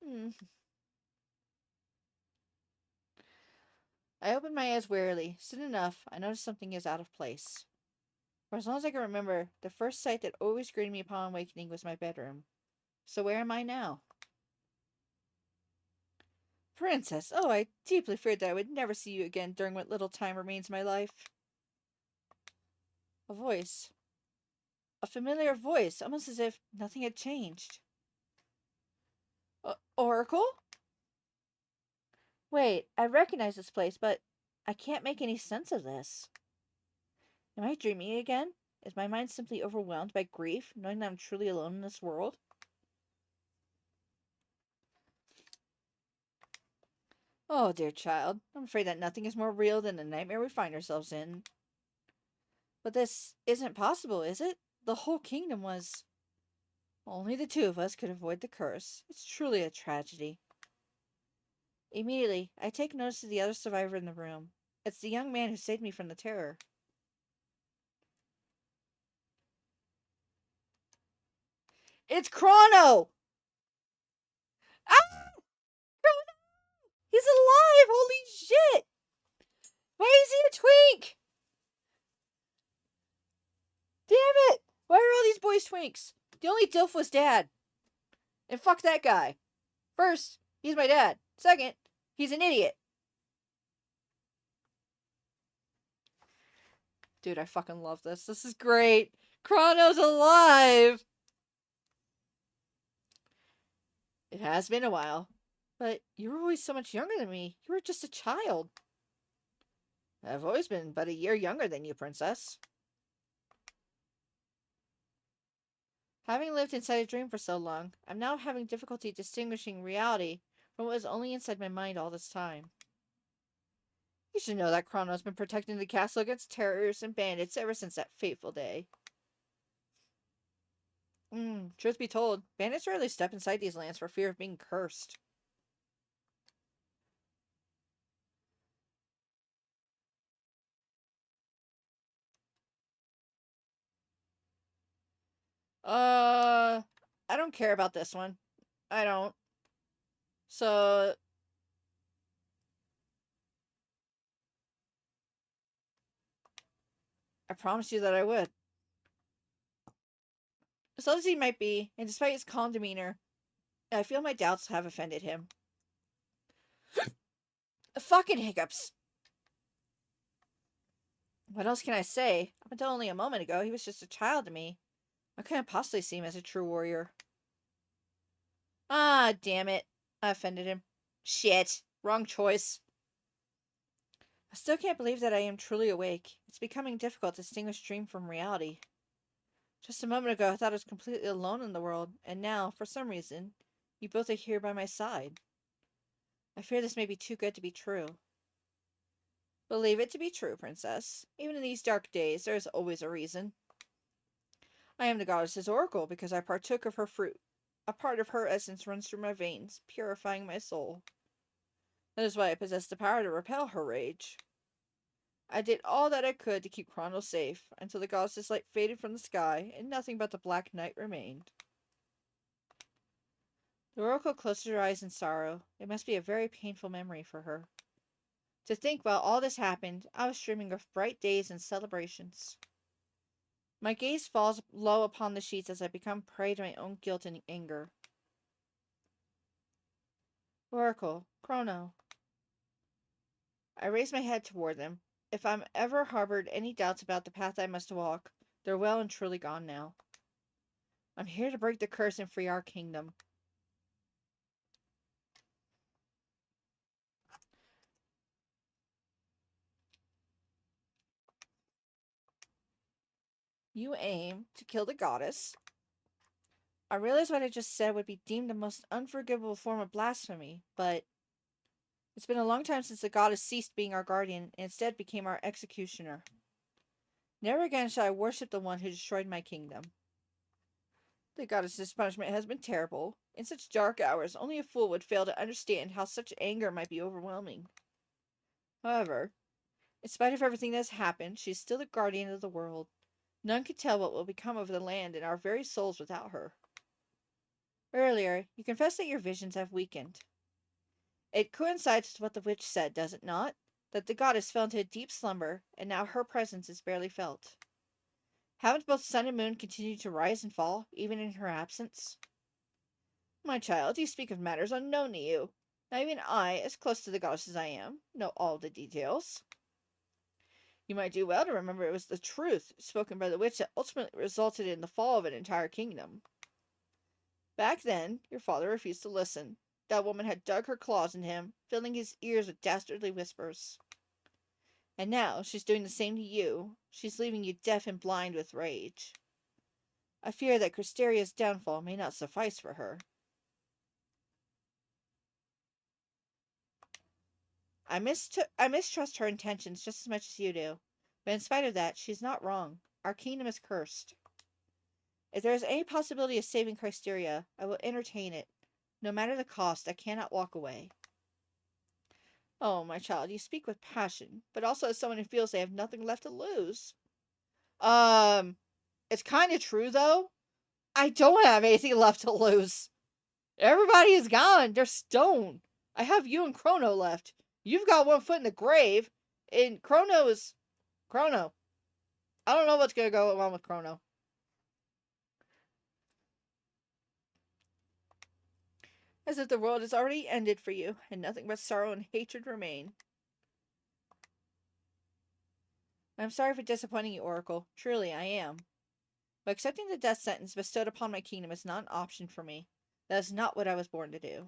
Hmm. I opened my eyes wearily. Soon enough, I noticed something is out of place. For as long as I can remember, the first sight that always greeted me upon awakening was my bedroom. So where am I now? Princess, oh, I deeply feared that I would never see you again during what little time remains of my life. A voice. A familiar voice, almost as if nothing had changed. Oracle? Wait, I recognize this place, but I can't make any sense of this. Am I dreaming again? Is my mind simply overwhelmed by grief, knowing that I'm truly alone in this world? Oh, dear child, I'm afraid that nothing is more real than the nightmare we find ourselves in. But this isn't possible, is it? The whole kingdom was... Only the two of us could avoid the curse. It's truly a tragedy. Immediately, I take notice of the other survivor in the room. It's the young man who saved me from the terror. It's Chrono! Ah! Chrono! He's alive! Holy shit! Why is he a twink? Damn it! Why are all these boys twinks? The only dilf was Dad. And fuck that guy. First, he's my dad. Second, he's an idiot. Dude, I fucking love this. This is great. Chrono's alive! It has been a while. But you were always so much younger than me. You were just a child. I've always been but a year younger than you, Princess. Having lived inside a dream for so long, I'm now having difficulty distinguishing reality from what was only inside my mind all this time. You should know that Chrono's been protecting the castle against terrorists and bandits ever since that fateful day. Truth be told, bandits rarely step inside these lands for fear of being cursed. I don't care about this one. I don't. So, I promised you that I would. Slow as he might be, and despite his calm demeanor, I feel my doubts have offended him. Fucking hiccups. What else can I say? Up until only a moment ago, he was just a child to me. I couldn't possibly see him as a true warrior. Ah, damn it. I offended him. Shit. Wrong choice. I still can't believe that I am truly awake. It's becoming difficult to distinguish dream from reality. Just a moment ago, I thought I was completely alone in the world, and now, for some reason, you both are here by my side. I fear this may be too good to be true. Believe it to be true, Princess. Even in these dark days, there is always a reason. I am the goddess's oracle because I partook of her fruit. A part of her essence runs through my veins, purifying my soul. That is why I possess the power to repel her rage. I did all that I could to keep Chrono safe, until the goddess's light faded from the sky, and nothing but the black night remained. The oracle closed her eyes in sorrow. It must be a very painful memory for her. To think while all this happened, I was dreaming of bright days and celebrations. My gaze falls low upon the sheets as I become prey to my own guilt and anger. Oracle, Chrono. I raise my head toward them. If I'm ever harbored any doubts about the path I must walk, they're well and truly gone now. I'm here to break the curse and free our kingdom. You aim to kill the goddess. I realize what I just said would be deemed the most unforgivable form of blasphemy, but it's been a long time since the goddess ceased being our guardian and instead became our executioner. Never again shall I worship the one who destroyed my kingdom. The goddess's punishment has been terrible. In such dark hours, only a fool would fail to understand how such anger might be overwhelming. However, in spite of everything that has happened, she is still the guardian of the world. None can tell what will become of the land and our very souls without her. Earlier, you confessed that your visions have weakened. It coincides with what the witch said, does it not? That the goddess fell into a deep slumber, and now her presence is barely felt. Haven't both sun and moon continued to rise and fall, even in her absence? My child, you speak of matters unknown to you. Not even I, as close to the goddess as I am, know all the details. You might do well to remember it was the truth spoken by the witch that ultimately resulted in the fall of an entire kingdom. Back then, your father refused to listen. That woman had dug her claws into him, filling his ears with dastardly whispers. And now she's doing the same to you. She's leaving you deaf and blind with rage. I fear that Crysteria's downfall may not suffice for her. I mistrust her intentions just as much as you do. But in spite of that, she's not wrong. Our kingdom is cursed. If there is any possibility of saving Chrysteria, I will entertain it. No matter the cost, I cannot walk away. Oh, my child, you speak with passion, but also as someone who feels they have nothing left to lose. It's kind of true, though. I don't have anything left to lose. Everybody is gone. They're stone. I have you and Chrono left. You've got one foot in the grave, and Chrono is... Chrono. I don't know what's gonna go wrong with Chrono. As if the world has already ended for you, and nothing but sorrow and hatred remain. I'm sorry for disappointing you, Oracle. Truly, I am. But accepting the death sentence bestowed upon my kingdom is not an option for me. That is not what I was born to do.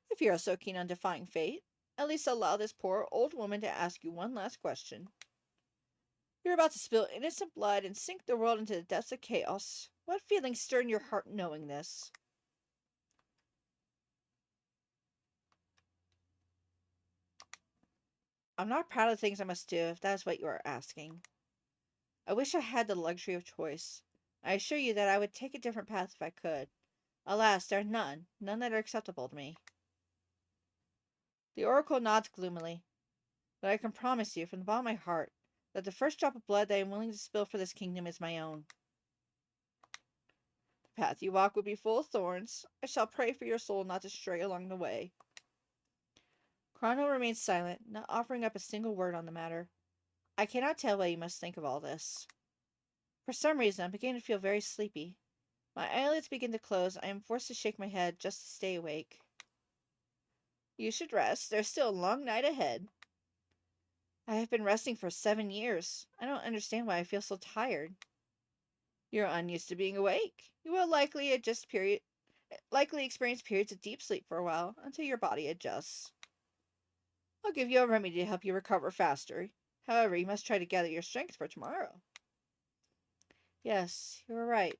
If you are so keen on defying fate, at least allow this poor old woman to ask you one last question. You're about to spill innocent blood and sink the world into the depths of chaos. What feelings stir in your heart knowing this? I'm not proud of the things I must do, if that is what you are asking. I wish I had the luxury of choice. I assure you that I would take a different path if I could. Alas, there are none that are acceptable to me. The oracle nods gloomily, but I can promise you from the bottom of my heart that the first drop of blood that I am willing to spill for this kingdom is my own. The path you walk will be full of thorns. I shall pray for your soul not to stray along the way. Chrono remains silent, not offering up a single word on the matter. I cannot tell what you must think of all this. For some reason, I'm beginning to feel very sleepy. My eyelids begin to close. I am forced to shake my head just to stay awake. You should rest. There's still a long night ahead. I have been resting for 7 years. I don't understand why I feel so tired. You're unused to being awake. You will likely experience periods of deep sleep for a while until your body adjusts. I'll give you a remedy to help you recover faster. However, you must try to gather your strength for tomorrow. Yes, you're right.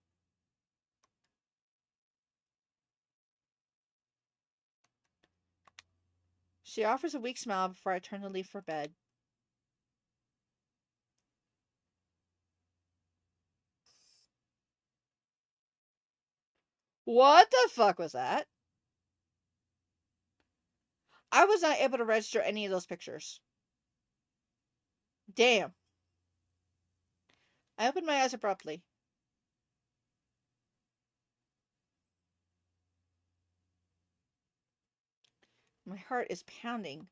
She offers a weak smile before I turn to leave for bed. What the fuck was that? I was not able to register any of those pictures. Damn. I opened my eyes abruptly. My heart is pounding.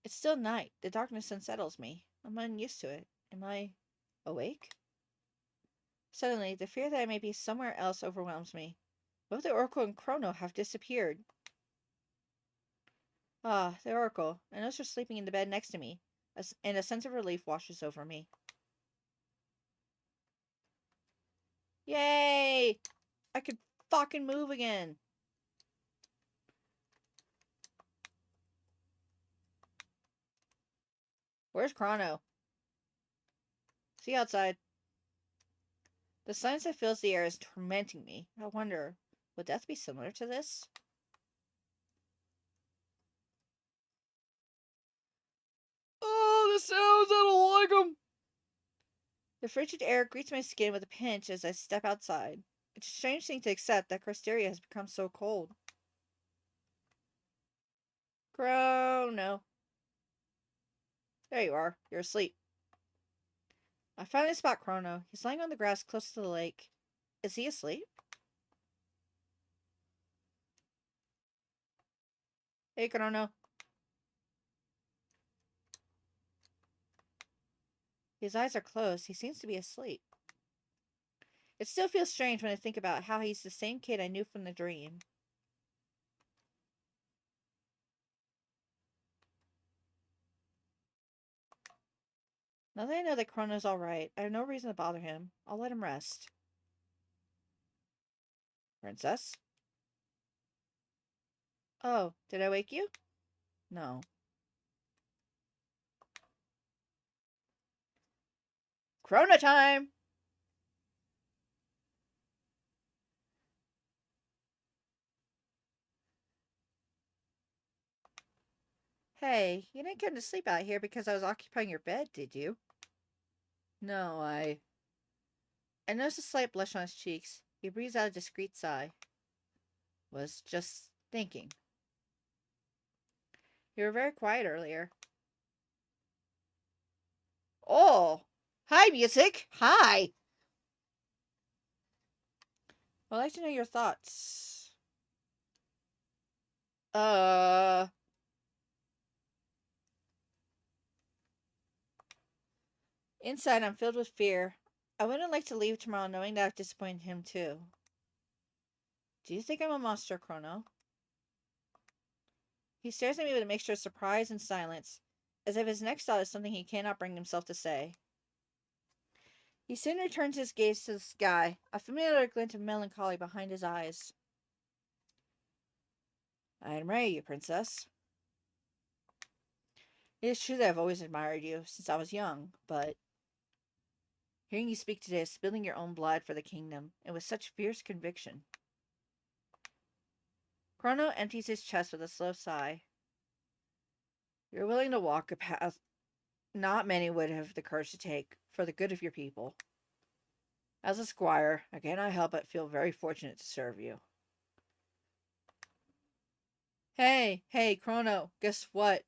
It's still night. The darkness unsettles me. I'm unused to it. Am I awake? Suddenly, the fear that I may be somewhere else overwhelms me. Both the Oracle and Chrono have disappeared. Ah, the Oracle. I notice her sleeping in the bed next to me, and a sense of relief washes over me. Yay! I could fucking move again. Where's Chrono? See you outside. The silence that fills the air is tormenting me. I wonder, would death be similar to this? Oh, the sounds! I don't like them! The frigid air greets my skin with a pinch as I step outside. It's a strange thing to accept that Cresteria has become so cold. Chrono. There you are. You're asleep. I finally spot Chrono. He's lying on the grass close to the lake. Is he asleep? Hey, Chrono. His eyes are closed. He seems to be asleep. It still feels strange when I think about how he's the same kid I knew from the dream. Now that I know that Chrono's alright, I have no reason to bother him. I'll let him rest. Princess? Oh, did I wake you? No. Chrono time! Hey, you didn't come to sleep out here because I was occupying your bed, did you? No, I noticed a slight blush on his cheeks. He breathes out a discreet sigh. Was just thinking. You were very quiet earlier. Oh! Hi, music! Hi! I'd like to know your thoughts. Uh... Inside, I'm filled with fear. I wouldn't like to leave tomorrow knowing that I've disappointed him too. Do you think I'm a monster, Chrono? He stares at me with a mixture of surprise and silence, as if his next thought is something he cannot bring himself to say. He soon returns his gaze to the sky, a familiar glint of melancholy behind his eyes. I admire you, princess. It is true that I've always admired you since I was young, but hearing you speak today is spilling your own blood for the kingdom, and with such fierce conviction. Chrono empties his chest with a slow sigh. You're willing to walk a path not many would have the courage to take for the good of your people. As a squire, I cannot help but feel very fortunate to serve you. Hey, Chrono, guess what?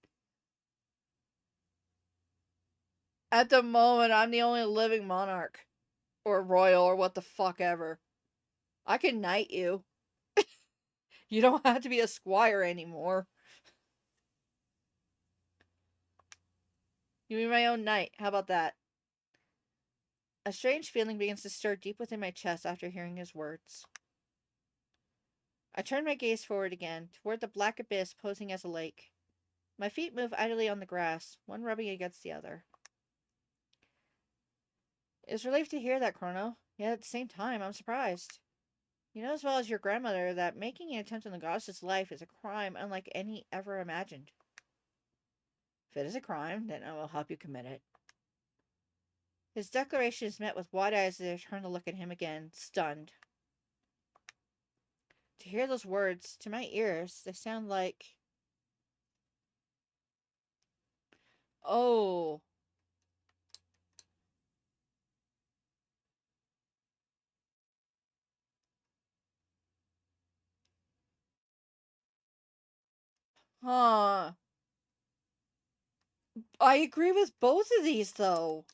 At the moment, I'm the only living monarch. Or royal, or what the fuck ever. I can knight you. You don't have to be a squire anymore. You be my own knight. How about that? A strange feeling begins to stir deep within my chest after hearing his words. I turn my gaze forward again, toward the black abyss posing as a lake. My feet move idly on the grass, one rubbing against the other. It's relief to hear that, Chrono, yet at the same time, I'm surprised. You know as well as your grandmother that making an attempt on the goddess's life is a crime unlike any ever imagined. If it is a crime, then I will help you commit it. His declaration is met with wide eyes as I turn to look at him again, stunned. To hear those words, to my ears, they sound like... Oh. Huh. I agree with both of these, though.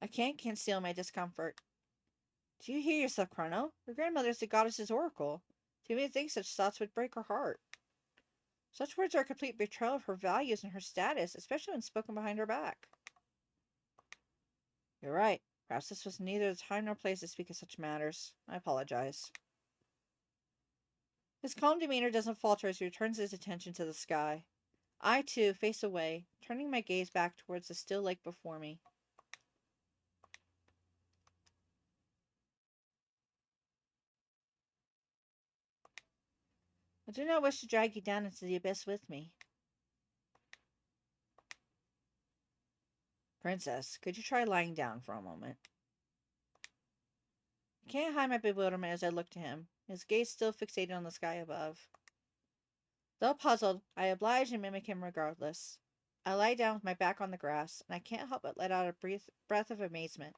I can't conceal my discomfort. Do you hear yourself, Chrono? Your grandmother is the goddess's oracle. To even think such thoughts would break her heart. Such words are a complete betrayal of her values and her status, especially when spoken behind her back. You're right. Perhaps this was neither the time nor place to speak of such matters. I apologize. His calm demeanor doesn't falter as he returns his attention to the sky. I, too, face away, turning my gaze back towards the still lake before me. I do not wish to drag you down into the abyss with me. Princess, could you try lying down for a moment? I can't hide my bewilderment as I look to him, his gaze still fixated on the sky above. Though puzzled, I oblige and mimic him regardless. I lie down with my back on the grass, and I can't help but let out a breath of amazement.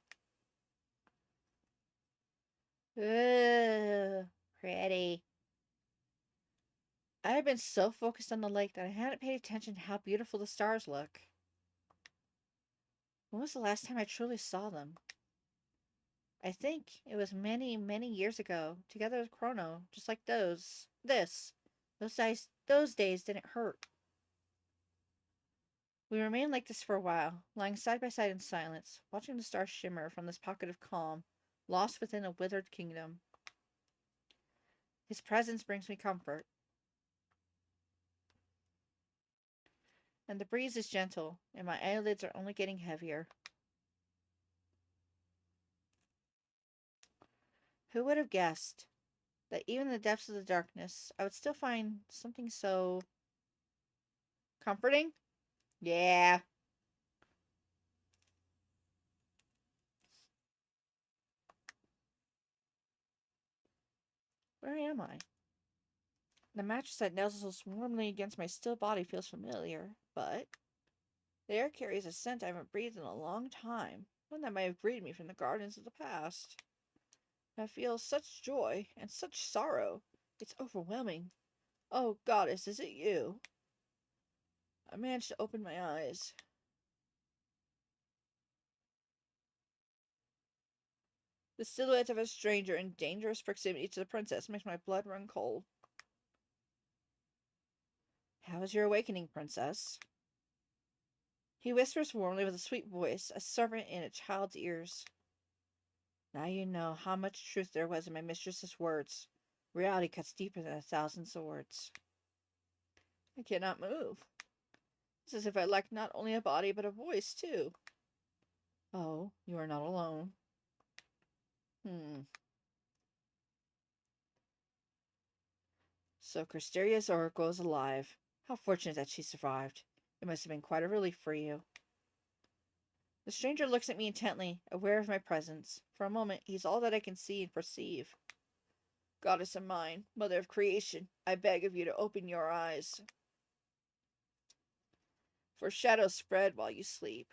Ugh, pretty. I had been so focused on the lake that I hadn't paid attention to how beautiful the stars look. When was the last time I truly saw them? I think it was many, many years ago, together with Chrono, just like those. Those days didn't hurt. We remained like this for a while, lying side by side in silence, watching the stars shimmer from this pocket of calm, lost within a withered kingdom. His presence brings me comfort, and the breeze is gentle, and my eyelids are only getting heavier. Who would have guessed that even in the depths of the darkness, I would still find something so comforting? Yeah. Where am I? The mattress that nuzzles warmly against my still body feels familiar, but the air carries a scent I haven't breathed in a long time, one that might have greeted me from the gardens of the past. I feel such joy and such sorrow. It's overwhelming. Oh, goddess, is it you? I managed to open my eyes. The silhouette of a stranger in dangerous proximity to the princess makes my blood run cold. How is your awakening, princess? He whispers warmly with a sweet voice, a serpent in a child's ears. Now you know how much truth there was in my mistress's words. Reality cuts deeper than 1,000 swords. I cannot move. It's as if I lack not only a body, but a voice, too. Oh, you are not alone. So Crysteria's oracle is alive. How fortunate that she survived. It must have been quite a relief for you. The stranger looks at me intently, aware of my presence. For a moment, he's all that I can see and perceive. Goddess of mine, mother of creation, I beg of you to open your eyes. For shadows spread while you sleep.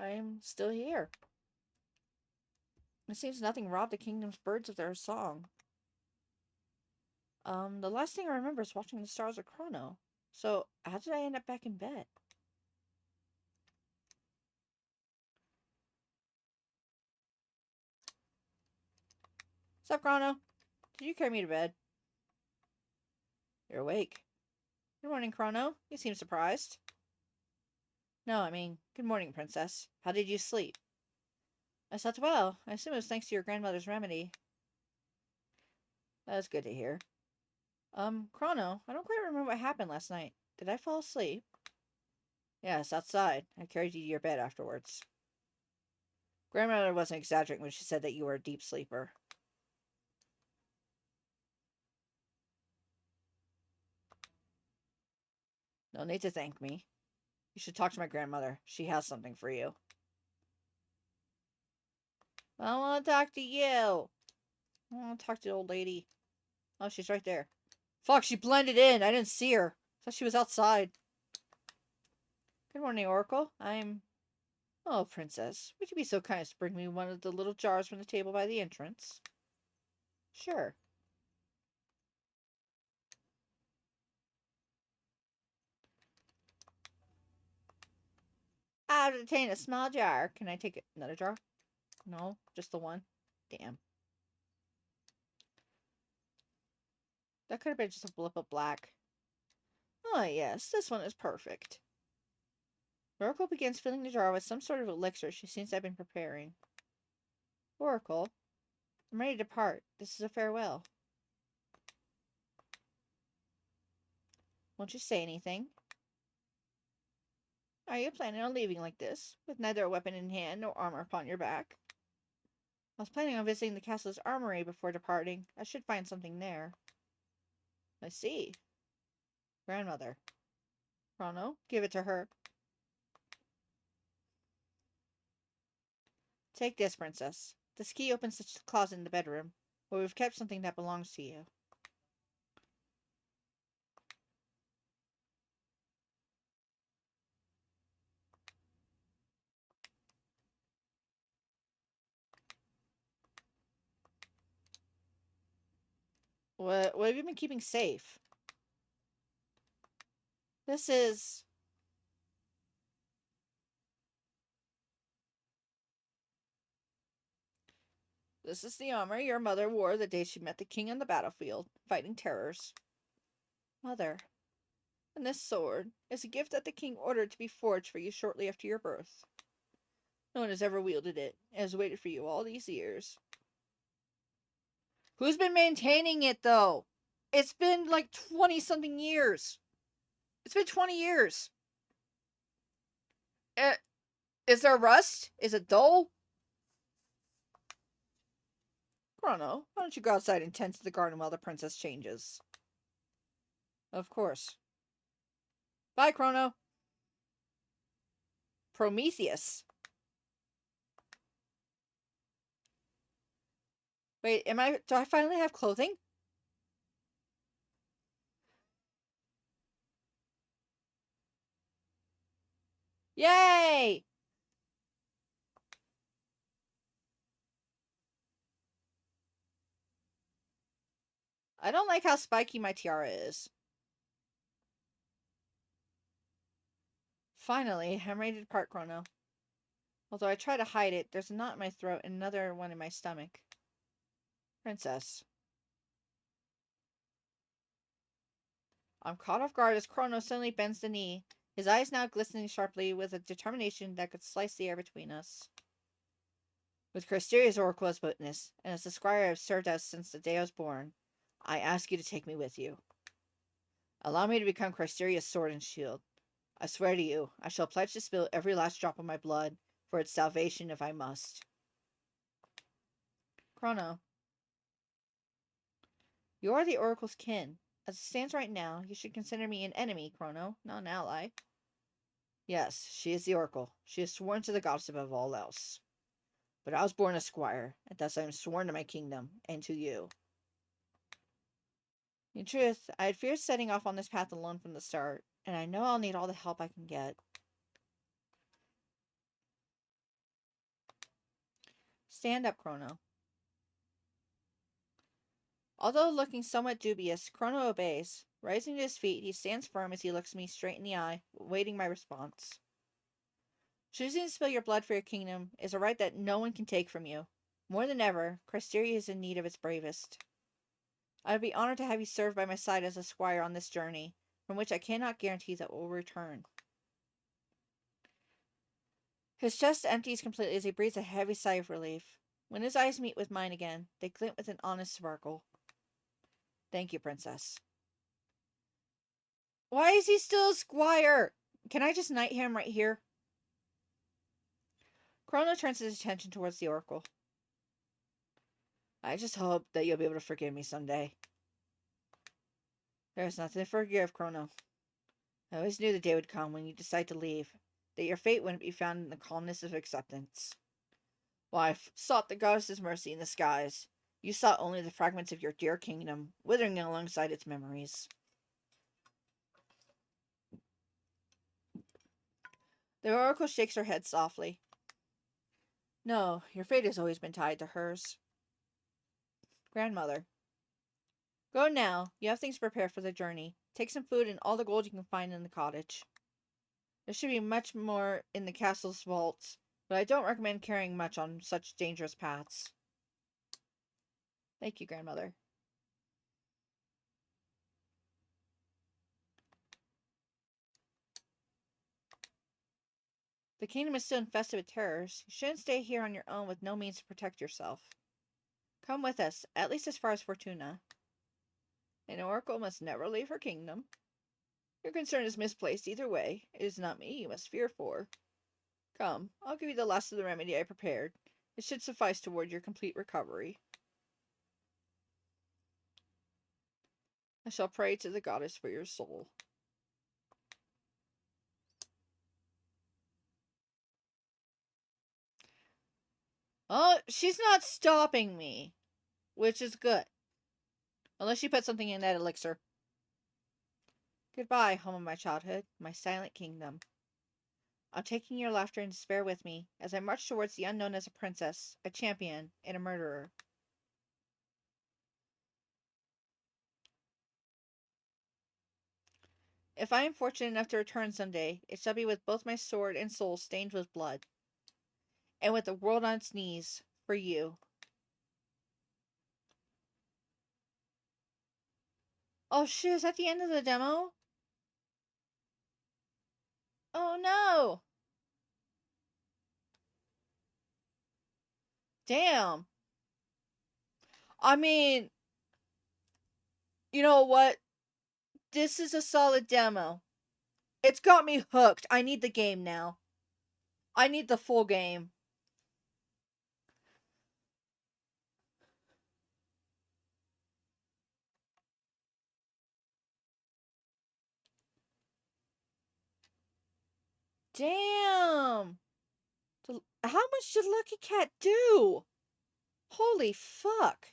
I am still here. It seems nothing robbed the kingdom's birds of their song. The last thing I remember is watching the stars of Chrono. So, how did I end up back in bed? Sup, Chrono? Did you carry me to bed? You're awake. Good morning, Chrono. You seem surprised. No, I mean, good morning, princess. How did you sleep? I slept well. I assume it was thanks to your grandmother's remedy. That was good to hear. Chrono, I don't quite remember what happened last night. Did I fall asleep? Yes, outside. I carried you to your bed afterwards. Grandmother wasn't exaggerating when she said that you were a deep sleeper. No need to thank me. You should talk to my grandmother. She has something for you. I want to talk to you. I want to talk to the old lady. Oh, she's right there. Fuck, she blended in. I didn't see her. I thought she was outside. Good morning, Oracle. Oh, princess. Would you be so kind as to bring me one of the little jars from the table by the entrance? Sure. I've obtained a small jar. Can I take another jar? No, just the one. Damn. That could have been just a blip of black. Oh, yes, this one is perfect. Oracle begins filling the jar with some sort of elixir she seems to have been preparing. Oracle, I'm ready to depart. This is a farewell. Won't you say anything? Are you planning on leaving like this, with neither a weapon in hand nor armor upon your back? I was planning on visiting the castle's armory before departing. I should find something there. I see. Grandmother. Chrono, give it to her. Take this, princess. This key opens the closet in the bedroom, where we've kept something that belongs to you. What have you been keeping safe? This is... This is the armor your mother wore the day she met the king on the battlefield, fighting terrors. Mother. And this sword is a gift that the king ordered to be forged for you shortly after your birth. No one has ever wielded it, and has waited for you all these years. Who's been maintaining it, though? It's been like 20-something years. It's been 20 years. Is there rust? Is it dull? Chrono, why don't you go outside and tend to the garden while the princess changes? Of course. Bye, Chrono. Prometheus. Wait, do I finally have clothing? Yay! I don't like how spiky my tiara is. Finally, I'm ready to depart, Chrono. Although I try to hide it, there's a knot in my throat and another one in my stomach. Princess. I'm caught off guard as Chrono suddenly bends the knee, his eyes now glistening sharply with a determination that could slice the air between us. With Crysteria's oracle as witness, and as the squire I have served as since the day I was born, I ask you to take me with you. Allow me to become Crysteria's sword and shield. I swear to you, I shall pledge to spill every last drop of my blood for its salvation if I must. Chrono. You are the oracle's kin. As it stands right now, you should consider me an enemy, Chrono, not an ally. Yes, she is the oracle. She is sworn to the goddess above all else. But I was born a squire, and thus I am sworn to my kingdom, and to you. In truth, I had feared setting off on this path alone from the start, and I know I'll need all the help I can get. Stand up, Chrono. Although looking somewhat dubious, Chrono obeys. Rising to his feet, he stands firm as he looks me straight in the eye, waiting my response. Choosing to spill your blood for your kingdom is a right that no one can take from you. More than ever, Cresteria is in need of its bravest. I would be honored to have you serve by my side as a squire on this journey, from which I cannot guarantee that we'll return. His chest empties completely as he breathes a heavy sigh of relief. When his eyes meet with mine again, they glint with an honest sparkle. Thank you, Princess. Why is he still a squire? Can I just knight him right here? Chrono turns his attention towards the oracle. I just hope that you'll be able to forgive me someday. There's nothing to forgive, Chrono. I always knew the day would come when you decide to leave, that your fate wouldn't be found in the calmness of acceptance. While I sought the goddess's mercy in the skies, you sought only the fragments of your dear kingdom, withering alongside its memories. The oracle shakes her head softly. No, your fate has always been tied to hers. Grandmother. Go now. You have things to prepare for the journey. Take some food and all the gold you can find in the cottage. There should be much more in the castle's vaults, but I don't recommend carrying much on such dangerous paths. Thank you, Grandmother. The kingdom is still infested with terrors. You shouldn't stay here on your own with no means to protect yourself. Come with us, at least as far as Fortuna. An oracle must never leave her kingdom. Your concern is misplaced either way. It is not me you must fear for. Come, I'll give you the last of the remedy I prepared. It should suffice toward your complete recovery. I shall pray to the goddess for your soul. Oh, she's not stopping me, which is good. Unless she put something in that elixir. Goodbye, home of my childhood, my silent kingdom. I'm taking your laughter and despair with me as I march towards the unknown as a princess, a champion, and a murderer. If I am fortunate enough to return someday, it shall be with both my sword and soul stained with blood, and with the world on its knees for you. Oh shit, is that the end of the demo? Oh no! Damn. I mean, you know what? This is a solid demo. It's got me hooked. I need the game now. I need the full game. Damn. How much did Lucky Cat do? Holy fuck.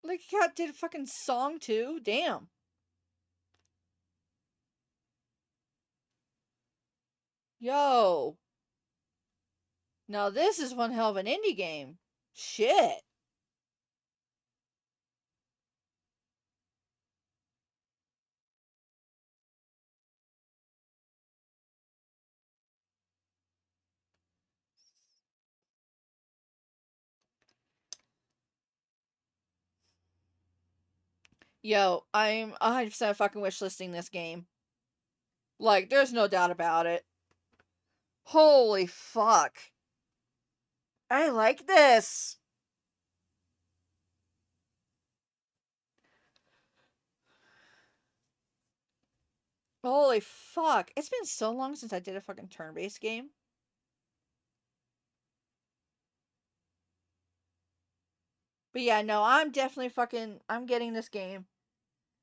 Like, Cat did a fucking song too? Damn. Yo. Now this is one hell of an indie game. Shit. Yo, I'm 100% fucking wishlisting this game. Like, there's no doubt about it. Holy fuck. I like this. Holy fuck. It's been so long since I did a fucking turn-based game. But yeah, no, I'm definitely fucking, I'm getting this game.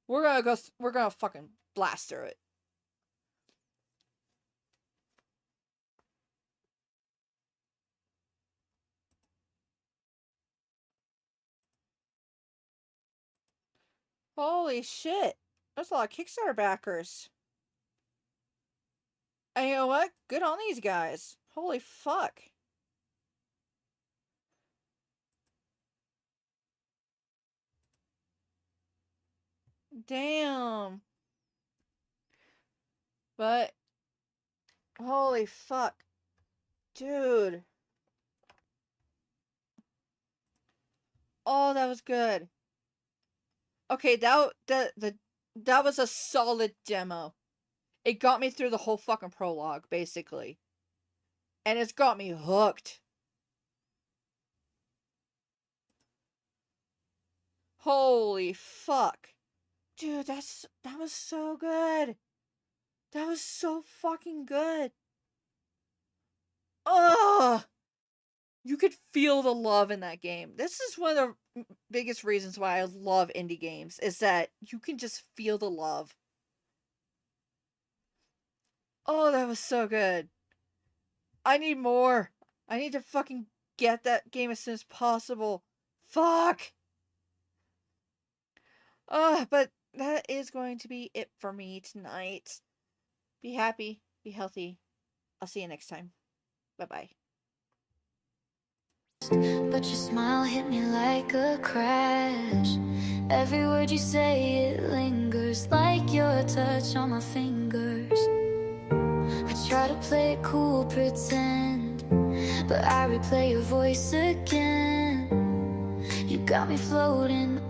We're gonna fucking blast through it. Holy shit. There's a lot of Kickstarter backers. And you know what? Good on these guys. Holy fuck. Damn. But, holy fuck. Dude. Oh, that was good. Okay, that was a solid demo. It got me through the whole fucking prologue, basically. And it's got me hooked. Holy fuck. Dude, that was so good. That was so fucking good. Ugh! You could feel the love in that game. This is one of the biggest reasons why I love indie games, is that you can just feel the love. Oh, that was so good. I need more. I need to fucking get that game as soon as possible. Fuck! But that is going to be it for me tonight. Be happy, be healthy. I'll see you next time. Bye-bye. But your smile hit me like a crash. Every word you say, it lingers, like your touch on my fingers. I try to play it cool, pretend, but I replay your voice again. You got me floating